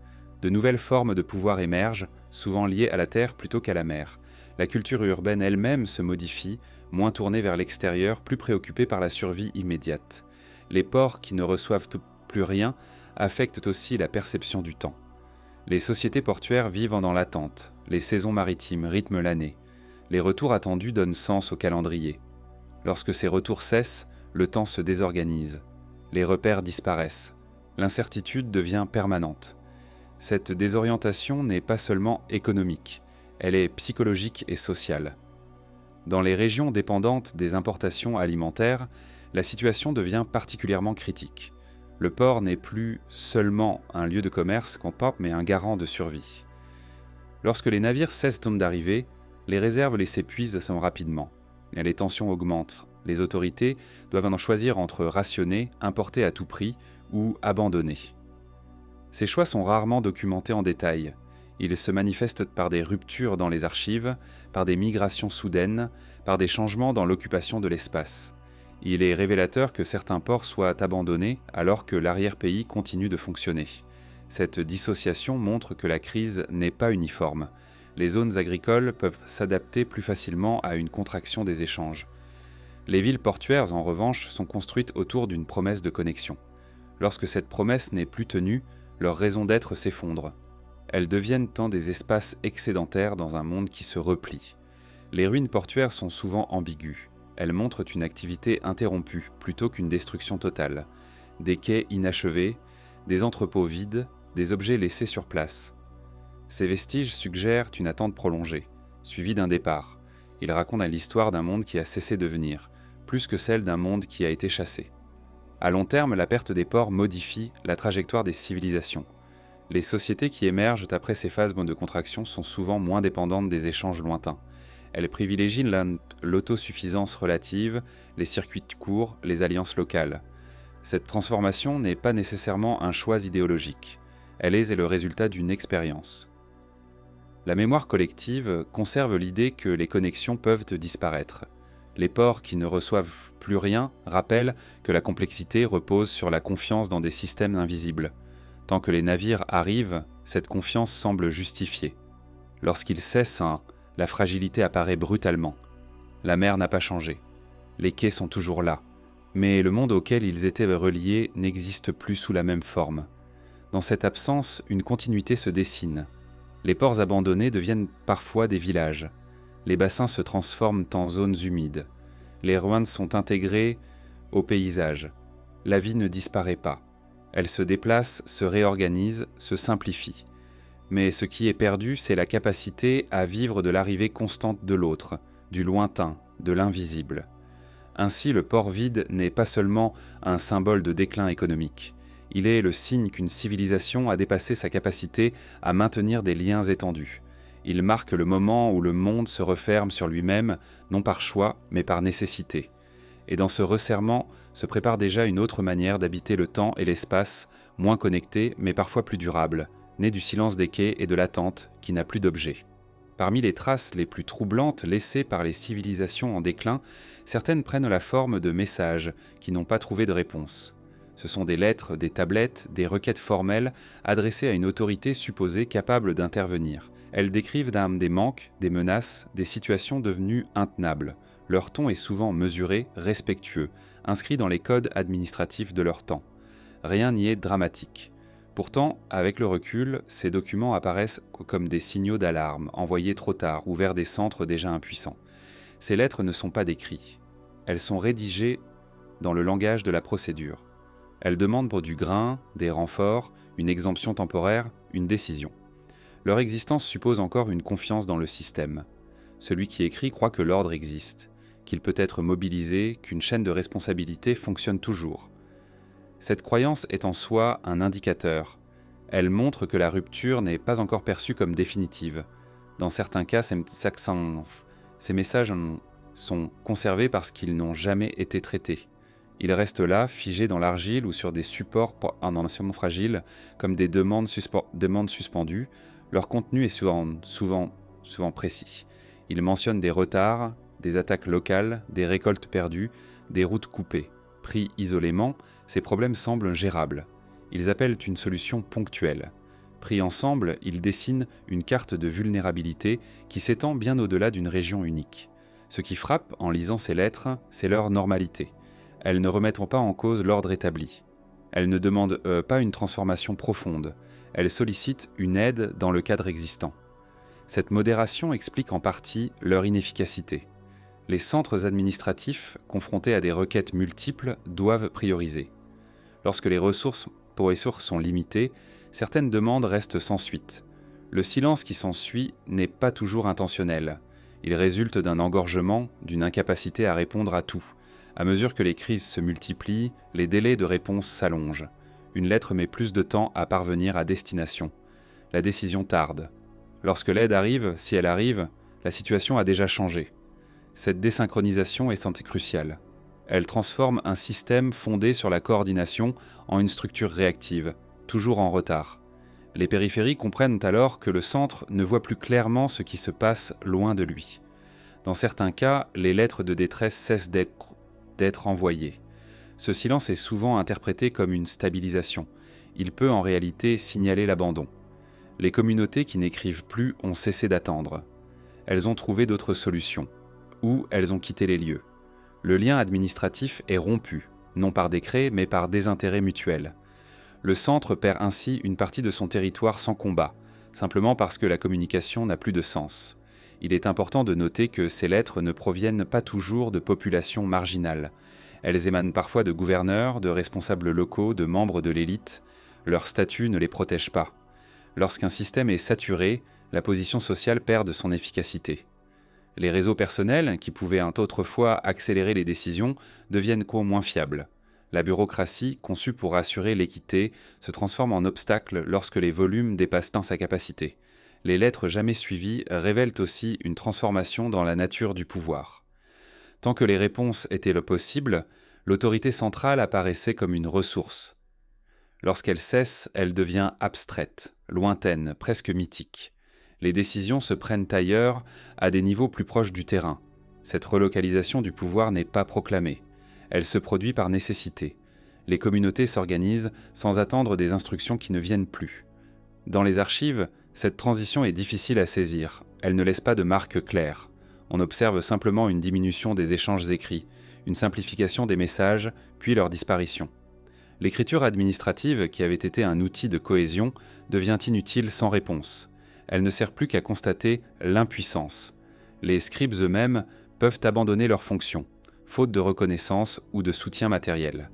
De nouvelles formes de pouvoir émergent, souvent liées à la terre plutôt qu'à la mer. La culture urbaine elle-même se modifie, moins tournée vers l'extérieur, plus préoccupée par la survie immédiate. Les ports qui ne reçoivent plus rien affectent aussi la perception du temps. Les sociétés portuaires vivent dans l'attente, les saisons maritimes rythment l'année. Les retours attendus donnent sens au calendrier. Lorsque ces retours cessent, le temps se désorganise. Les repères disparaissent. L'incertitude devient permanente. Cette désorientation n'est pas seulement économique, elle est psychologique et sociale. Dans les régions dépendantes des importations alimentaires, la situation devient particulièrement critique. Le port n'est plus seulement un lieu de commerce mais un garant de survie. Lorsque les navires cessent d'arriver, les réserves s'épuisent rapidement. Et les tensions augmentent. Les autorités doivent en choisir entre rationner, importer à tout prix ou abandonner. Ces choix sont rarement documentés en détail. Ils se manifestent par des ruptures dans les archives, par des migrations soudaines, par des changements dans l'occupation de l'espace. Il est révélateur que certains ports soient abandonnés alors que l'arrière-pays continue de fonctionner. Cette dissociation montre que la crise n'est pas uniforme. Les zones agricoles peuvent s'adapter plus facilement à une contraction des échanges. Les villes portuaires, en revanche, sont construites autour d'une promesse de connexion. Lorsque cette promesse n'est plus tenue, leur raison d'être s'effondre. Elles deviennent des espaces excédentaires dans un monde qui se replie. Les ruines portuaires sont souvent ambiguës. Elles montrent une activité interrompue plutôt qu'une destruction totale. Des quais inachevés, des entrepôts vides, des objets laissés sur place. Ces vestiges suggèrent une attente prolongée, suivie d'un départ. Ils racontent l'histoire d'un monde qui a cessé de venir, plus que celle d'un monde qui a été chassé. À long terme, la perte des ports modifie la trajectoire des civilisations. Les sociétés qui émergent après ces phases de contraction sont souvent moins dépendantes des échanges lointains. Elles privilégient l'autosuffisance relative, les circuits courts, les alliances locales. Cette transformation n'est pas nécessairement un choix idéologique. Elle est le résultat d'une expérience. La mémoire collective conserve l'idée que les connexions peuvent disparaître. Les ports qui ne reçoivent plus rien rappellent que la complexité repose sur la confiance dans des systèmes invisibles. Tant que les navires arrivent, cette confiance semble justifiée. Lorsqu'ils cessent, la fragilité apparaît brutalement. La mer n'a pas changé. Les quais sont toujours là. Mais le monde auquel ils étaient reliés n'existe plus sous la même forme. Dans cette absence, une continuité se dessine. Les ports abandonnés deviennent parfois des villages. Les bassins se transforment en zones humides. Les ruines sont intégrées au paysage. La vie ne disparaît pas. Elle se déplace, se réorganise, se simplifie. Mais ce qui est perdu, c'est la capacité à vivre de l'arrivée constante de l'autre, du lointain, de l'invisible. Ainsi, le port vide n'est pas seulement un symbole de déclin économique. Il est le signe qu'une civilisation a dépassé sa capacité à maintenir des liens étendus. Il marque le moment où le monde se referme sur lui-même, non par choix, mais par nécessité. Et dans ce resserrement se prépare déjà une autre manière d'habiter le temps et l'espace, moins connectée, mais parfois plus durable, née du silence des quais et de l'attente qui n'a plus d'objet. Parmi les traces les plus troublantes laissées par les civilisations en déclin, certaines prennent la forme de messages qui n'ont pas trouvé de réponse. Ce sont des lettres, des tablettes, des requêtes formelles adressées à une autorité supposée capable d'intervenir. Elles décrivent des manques, des menaces, des situations devenues intenables. Leur ton est souvent mesuré, respectueux, inscrit dans les codes administratifs de leur temps. Rien n'y est dramatique. Pourtant, avec le recul, ces documents apparaissent comme des signaux d'alarme, envoyés trop tard ou vers des centres déjà impuissants. Ces lettres ne sont pas des cris. Elles sont rédigées dans le langage de la procédure. Elles demandent pour du grain, des renforts, une exemption temporaire, une décision. Leur existence suppose encore une confiance dans le système. Celui qui écrit croit que l'ordre existe, qu'il peut être mobilisé, qu'une chaîne de responsabilité fonctionne toujours. Cette croyance est en soi un indicateur. Elle montre que la rupture n'est pas encore perçue comme définitive. Dans certains cas, ces messages sont conservés parce qu'ils n'ont jamais été traités. Ils restent là, figés dans l'argile ou sur des supports en enseignement fragile, comme des demandes suspendues. Leur contenu est souvent précis. Ils mentionnent des retards, des attaques locales, des récoltes perdues, des routes coupées. Pris isolément, ces problèmes semblent gérables. Ils appellent une solution ponctuelle. Pris ensemble, ils dessinent une carte de vulnérabilité qui s'étend bien au-delà d'une région unique. Ce qui frappe en lisant ces lettres, c'est leur normalité. Elles ne remettront pas en cause l'ordre établi. Elles ne demandent pas une transformation profonde. Elles sollicitent une aide dans le cadre existant. Cette modération explique en partie leur inefficacité. Les centres administratifs, confrontés à des requêtes multiples, doivent prioriser. Lorsque les ressources sont limitées, certaines demandes restent sans suite. Le silence qui s'ensuit n'est pas toujours intentionnel. Il résulte d'un engorgement, d'une incapacité à répondre à tout. À mesure que les crises se multiplient, les délais de réponse s'allongent. Une lettre met plus de temps à parvenir à destination. La décision tarde. Lorsque l'aide arrive, si elle arrive, la situation a déjà changé. Cette désynchronisation est cruciale. Elle transforme un système fondé sur la coordination en une structure réactive, toujours en retard. Les périphéries comprennent alors que le centre ne voit plus clairement ce qui se passe loin de lui. Dans certains cas, les lettres de détresse cessent d'être envoyées. Ce silence est souvent interprété comme une stabilisation. Il peut en réalité signaler l'abandon. Les communautés qui n'écrivent plus ont cessé d'attendre. Elles ont trouvé d'autres solutions, ou elles ont quitté les lieux. Le lien administratif est rompu, non par décret, mais par désintérêt mutuel. Le centre perd ainsi une partie de son territoire sans combat, simplement parce que la communication n'a plus de sens. Il est important de noter que ces lettres ne proviennent pas toujours de populations marginales. Elles émanent parfois de gouverneurs, de responsables locaux, de membres de l'élite. Leur statut ne les protège pas. Lorsqu'un système est saturé, la position sociale perd de son efficacité. Les réseaux personnels, qui pouvaient autrefois accélérer les décisions, deviennent moins fiables. La bureaucratie, conçue pour assurer l'équité, se transforme en obstacle lorsque les volumes dépassent sa capacité. Les lettres jamais suivies révèlent aussi une transformation dans la nature du pouvoir. Tant que les réponses étaient possibles, l'autorité centrale apparaissait comme une ressource. Lorsqu'elle cesse, elle devient abstraite, lointaine, presque mythique. Les décisions se prennent ailleurs, à des niveaux plus proches du terrain. Cette relocalisation du pouvoir n'est pas proclamée. Elle se produit par nécessité. Les communautés s'organisent sans attendre des instructions qui ne viennent plus. Dans les archives, cette transition est difficile à saisir. Elle ne laisse pas de marque claire. On observe simplement une diminution des échanges écrits, une simplification des messages, puis leur disparition. L'écriture administrative, qui avait été un outil de cohésion, devient inutile sans réponse. Elle ne sert plus qu'à constater l'impuissance. Les scribes eux-mêmes peuvent abandonner leurs fonctions, faute de reconnaissance ou de soutien matériel.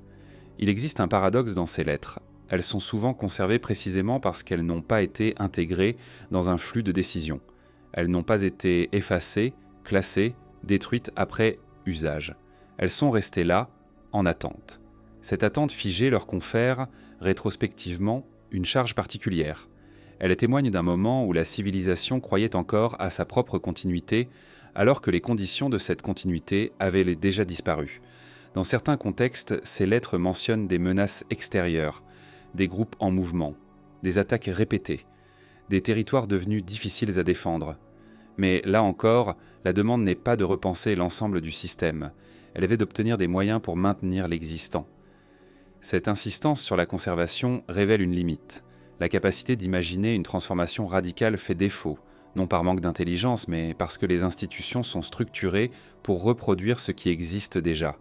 Il existe un paradoxe dans ces lettres. Elles sont souvent conservées précisément parce qu'elles n'ont pas été intégrées dans un flux de décision. Elles n'ont pas été effacées, classées, détruites après usage. Elles sont restées là, en attente. Cette attente figée leur confère, rétrospectivement, une charge particulière. Elle témoigne d'un moment où la civilisation croyait encore à sa propre continuité, alors que les conditions de cette continuité avaient déjà disparu. Dans certains contextes, ces lettres mentionnent des menaces extérieures, des groupes en mouvement, des attaques répétées, des territoires devenus difficiles à défendre. Mais là encore, la demande n'est pas de repenser l'ensemble du système, elle est d'obtenir des moyens pour maintenir l'existant. Cette insistance sur la conservation révèle une limite. La capacité d'imaginer une transformation radicale fait défaut, non par manque d'intelligence, mais parce que les institutions sont structurées pour reproduire ce qui existe déjà.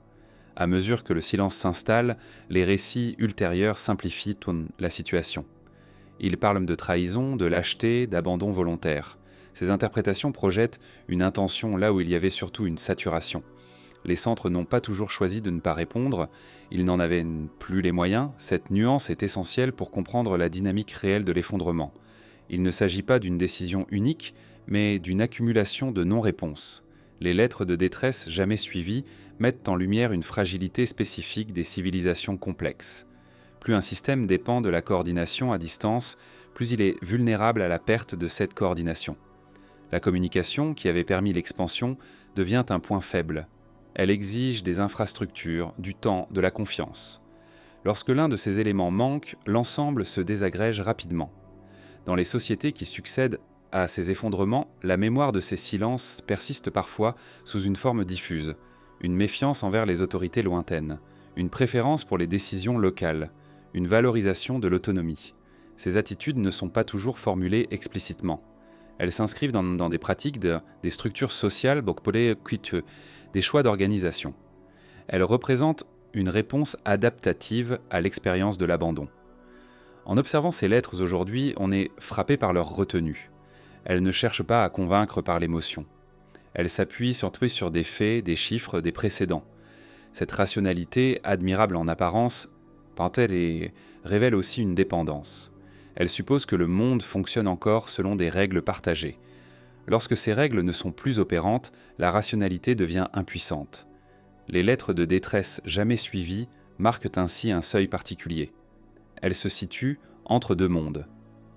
À mesure que le silence s'installe, les récits ultérieurs simplifient la situation. Ils parlent de trahison, de lâcheté, d'abandon volontaire. Ces interprétations projettent une intention là où il y avait surtout une saturation. Les centres n'ont pas toujours choisi de ne pas répondre, ils n'en avaient plus les moyens, cette nuance est essentielle pour comprendre la dynamique réelle de l'effondrement. Il ne s'agit pas d'une décision unique, mais d'une accumulation de non-réponses. Les lettres de détresse jamais suivies mettent en lumière une fragilité spécifique des civilisations complexes. Plus un système dépend de la coordination à distance, plus il est vulnérable à la perte de cette coordination. La communication, qui avait permis l'expansion, devient un point faible. Elle exige des infrastructures, du temps, de la confiance. Lorsque l'un de ces éléments manque, l'ensemble se désagrège rapidement. Dans les sociétés qui succèdent à ces effondrements, la mémoire de ces silences persiste parfois sous une forme diffuse, une méfiance envers les autorités lointaines, une préférence pour les décisions locales, une valorisation de l'autonomie. Ces attitudes ne sont pas toujours formulées explicitement. Elles s'inscrivent dans des pratiques, des structures sociales, des choix d'organisation. Elles représentent une réponse adaptative à l'expérience de l'abandon. En observant ces lettres aujourd'hui, on est frappé par leur retenue. Elles ne cherchent pas à convaincre par l'émotion. Elles s'appuient surtout sur des faits, des chiffres, des précédents. Cette rationalité, admirable en apparence, révèle aussi une dépendance. Elle suppose que le monde fonctionne encore selon des règles partagées. Lorsque ces règles ne sont plus opérantes, la rationalité devient impuissante. Les lettres de détresse jamais suivies marquent ainsi un seuil particulier. Elles se situent entre deux mondes,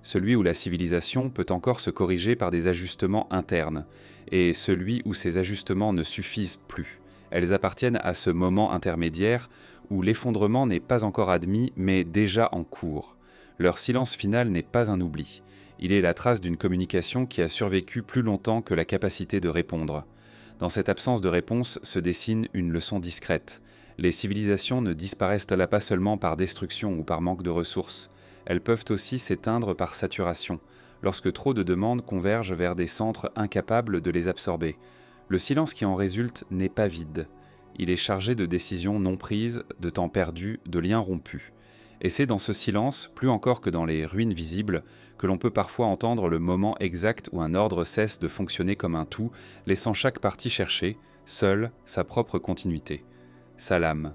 celui où la civilisation peut encore se corriger par des ajustements internes, et celui où ces ajustements ne suffisent plus. Elles appartiennent à ce moment intermédiaire où l'effondrement n'est pas encore admis, mais déjà en cours. Leur silence final n'est pas un oubli. Il est la trace d'une communication qui a survécu plus longtemps que la capacité de répondre. Dans cette absence de réponse se dessine une leçon discrète. Les civilisations ne disparaissent là pas seulement par destruction ou par manque de ressources. Elles peuvent aussi s'éteindre par saturation, lorsque trop de demandes convergent vers des centres incapables de les absorber. Le silence qui en résulte n'est pas vide. Il est chargé de décisions non prises, de temps perdu, de liens rompus. Et c'est dans ce silence, plus encore que dans les ruines visibles, que l'on peut parfois entendre le moment exact où un ordre cesse de fonctionner comme un tout, laissant chaque partie chercher, seule, sa propre continuité. Salam.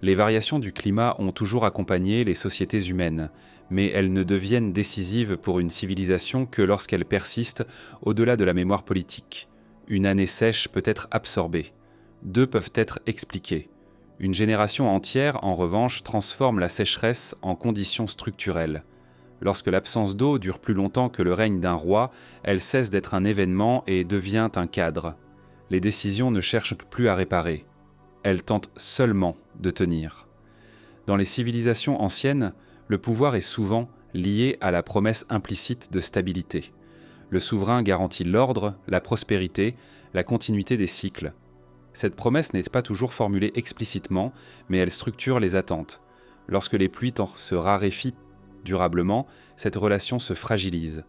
Les variations du climat ont toujours accompagné les sociétés humaines, mais elles ne deviennent décisives pour une civilisation que lorsqu'elles persistent au-delà de la mémoire politique. Une année sèche peut être absorbée. Deux peuvent être expliquées. Une génération entière, en revanche, transforme la sécheresse en condition structurelle. Lorsque l'absence d'eau dure plus longtemps que le règne d'un roi, elle cesse d'être un événement et devient un cadre. Les décisions ne cherchent plus à réparer. Elles tentent seulement de tenir. Dans les civilisations anciennes, le pouvoir est souvent lié à la promesse implicite de stabilité. Le souverain garantit l'ordre, la prospérité, la continuité des cycles. Cette promesse n'est pas toujours formulée explicitement, mais elle structure les attentes. Lorsque les pluies se raréfient durablement, cette relation se fragilise.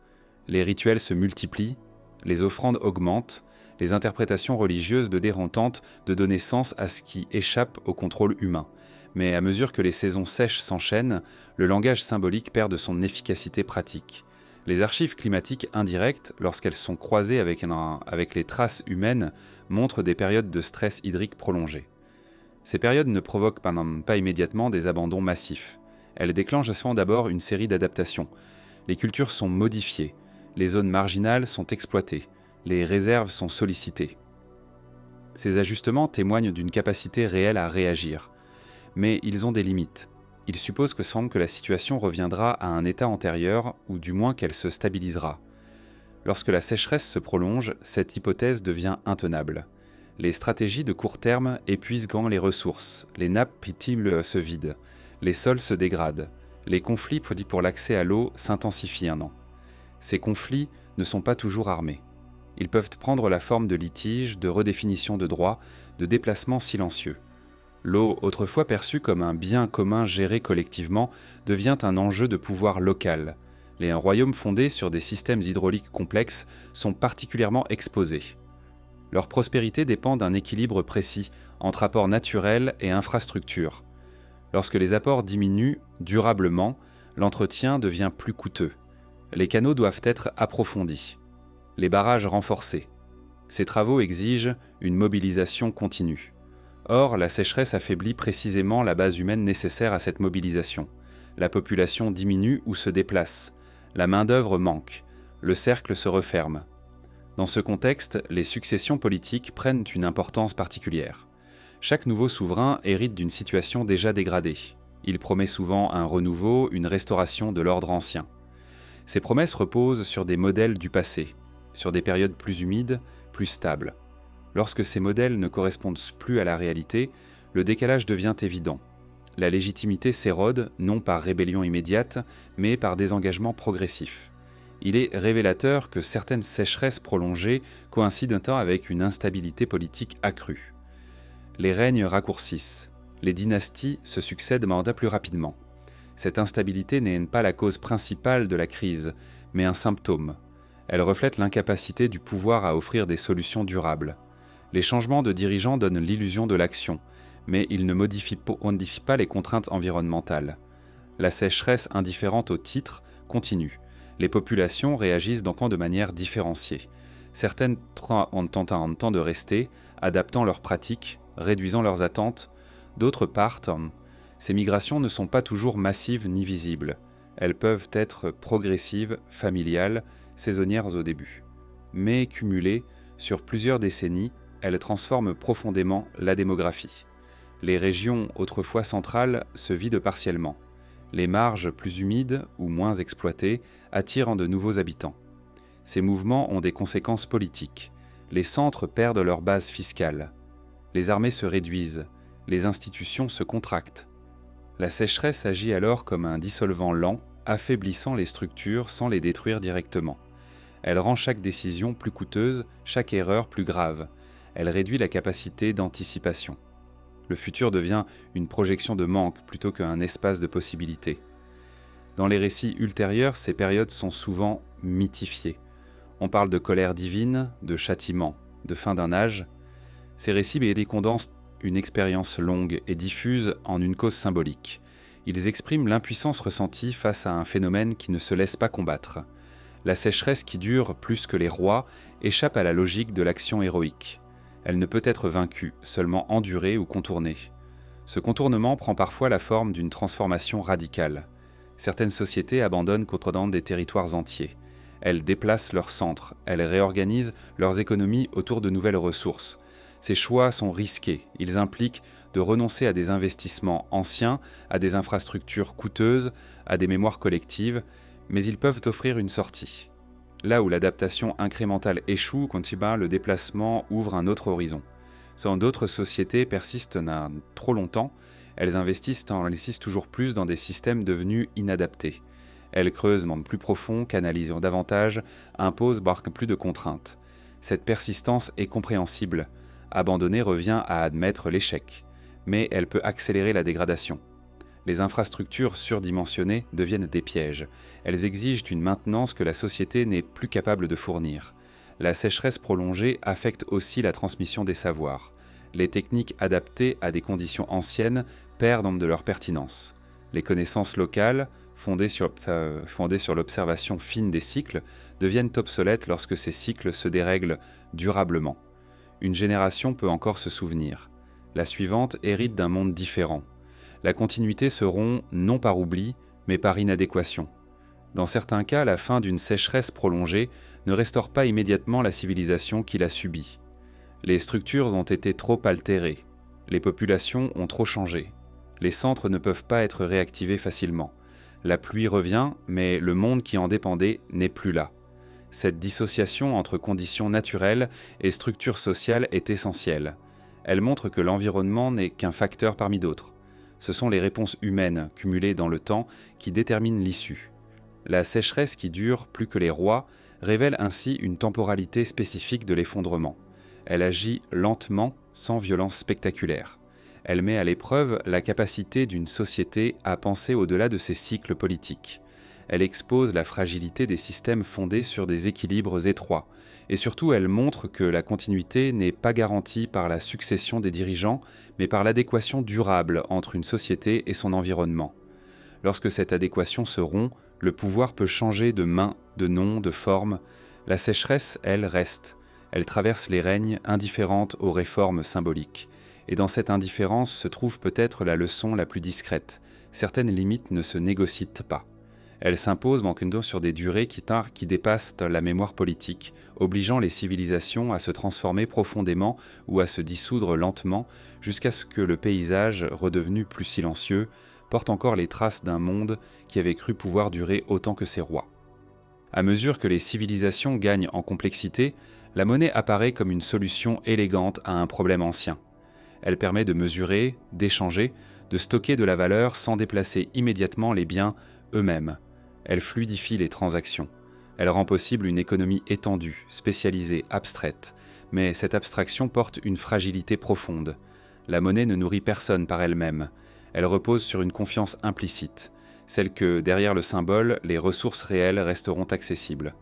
Les rituels se multiplient, les offrandes augmentent, les interprétations religieuses tentent de donner sens à ce qui échappe au contrôle humain. Mais à mesure que les saisons sèches s'enchaînent, le langage symbolique perd de son efficacité pratique. Les archives climatiques indirectes, lorsqu'elles sont croisées avec les traces humaines, montrent des périodes de stress hydrique prolongées. Ces périodes ne provoquent pas immédiatement des abandons massifs. Elles déclenchent souvent d'abord une série d'adaptations. Les cultures sont modifiées, les zones marginales sont exploitées, les réserves sont sollicitées. Ces ajustements témoignent d'une capacité réelle à réagir. Mais ils ont des limites. Ils supposent que la situation reviendra à un état antérieur, ou du moins qu'elle se stabilisera. Lorsque la sécheresse se prolonge, cette hypothèse devient intenable. Les stratégies de court terme épuisent les ressources, les nappes potable se vident, les sols se dégradent, les conflits pour l'accès à l'eau s'intensifient un an. Ces conflits ne sont pas toujours armés. Ils peuvent prendre la forme de litiges, de redéfinitions de droits, de déplacements silencieux. L'eau, autrefois perçue comme un bien commun géré collectivement, devient un enjeu de pouvoir local. Les royaumes fondés sur des systèmes hydrauliques complexes sont particulièrement exposés. Leur prospérité dépend d'un équilibre précis entre apports naturels et infrastructures. Lorsque les apports diminuent durablement, l'entretien devient plus coûteux. Les canaux doivent être approfondis, les barrages renforcés. Ces travaux exigent une mobilisation continue. Or, la sécheresse affaiblit précisément la base humaine nécessaire à cette mobilisation. La population diminue ou se déplace. La main-d'œuvre manque. Le cercle se referme. Dans ce contexte, les successions politiques prennent une importance particulière. Chaque nouveau souverain hérite d'une situation déjà dégradée. Il promet souvent un renouveau, une restauration de l'ordre ancien. Ces promesses reposent sur des modèles du passé, sur des périodes plus humides, plus stables. Lorsque ces modèles ne correspondent plus à la réalité, le décalage devient évident. La légitimité s'érode, non par rébellion immédiate, mais par désengagement progressif. Il est révélateur que certaines sécheresses prolongées coïncident avec une instabilité politique accrue. Les règnes raccourcissent, les dynasties se succèdent plus rapidement. Cette instabilité n'est pas la cause principale de la crise, mais un symptôme. Elle reflète l'incapacité du pouvoir à offrir des solutions durables. Les changements de dirigeants donnent l'illusion de l'action, mais ils ne modifient pas les contraintes environnementales. La sécheresse indifférente au titre continue. Les populations réagissent donc de manière différenciée. Certaines tentent un temps de rester, adaptant leurs pratiques, réduisant leurs attentes. D'autres partent. Ces migrations ne sont pas toujours massives ni visibles. Elles peuvent être progressives, familiales, saisonnières au début. Mais cumulées, sur plusieurs décennies, elles transforment profondément la démographie. Les régions autrefois centrales se vident partiellement. Les marges plus humides ou moins exploitées attirent de nouveaux habitants. Ces mouvements ont des conséquences politiques. Les centres perdent leur base fiscale. Les armées se réduisent. Les institutions se contractent. La sécheresse agit alors comme un dissolvant lent, affaiblissant les structures sans les détruire directement. Elle rend chaque décision plus coûteuse, chaque erreur plus grave. Elle réduit la capacité d'anticipation. Le futur devient une projection de manque plutôt qu'un espace de possibilités. Dans les récits ultérieurs, ces périodes sont souvent mythifiées. On parle de colère divine, de châtiment, de fin d'un âge. Ces récits condensent une expérience longue et diffuse en une cause symbolique. Ils expriment l'impuissance ressentie face à un phénomène qui ne se laisse pas combattre. La sécheresse qui dure plus que les rois échappe à la logique de l'action héroïque. Elle ne peut être vaincue, seulement endurée ou contournée. Ce contournement prend parfois la forme d'une transformation radicale. Certaines sociétés abandonnent des territoires entiers. Elles déplacent leurs centres, elles réorganisent leurs économies autour de nouvelles ressources. Ces choix sont risqués, ils impliquent de renoncer à des investissements anciens, à des infrastructures coûteuses, à des mémoires collectives, mais ils peuvent offrir une sortie. Là où l'adaptation incrémentale échoue, le déplacement ouvre un autre horizon. D'autres sociétés persistent trop longtemps, elles investissent toujours plus dans des systèmes devenus inadaptés. Elles creusent plus profond, canalisent davantage, imposent plus de contraintes. Cette persistance est compréhensible. Abandonner revient à admettre l'échec, mais elle peut accélérer la dégradation. Les infrastructures surdimensionnées deviennent des pièges. Elles exigent une maintenance que la société n'est plus capable de fournir. La sécheresse prolongée affecte aussi la transmission des savoirs. Les techniques adaptées à des conditions anciennes perdent de leur pertinence. Les connaissances locales, fondées sur l'observation fine des cycles, deviennent obsolètes lorsque ces cycles se dérèglent durablement. Une génération peut encore se souvenir. La suivante hérite d'un monde différent. La continuité se rompt non par oubli, mais par inadéquation. Dans certains cas, la fin d'une sécheresse prolongée ne restaure pas immédiatement la civilisation qui l'a subie. Les structures ont été trop altérées, les populations ont trop changé, les centres ne peuvent pas être réactivés facilement. La pluie revient, mais le monde qui en dépendait n'est plus là. Cette dissociation entre conditions naturelles et structures sociales est essentielle. Elle montre que l'environnement n'est qu'un facteur parmi d'autres. Ce sont les réponses humaines, cumulées dans le temps, qui déterminent l'issue. La sécheresse qui dure plus que les rois révèle ainsi une temporalité spécifique de l'effondrement. Elle agit lentement, sans violence spectaculaire. Elle met à l'épreuve la capacité d'une société à penser au-delà de ses cycles politiques. Elle expose la fragilité des systèmes fondés sur des équilibres étroits. Et surtout, elle montre que la continuité n'est pas garantie par la succession des dirigeants, mais par l'adéquation durable entre une société et son environnement. Lorsque cette adéquation se rompt, le pouvoir peut changer de main, de nom, de forme. La sécheresse, elle, reste. Elle traverse les règnes, indifférente aux réformes symboliques. Et dans cette indifférence se trouve peut-être la leçon la plus discrète. Certaines limites ne se négocient pas. Elles s'imposent manquant sur des durées qui dépassent la mémoire politique, obligeant les civilisations à se transformer profondément ou à se dissoudre lentement, jusqu'à ce que le paysage, redevenu plus silencieux, porte encore les traces d'un monde qui avait cru pouvoir durer autant que ses rois. À mesure que les civilisations gagnent en complexité, la monnaie apparaît comme une solution élégante à un problème ancien. Elle permet de mesurer, d'échanger, de stocker de la valeur sans déplacer immédiatement les biens eux-mêmes. Elle fluidifie les transactions. Elle rend possible une économie étendue, spécialisée, abstraite. Mais cette abstraction porte une fragilité profonde. La monnaie ne nourrit personne par elle-même. Elle repose sur une confiance implicite, celle que, derrière le symbole, les ressources réelles resteront accessibles.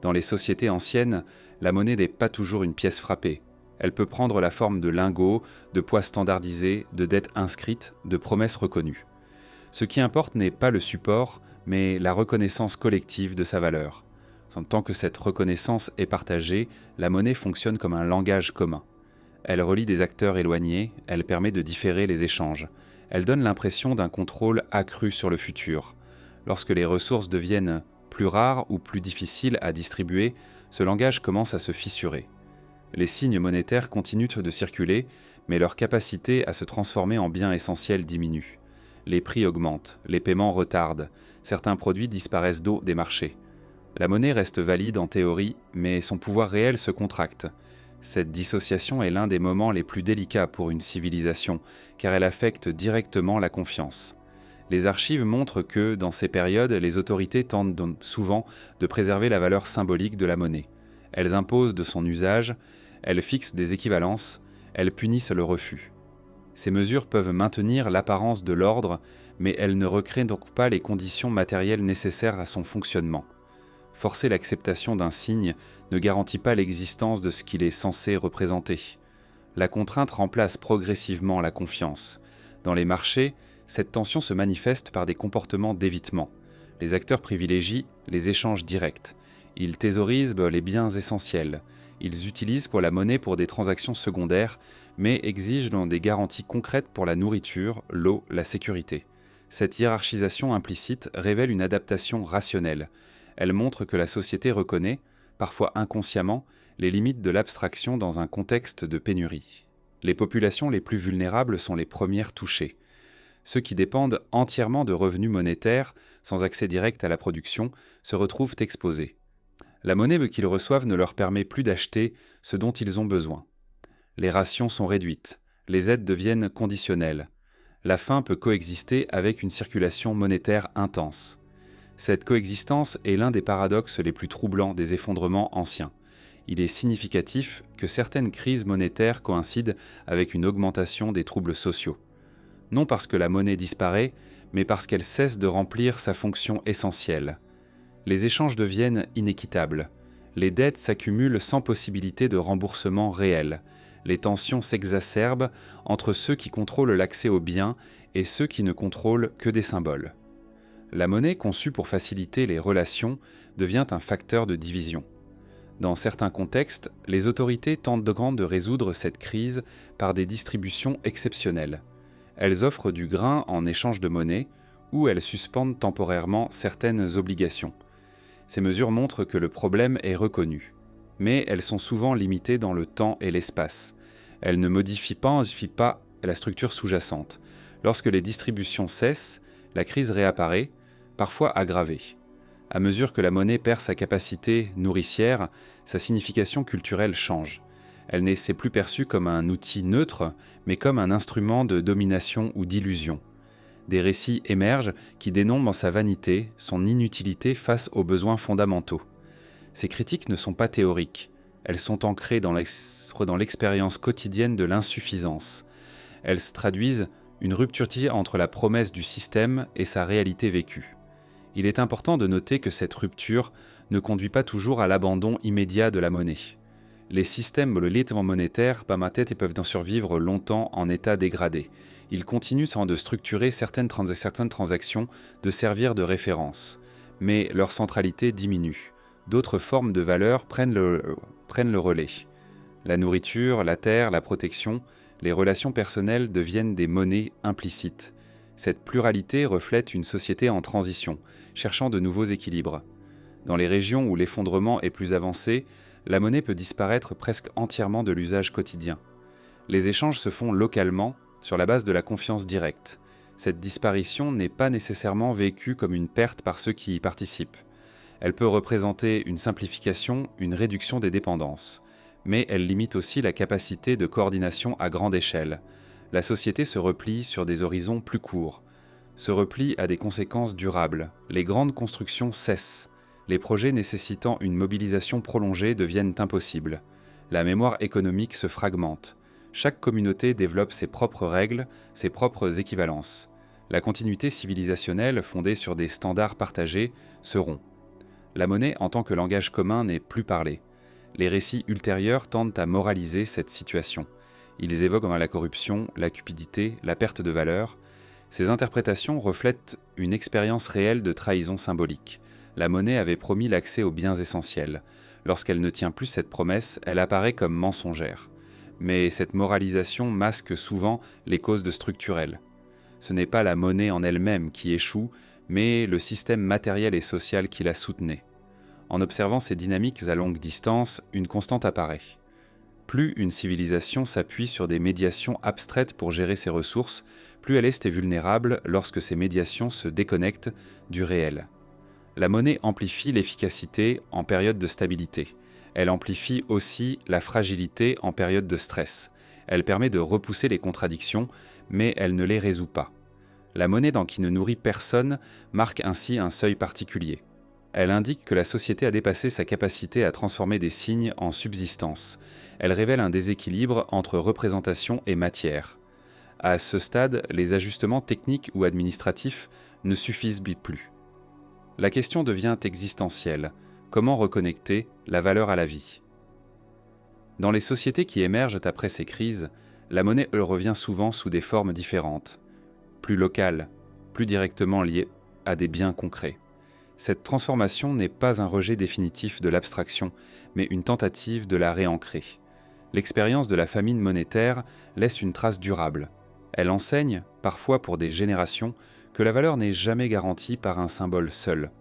Dans les sociétés anciennes, la monnaie n'est pas toujours une pièce frappée. Elle peut prendre la forme de lingots, de poids standardisés, de dettes inscrites, de promesses reconnues. Ce qui importe n'est pas le support, mais la reconnaissance collective de sa valeur. Tant que cette reconnaissance est partagée, la monnaie fonctionne comme un langage commun. Elle relie des acteurs éloignés, elle permet de différer les échanges. Elle donne l'impression d'un contrôle accru sur le futur. Lorsque les ressources deviennent plus rares ou plus difficiles à distribuer, ce langage commence à se fissurer. Les signes monétaires continuent de circuler, mais leur capacité à se transformer en biens essentiels diminue. Les prix augmentent, les paiements retardent, certains produits disparaissent des marchés. La monnaie reste valide en théorie, mais son pouvoir réel se contracte. Cette dissociation est l'un des moments les plus délicats pour une civilisation, car elle affecte directement la confiance. Les archives montrent que, dans ces périodes, les autorités tentent donc souvent de préserver la valeur symbolique de la monnaie. Elles imposent de son usage, elles fixent des équivalences, elles punissent le refus. Ces mesures peuvent maintenir l'apparence de l'ordre, mais elles ne recréent donc pas les conditions matérielles nécessaires à son fonctionnement. Forcer l'acceptation d'un signe ne garantit pas l'existence de ce qu'il est censé représenter. La contrainte remplace progressivement la confiance. Dans les marchés, cette tension se manifeste par des comportements d'évitement. Les acteurs privilégient les échanges directs. Ils thésaurisent les biens essentiels. Ils utilisent pour la monnaie pour des transactions secondaires, mais exigent des garanties concrètes pour la nourriture, l'eau, la sécurité. Cette hiérarchisation implicite révèle une adaptation rationnelle. Elle montre que la société reconnaît, parfois inconsciemment, les limites de l'abstraction dans un contexte de pénurie. Les populations les plus vulnérables sont les premières touchées. Ceux qui dépendent entièrement de revenus monétaires, sans accès direct à la production, se retrouvent exposés. La monnaie qu'ils reçoivent ne leur permet plus d'acheter ce dont ils ont besoin. Les rations sont réduites, les aides deviennent conditionnelles. La faim peut coexister avec une circulation monétaire intense. Cette coexistence est l'un des paradoxes les plus troublants des effondrements anciens. Il est significatif que certaines crises monétaires coïncident avec une augmentation des troubles sociaux. Non parce que la monnaie disparaît, mais parce qu'elle cesse de remplir sa fonction essentielle. Les échanges deviennent inéquitables. Les dettes s'accumulent sans possibilité de remboursement réel. Les tensions s'exacerbent entre ceux qui contrôlent l'accès aux biens et ceux qui ne contrôlent que des symboles. La monnaie, conçue pour faciliter les relations, devient un facteur de division. Dans certains contextes, les autorités tentent de résoudre cette crise par des distributions exceptionnelles. Elles offrent du grain en échange de monnaie ou elles suspendent temporairement certaines obligations. Ces mesures montrent que le problème est reconnu, mais elles sont souvent limitées dans le temps et l'espace. Elles ne modifient pas la structure sous-jacente. Lorsque les distributions cessent, la crise réapparaît, parfois aggravée. À mesure que la monnaie perd sa capacité nourricière, sa signification culturelle change. Elle n'est plus perçue comme un outil neutre, mais comme un instrument de domination ou d'illusion. Des récits émergent qui dénombrent sa vanité, son inutilité face aux besoins fondamentaux. Ces critiques ne sont pas théoriques, elles sont ancrées dans l'expérience quotidienne de l'insuffisance. Elles traduisent une rupture entre la promesse du système et sa réalité vécue. Il est important de noter que cette rupture ne conduit pas toujours à l'abandon immédiat de la monnaie. Les systèmes monétaires peuvent en survivre longtemps en état dégradé. Ils continuent de structurer certaines transactions, de servir de référence. Mais leur centralité diminue. D'autres formes de valeur prennent le relais. La nourriture, la terre, la protection, les relations personnelles deviennent des monnaies implicites. Cette pluralité reflète une société en transition, cherchant de nouveaux équilibres. Dans les régions où l'effondrement est plus avancé, la monnaie peut disparaître presque entièrement de l'usage quotidien. Les échanges se font localement, sur la base de la confiance directe. Cette disparition n'est pas nécessairement vécue comme une perte par ceux qui y participent. Elle peut représenter une simplification, une réduction des dépendances. Mais elle limite aussi la capacité de coordination à grande échelle. La société se replie sur des horizons plus courts. Ce repli a des conséquences durables. Les grandes constructions cessent. Les projets nécessitant une mobilisation prolongée deviennent impossibles. La mémoire économique se fragmente. Chaque communauté développe ses propres règles, ses propres équivalences. La continuité civilisationnelle, fondée sur des standards partagés, se rompt. La monnaie en tant que langage commun n'est plus parlée. Les récits ultérieurs tendent à moraliser cette situation. Ils évoquent la corruption, la cupidité, la perte de valeur. Ces interprétations reflètent une expérience réelle de trahison symbolique. La monnaie avait promis l'accès aux biens essentiels. Lorsqu'elle ne tient plus cette promesse, elle apparaît comme mensongère. Mais cette moralisation masque souvent les causes structurelles. Ce n'est pas la monnaie en elle-même qui échoue, mais le système matériel et social qui la soutenait. En observant ces dynamiques à longue distance, une constante apparaît. Plus une civilisation s'appuie sur des médiations abstraites pour gérer ses ressources, plus elle est vulnérable lorsque ces médiations se déconnectent du réel. La monnaie amplifie l'efficacité en période de stabilité. Elle amplifie aussi la fragilité en période de stress. Elle permet de repousser les contradictions, mais elle ne les résout pas. La monnaie qui ne nourrit personne marque ainsi un seuil particulier. Elle indique que la société a dépassé sa capacité à transformer des signes en subsistance. Elle révèle un déséquilibre entre représentation et matière. À ce stade, les ajustements techniques ou administratifs ne suffisent plus. La question devient existentielle. Comment reconnecter la valeur à la vie ? Dans les sociétés qui émergent après ces crises, la monnaie revient souvent sous des formes différentes, plus locales, plus directement liées à des biens concrets. Cette transformation n'est pas un rejet définitif de l'abstraction, mais une tentative de la réancrer. L'expérience de la famine monétaire laisse une trace durable. Elle enseigne, parfois pour des générations, que la valeur n'est jamais garantie par un symbole seul.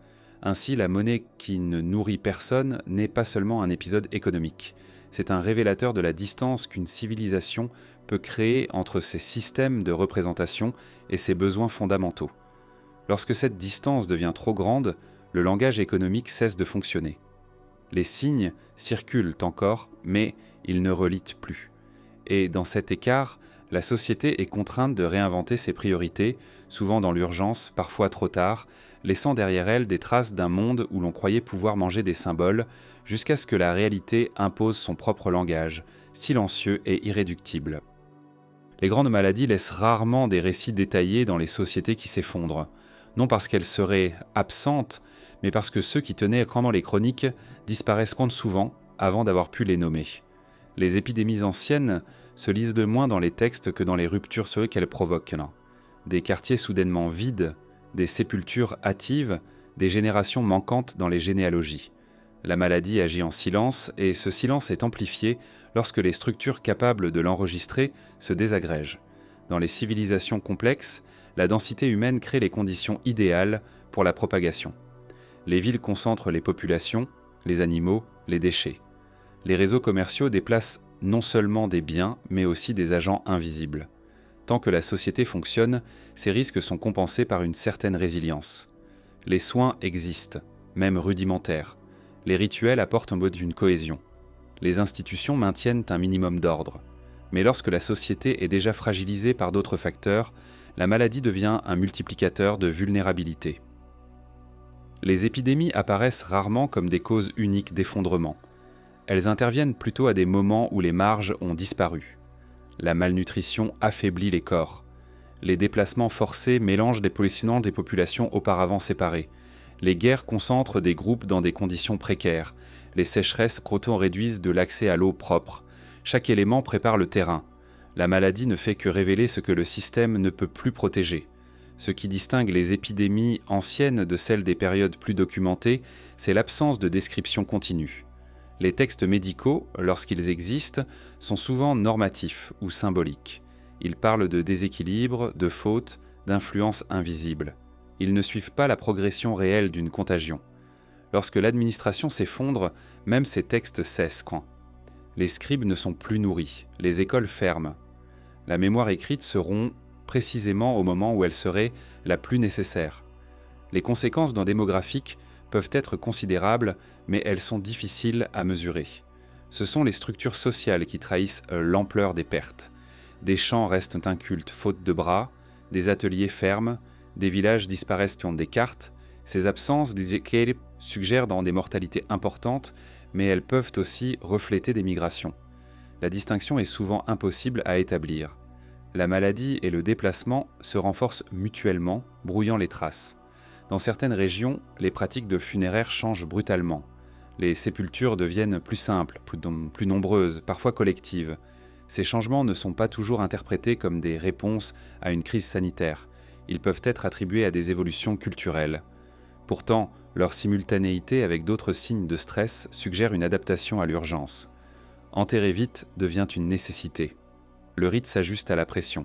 Ainsi, la monnaie qui ne nourrit personne n'est pas seulement un épisode économique. C'est un révélateur de la distance qu'une civilisation peut créer entre ses systèmes de représentation et ses besoins fondamentaux. Lorsque cette distance devient trop grande, le langage économique cesse de fonctionner. Les signes circulent encore, mais ils ne relient plus. Et dans cet écart, la société est contrainte de réinventer ses priorités, souvent dans l'urgence, parfois trop tard, laissant derrière elle des traces d'un monde où l'on croyait pouvoir manger des symboles, jusqu'à ce que la réalité impose son propre langage, silencieux et irréductible. Les grandes maladies laissent rarement des récits détaillés dans les sociétés qui s'effondrent, non parce qu'elles seraient absentes, mais parce que ceux qui tenaient pendant les chroniques disparaissent souvent avant d'avoir pu les nommer. Les épidémies anciennes se lisent de moins dans les textes que dans les ruptures qu'elles provoquent. Des quartiers soudainement vides, des sépultures hâtives, des générations manquantes dans les généalogies. La maladie agit en silence, et ce silence est amplifié lorsque les structures capables de l'enregistrer se désagrègent. Dans les civilisations complexes, la densité humaine crée les conditions idéales pour la propagation. Les villes concentrent les populations, les animaux, les déchets. Les réseaux commerciaux déplacent non seulement des biens, mais aussi des agents invisibles. Tant que la société fonctionne, ces risques sont compensés par une certaine résilience. Les soins existent, même rudimentaires. Les rituels apportent un mode d'une cohésion. Les institutions maintiennent un minimum d'ordre. Mais lorsque la société est déjà fragilisée par d'autres facteurs, la maladie devient un multiplicateur de vulnérabilité. Les épidémies apparaissent rarement comme des causes uniques d'effondrement. Elles interviennent plutôt à des moments où les marges ont disparu. La malnutrition affaiblit les corps. Les déplacements forcés mélangent des populations auparavant séparées. Les guerres concentrent des groupes dans des conditions précaires. Les sécheresses réduisent de l'accès à l'eau propre. Chaque élément prépare le terrain. La maladie ne fait que révéler ce que le système ne peut plus protéger. Ce qui distingue les épidémies anciennes de celles des périodes plus documentées, c'est l'absence de description continue. Les textes médicaux, lorsqu'ils existent, sont souvent normatifs ou symboliques. Ils parlent de déséquilibre, de fautes, d'influences invisibles. Ils ne suivent pas la progression réelle d'une contagion. Lorsque l'administration s'effondre, même ces textes cessent. Les scribes ne sont plus nourris, les écoles ferment. La mémoire écrite se rompt précisément au moment où elle serait la plus nécessaire. Les conséquences démographiques peuvent être considérables, mais elles sont difficiles à mesurer. Ce sont les structures sociales qui trahissent l'ampleur des pertes. Des champs restent incultes faute de bras, des ateliers ferment, des villages disparaissent qui ont des cartes. Ces absences suggèrent des mortalités importantes, mais elles peuvent aussi refléter des migrations. La distinction est souvent impossible à établir. La maladie et le déplacement se renforcent mutuellement, brouillant les traces. Dans certaines régions, les pratiques de funéraires changent brutalement. Les sépultures deviennent plus simples, plus nombreuses, parfois collectives. Ces changements ne sont pas toujours interprétés comme des réponses à une crise sanitaire. Ils peuvent être attribués à des évolutions culturelles. Pourtant, leur simultanéité avec d'autres signes de stress suggère une adaptation à l'urgence. Enterrer vite devient une nécessité. Le rite s'ajuste à la pression.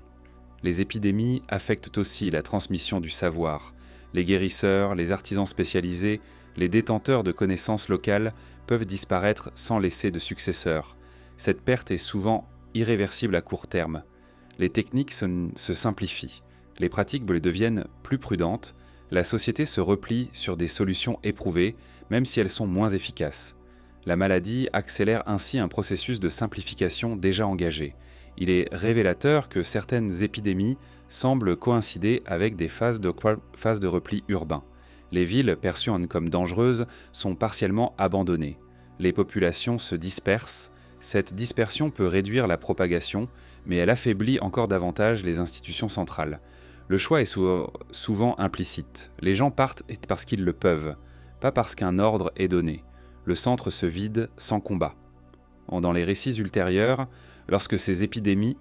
Les épidémies affectent aussi la transmission du savoir. Les guérisseurs, les artisans spécialisés, les détenteurs de connaissances locales peuvent disparaître sans laisser de successeurs. Cette perte est souvent irréversible à court terme. Les techniques se simplifient. Les pratiques deviennent plus prudentes. La société se replie sur des solutions éprouvées, même si elles sont moins efficaces. La maladie accélère ainsi un processus de simplification déjà engagé. Il est révélateur que certaines épidémies semblent coïncider avec des phases de repli urbain. Les villes, perçues comme dangereuses, sont partiellement abandonnées. Les populations se dispersent. Cette dispersion peut réduire la propagation, mais elle affaiblit encore davantage les institutions centrales. Le choix est souvent implicite. Les gens partent parce qu'ils le peuvent, pas parce qu'un ordre est donné. Le centre se vide sans combat. Dans les récits ultérieurs, lorsque ces épidémies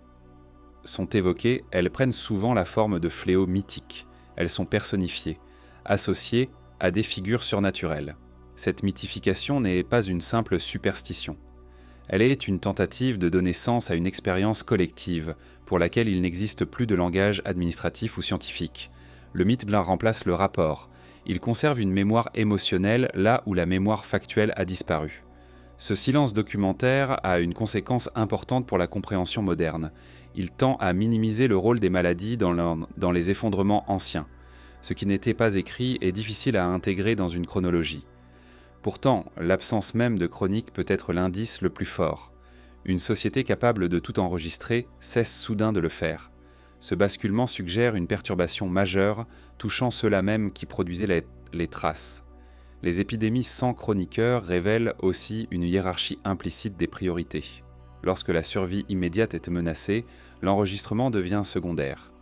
sont évoquées, elles prennent souvent la forme de fléaux mythiques. Elles sont personnifiées, associées à des figures surnaturelles. Cette mythification n'est pas une simple superstition. Elle est une tentative de donner sens à une expérience collective pour laquelle il n'existe plus de langage administratif ou scientifique. Le mythe remplace le rapport. Il conserve une mémoire émotionnelle là où la mémoire factuelle a disparu. Ce silence documentaire a une conséquence importante pour la compréhension moderne. Il tend à minimiser le rôle des maladies dans les effondrements anciens. Ce qui n'était pas écrit est difficile à intégrer dans une chronologie. Pourtant, l'absence même de chronique peut être l'indice le plus fort. Une société capable de tout enregistrer cesse soudain de le faire. Ce basculement suggère une perturbation majeure touchant ceux-là même qui produisaient les traces. Les épidémies sans chroniqueur révèlent aussi une hiérarchie implicite des priorités. Lorsque la survie immédiate est menacée, l'enregistrement devient secondaire.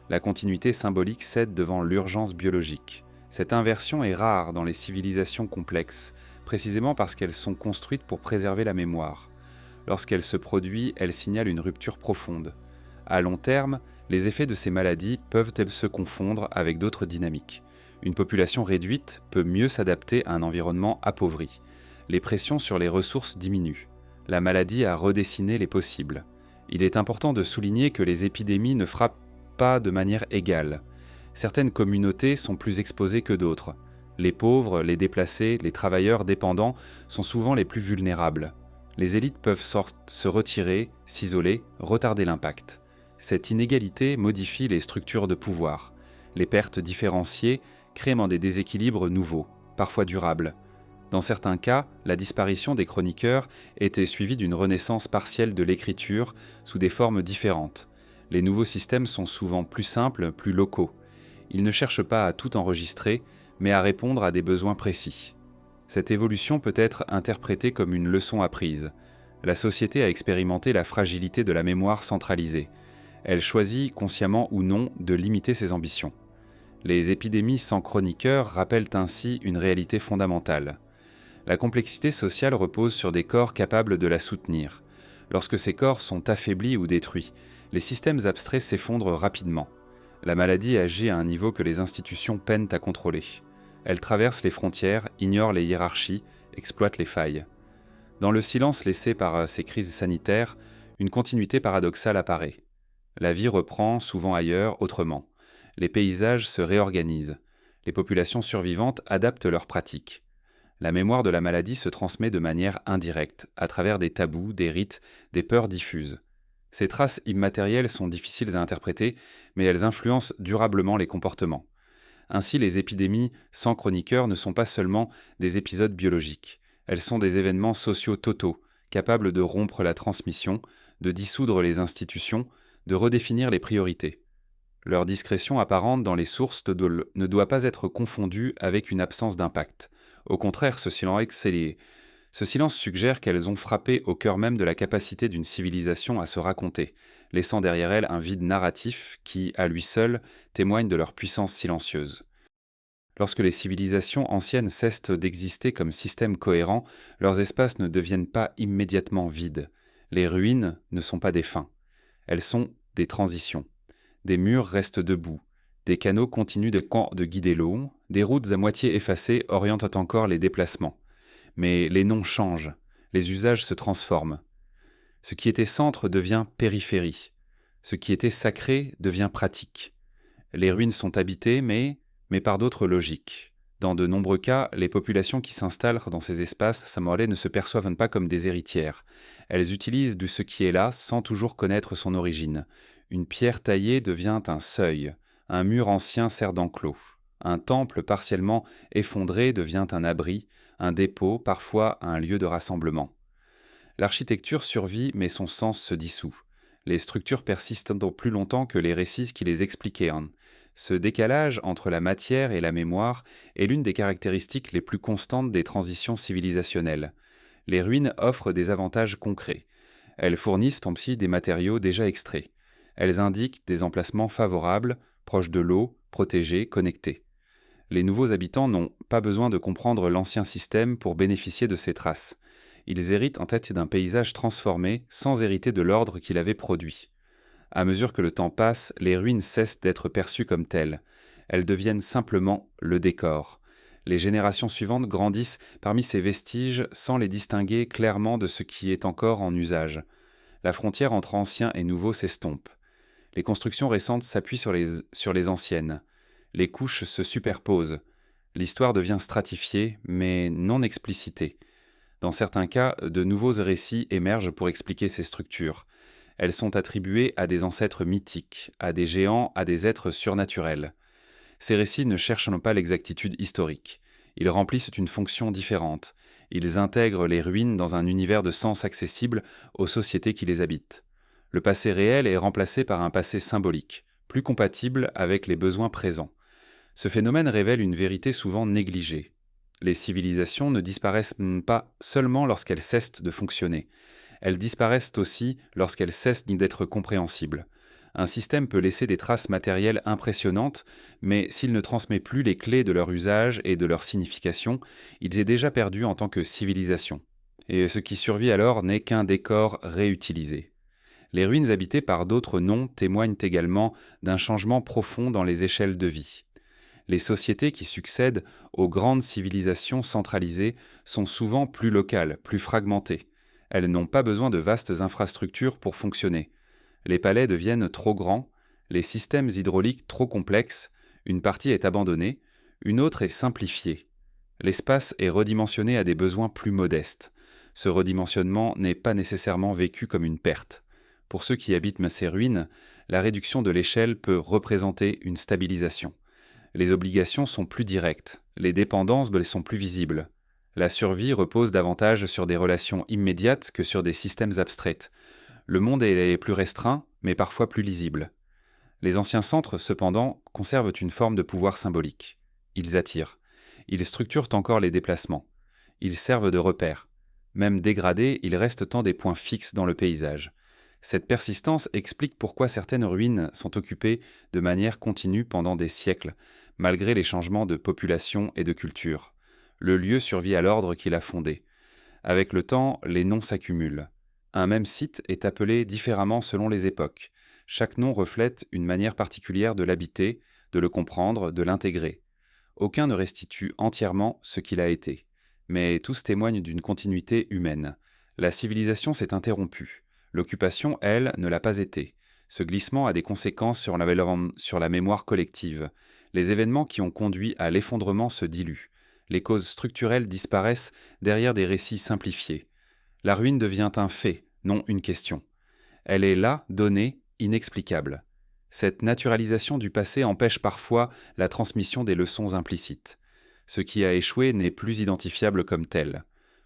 La continuité symbolique cède devant l'urgence biologique. Cette inversion est rare dans les civilisations complexes, précisément parce qu'elles sont construites pour préserver la mémoire. Lorsqu'elle se produit, elle signale une rupture profonde. À long terme, les effets de ces maladies peuvent se confondre avec d'autres dynamiques. Une population réduite peut mieux s'adapter à un environnement appauvri. Les pressions sur les ressources diminuent. La maladie a redessiné les possibles. Il est important de souligner que les épidémies ne frappent pas de manière égale. Certaines communautés sont plus exposées que d'autres. Les pauvres, les déplacés, les travailleurs dépendants sont souvent les plus vulnérables. Les élites peuvent se retirer, s'isoler, retarder l'impact. Cette inégalité modifie les structures de pouvoir. Les pertes différenciées créent des déséquilibres nouveaux, parfois durables. Dans certains cas, la disparition des chroniqueurs était suivie d'une renaissance partielle de l'écriture sous des formes différentes. Les nouveaux systèmes sont souvent plus simples, plus locaux. Ils ne cherchent pas à tout enregistrer, mais à répondre à des besoins précis. Cette évolution peut être interprétée comme une leçon apprise. La société a expérimenté la fragilité de la mémoire centralisée. Elle choisit, consciemment ou non, de limiter ses ambitions. Les épidémies sans chroniqueurs rappellent ainsi une réalité fondamentale. La complexité sociale repose sur des corps capables de la soutenir. Lorsque ces corps sont affaiblis ou détruits, les systèmes abstraits s'effondrent rapidement. La maladie agit à un niveau que les institutions peinent à contrôler. Elle traverse les frontières, ignore les hiérarchies, exploite les failles. Dans le silence laissé par ces crises sanitaires, une continuité paradoxale apparaît. La vie reprend, souvent ailleurs, autrement. Les paysages se réorganisent. Les populations survivantes adaptent leurs pratiques. La mémoire de la maladie se transmet de manière indirecte, à travers des tabous, des rites, des peurs diffuses. Ces traces immatérielles sont difficiles à interpréter, mais elles influencent durablement les comportements. Ainsi, les épidémies sans chroniqueurs ne sont pas seulement des épisodes biologiques. Elles sont des événements sociaux totaux, capables de rompre la transmission, de dissoudre les institutions, de redéfinir les priorités. Leur discrétion apparente dans les sources ne doit pas être confondue avec une absence d'impact. Au contraire, ce silence suggère qu'elles ont frappé au cœur même de la capacité d'une civilisation à se raconter, laissant derrière elle un vide narratif qui, à lui seul, témoigne de leur puissance silencieuse. Lorsque les civilisations anciennes cessent d'exister comme système cohérent, leurs espaces ne deviennent pas immédiatement vides. Les ruines ne sont pas des fins. Elles sont des transitions. Des murs restent debout. Des canaux continuent de guider l'eau. Des routes à moitié effacées orientent encore les déplacements. Mais les noms changent. Les usages se transforment. Ce qui était centre devient périphérie. Ce qui était sacré devient pratique. Les ruines sont habitées, mais par d'autres logiques. Dans de nombreux cas, les populations qui s'installent dans ces espaces samorais ne se perçoivent pas comme des héritières. Elles utilisent ce qui est là sans toujours connaître son origine. Une pierre taillée devient un seuil. Un mur ancien sert d'enclos. Un temple partiellement effondré devient un abri, un dépôt, parfois un lieu de rassemblement. L'architecture survit, mais son sens se dissout. Les structures persistent plus longtemps que les récits qui les expliquaient. Ce décalage entre la matière et la mémoire est l'une des caractéristiques les plus constantes des transitions civilisationnelles. Les ruines offrent des avantages concrets. Elles fournissent aussi des matériaux déjà extraits. Elles indiquent des emplacements favorables, proches de l'eau, protégés, connectés. Les nouveaux habitants n'ont pas besoin de comprendre l'ancien système pour bénéficier de ces traces. Ils héritent en tête d'un paysage transformé sans hériter de l'ordre qu'il avait produit. À mesure que le temps passe, les ruines cessent d'être perçues comme telles. Elles deviennent simplement le décor. Les générations suivantes grandissent parmi ces vestiges sans les distinguer clairement de ce qui est encore en usage. La frontière entre ancien et nouveau s'estompe. Les constructions récentes s'appuient sur les anciennes. Les couches se superposent. L'histoire devient stratifiée, mais non explicitée. Dans certains cas, de nouveaux récits émergent pour expliquer ces structures. Elles sont attribuées à des ancêtres mythiques, à des géants, à des êtres surnaturels. Ces récits ne cherchent pas l'exactitude historique. Ils remplissent une fonction différente. Ils intègrent les ruines dans un univers de sens accessible aux sociétés qui les habitent. Le passé réel est remplacé par un passé symbolique, plus compatible avec les besoins présents. Ce phénomène révèle une vérité souvent négligée. Les civilisations ne disparaissent pas seulement lorsqu'elles cessent de fonctionner. Elles disparaissent aussi lorsqu'elles cessent d'être compréhensibles. Un système peut laisser des traces matérielles impressionnantes, mais s'il ne transmet plus les clés de leur usage et de leur signification, il est déjà perdu en tant que civilisation. Et ce qui survit alors n'est qu'un décor réutilisé. Les ruines habitées par d'autres noms témoignent également d'un changement profond dans les échelles de vie. Les sociétés qui succèdent aux grandes civilisations centralisées sont souvent plus locales, plus fragmentées. Elles n'ont pas besoin de vastes infrastructures pour fonctionner. Les palais deviennent trop grands, les systèmes hydrauliques trop complexes, une partie est abandonnée, une autre est simplifiée. L'espace est redimensionné à des besoins plus modestes. Ce redimensionnement n'est pas nécessairement vécu comme une perte. Pour ceux qui habitent ces ruines, la réduction de l'échelle peut représenter une stabilisation. Les obligations sont plus directes, les dépendances sont plus visibles. La survie repose davantage sur des relations immédiates que sur des systèmes abstraits. Le monde est plus restreint, mais parfois plus lisible. Les anciens centres, cependant, conservent une forme de pouvoir symbolique. Ils attirent. Ils structurent encore les déplacements. Ils servent de repères. Même dégradés, ils restent tant des points fixes dans le paysage. Cette persistance explique pourquoi certaines ruines sont occupées de manière continue pendant des siècles, malgré les changements de population et de culture. Le lieu survit à l'ordre qui l'a fondé. Avec le temps, les noms s'accumulent. Un même site est appelé différemment selon les époques. Chaque nom reflète une manière particulière de l'habiter, de le comprendre, de l'intégrer. Aucun ne restitue entièrement ce qu'il a été. Mais tous témoignent d'une continuité humaine. La civilisation s'est interrompue. L'occupation, elle, ne l'a pas été. Ce glissement a des conséquences sur la mémoire collective. Les événements qui ont conduit à l'effondrement se diluent. Les causes structurelles disparaissent derrière des récits simplifiés. La ruine devient un fait, non une question. Elle est là, donnée, inexplicable. Cette naturalisation du passé empêche parfois la transmission des leçons implicites. Ce qui a échoué n'est plus identifiable comme tel.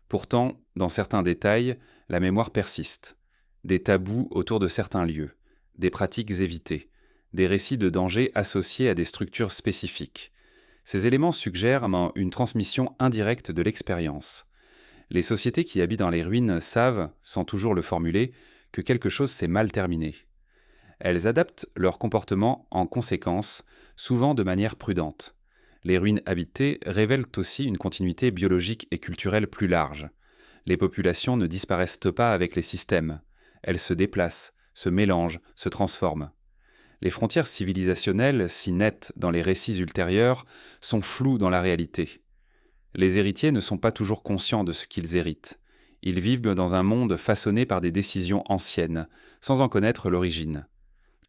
Pourtant, dans certains détails, la mémoire persiste. Des tabous autour de certains lieux, des pratiques évitées, des récits de danger associés à des structures spécifiques. Ces éléments suggèrent une transmission indirecte de l'expérience. Les sociétés qui habitent dans les ruines savent, sans toujours le formuler, que quelque chose s'est mal terminé. Elles adaptent leur comportement en conséquence, souvent de manière prudente. Les ruines habitées révèlent aussi une continuité biologique et culturelle plus large. Les populations ne disparaissent pas avec les systèmes. Elles se déplacent, se mélangent, se transforment. Les frontières civilisationnelles, si nettes dans les récits ultérieurs, sont floues dans la réalité. Les héritiers ne sont pas toujours conscients de ce qu'ils héritent. Ils vivent dans un monde façonné par des décisions anciennes, sans en connaître l'origine.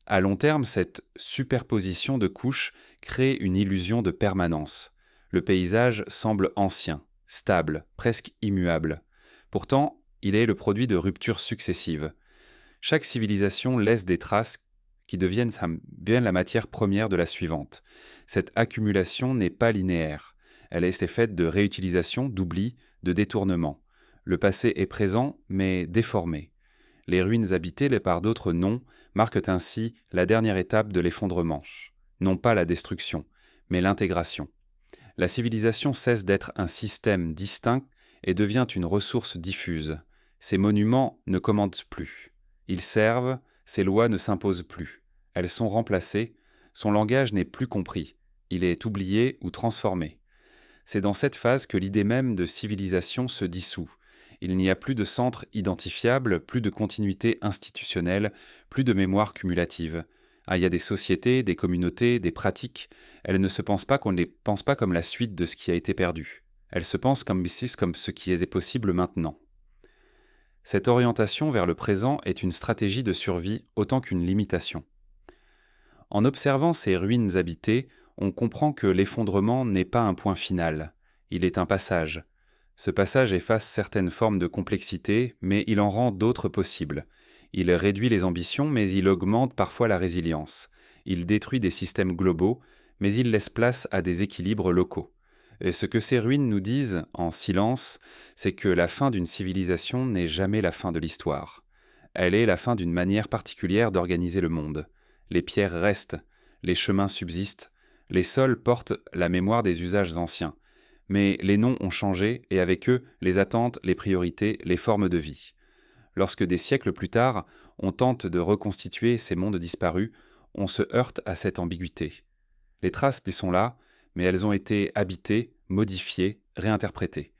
À long terme, cette superposition de couches crée une illusion de permanence. Le paysage semble ancien, stable, presque immuable. Pourtant, il est le produit de ruptures successives. Chaque civilisation laisse des traces qui deviennent la matière première de la suivante. Cette accumulation n'est pas linéaire. Elle est faite de réutilisation, d'oubli, de détournement. Le passé est présent, mais déformé. Les ruines habitées par d'autres noms marquent ainsi la dernière étape de l'effondrement. Non pas la destruction, mais l'intégration. La civilisation cesse d'être un système distinct et devient une ressource diffuse. Ces monuments ne commandent plus. Ils servent, ces lois ne s'imposent plus. Elles sont remplacées, son langage n'est plus compris. Il est oublié ou transformé. C'est dans cette phase que l'idée même de civilisation se dissout. Il n'y a plus de centre identifiable, plus de continuité institutionnelle, plus de mémoire cumulative. Il y a des sociétés, des communautés, des pratiques. Elles ne se pensent pas qu'on ne les pense pas comme la suite de ce qui a été perdu. Elles se pensent comme ce qui est possible maintenant. Cette orientation vers le présent est une stratégie de survie autant qu'une limitation. En observant ces ruines habitées, on comprend que l'effondrement n'est pas un point final, il est un passage. Ce passage efface certaines formes de complexité, mais il en rend d'autres possibles. Il réduit les ambitions, mais il augmente parfois la résilience. Il détruit des systèmes globaux, mais il laisse place à des équilibres locaux. Et ce que ces ruines nous disent, en silence, c'est que la fin d'une civilisation n'est jamais la fin de l'histoire. Elle est la fin d'une manière particulière d'organiser le monde. Les pierres restent, les chemins subsistent, les sols portent la mémoire des usages anciens. Mais les noms ont changé et avec eux, les attentes, les priorités, les formes de vie. Lorsque des siècles plus tard, on tente de reconstituer ces mondes disparus, on se heurte à cette ambiguïté. Les traces sont là, mais elles ont été habitées, modifiées, réinterprétées.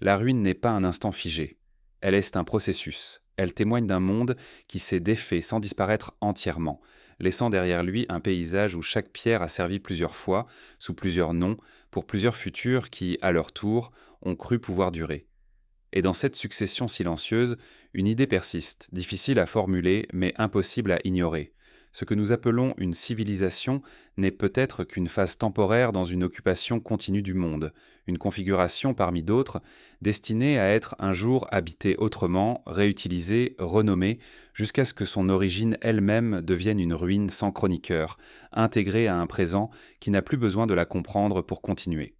La ruine n'est pas un instant figé. Elle est un processus. Elle témoigne d'un monde qui s'est défait sans disparaître entièrement, laissant derrière lui un paysage où chaque pierre a servi plusieurs fois, sous plusieurs noms, pour plusieurs futurs qui, à leur tour, ont cru pouvoir durer. Et dans cette succession silencieuse, une idée persiste, difficile à formuler, mais impossible à ignorer. Ce que nous appelons une civilisation n'est peut-être qu'une phase temporaire dans une occupation continue du monde, une configuration parmi d'autres, destinée à être un jour habitée autrement, réutilisée, renommée, jusqu'à ce que son origine elle-même devienne une ruine sans chroniqueur, intégrée à un présent qui n'a plus besoin de la comprendre pour continuer.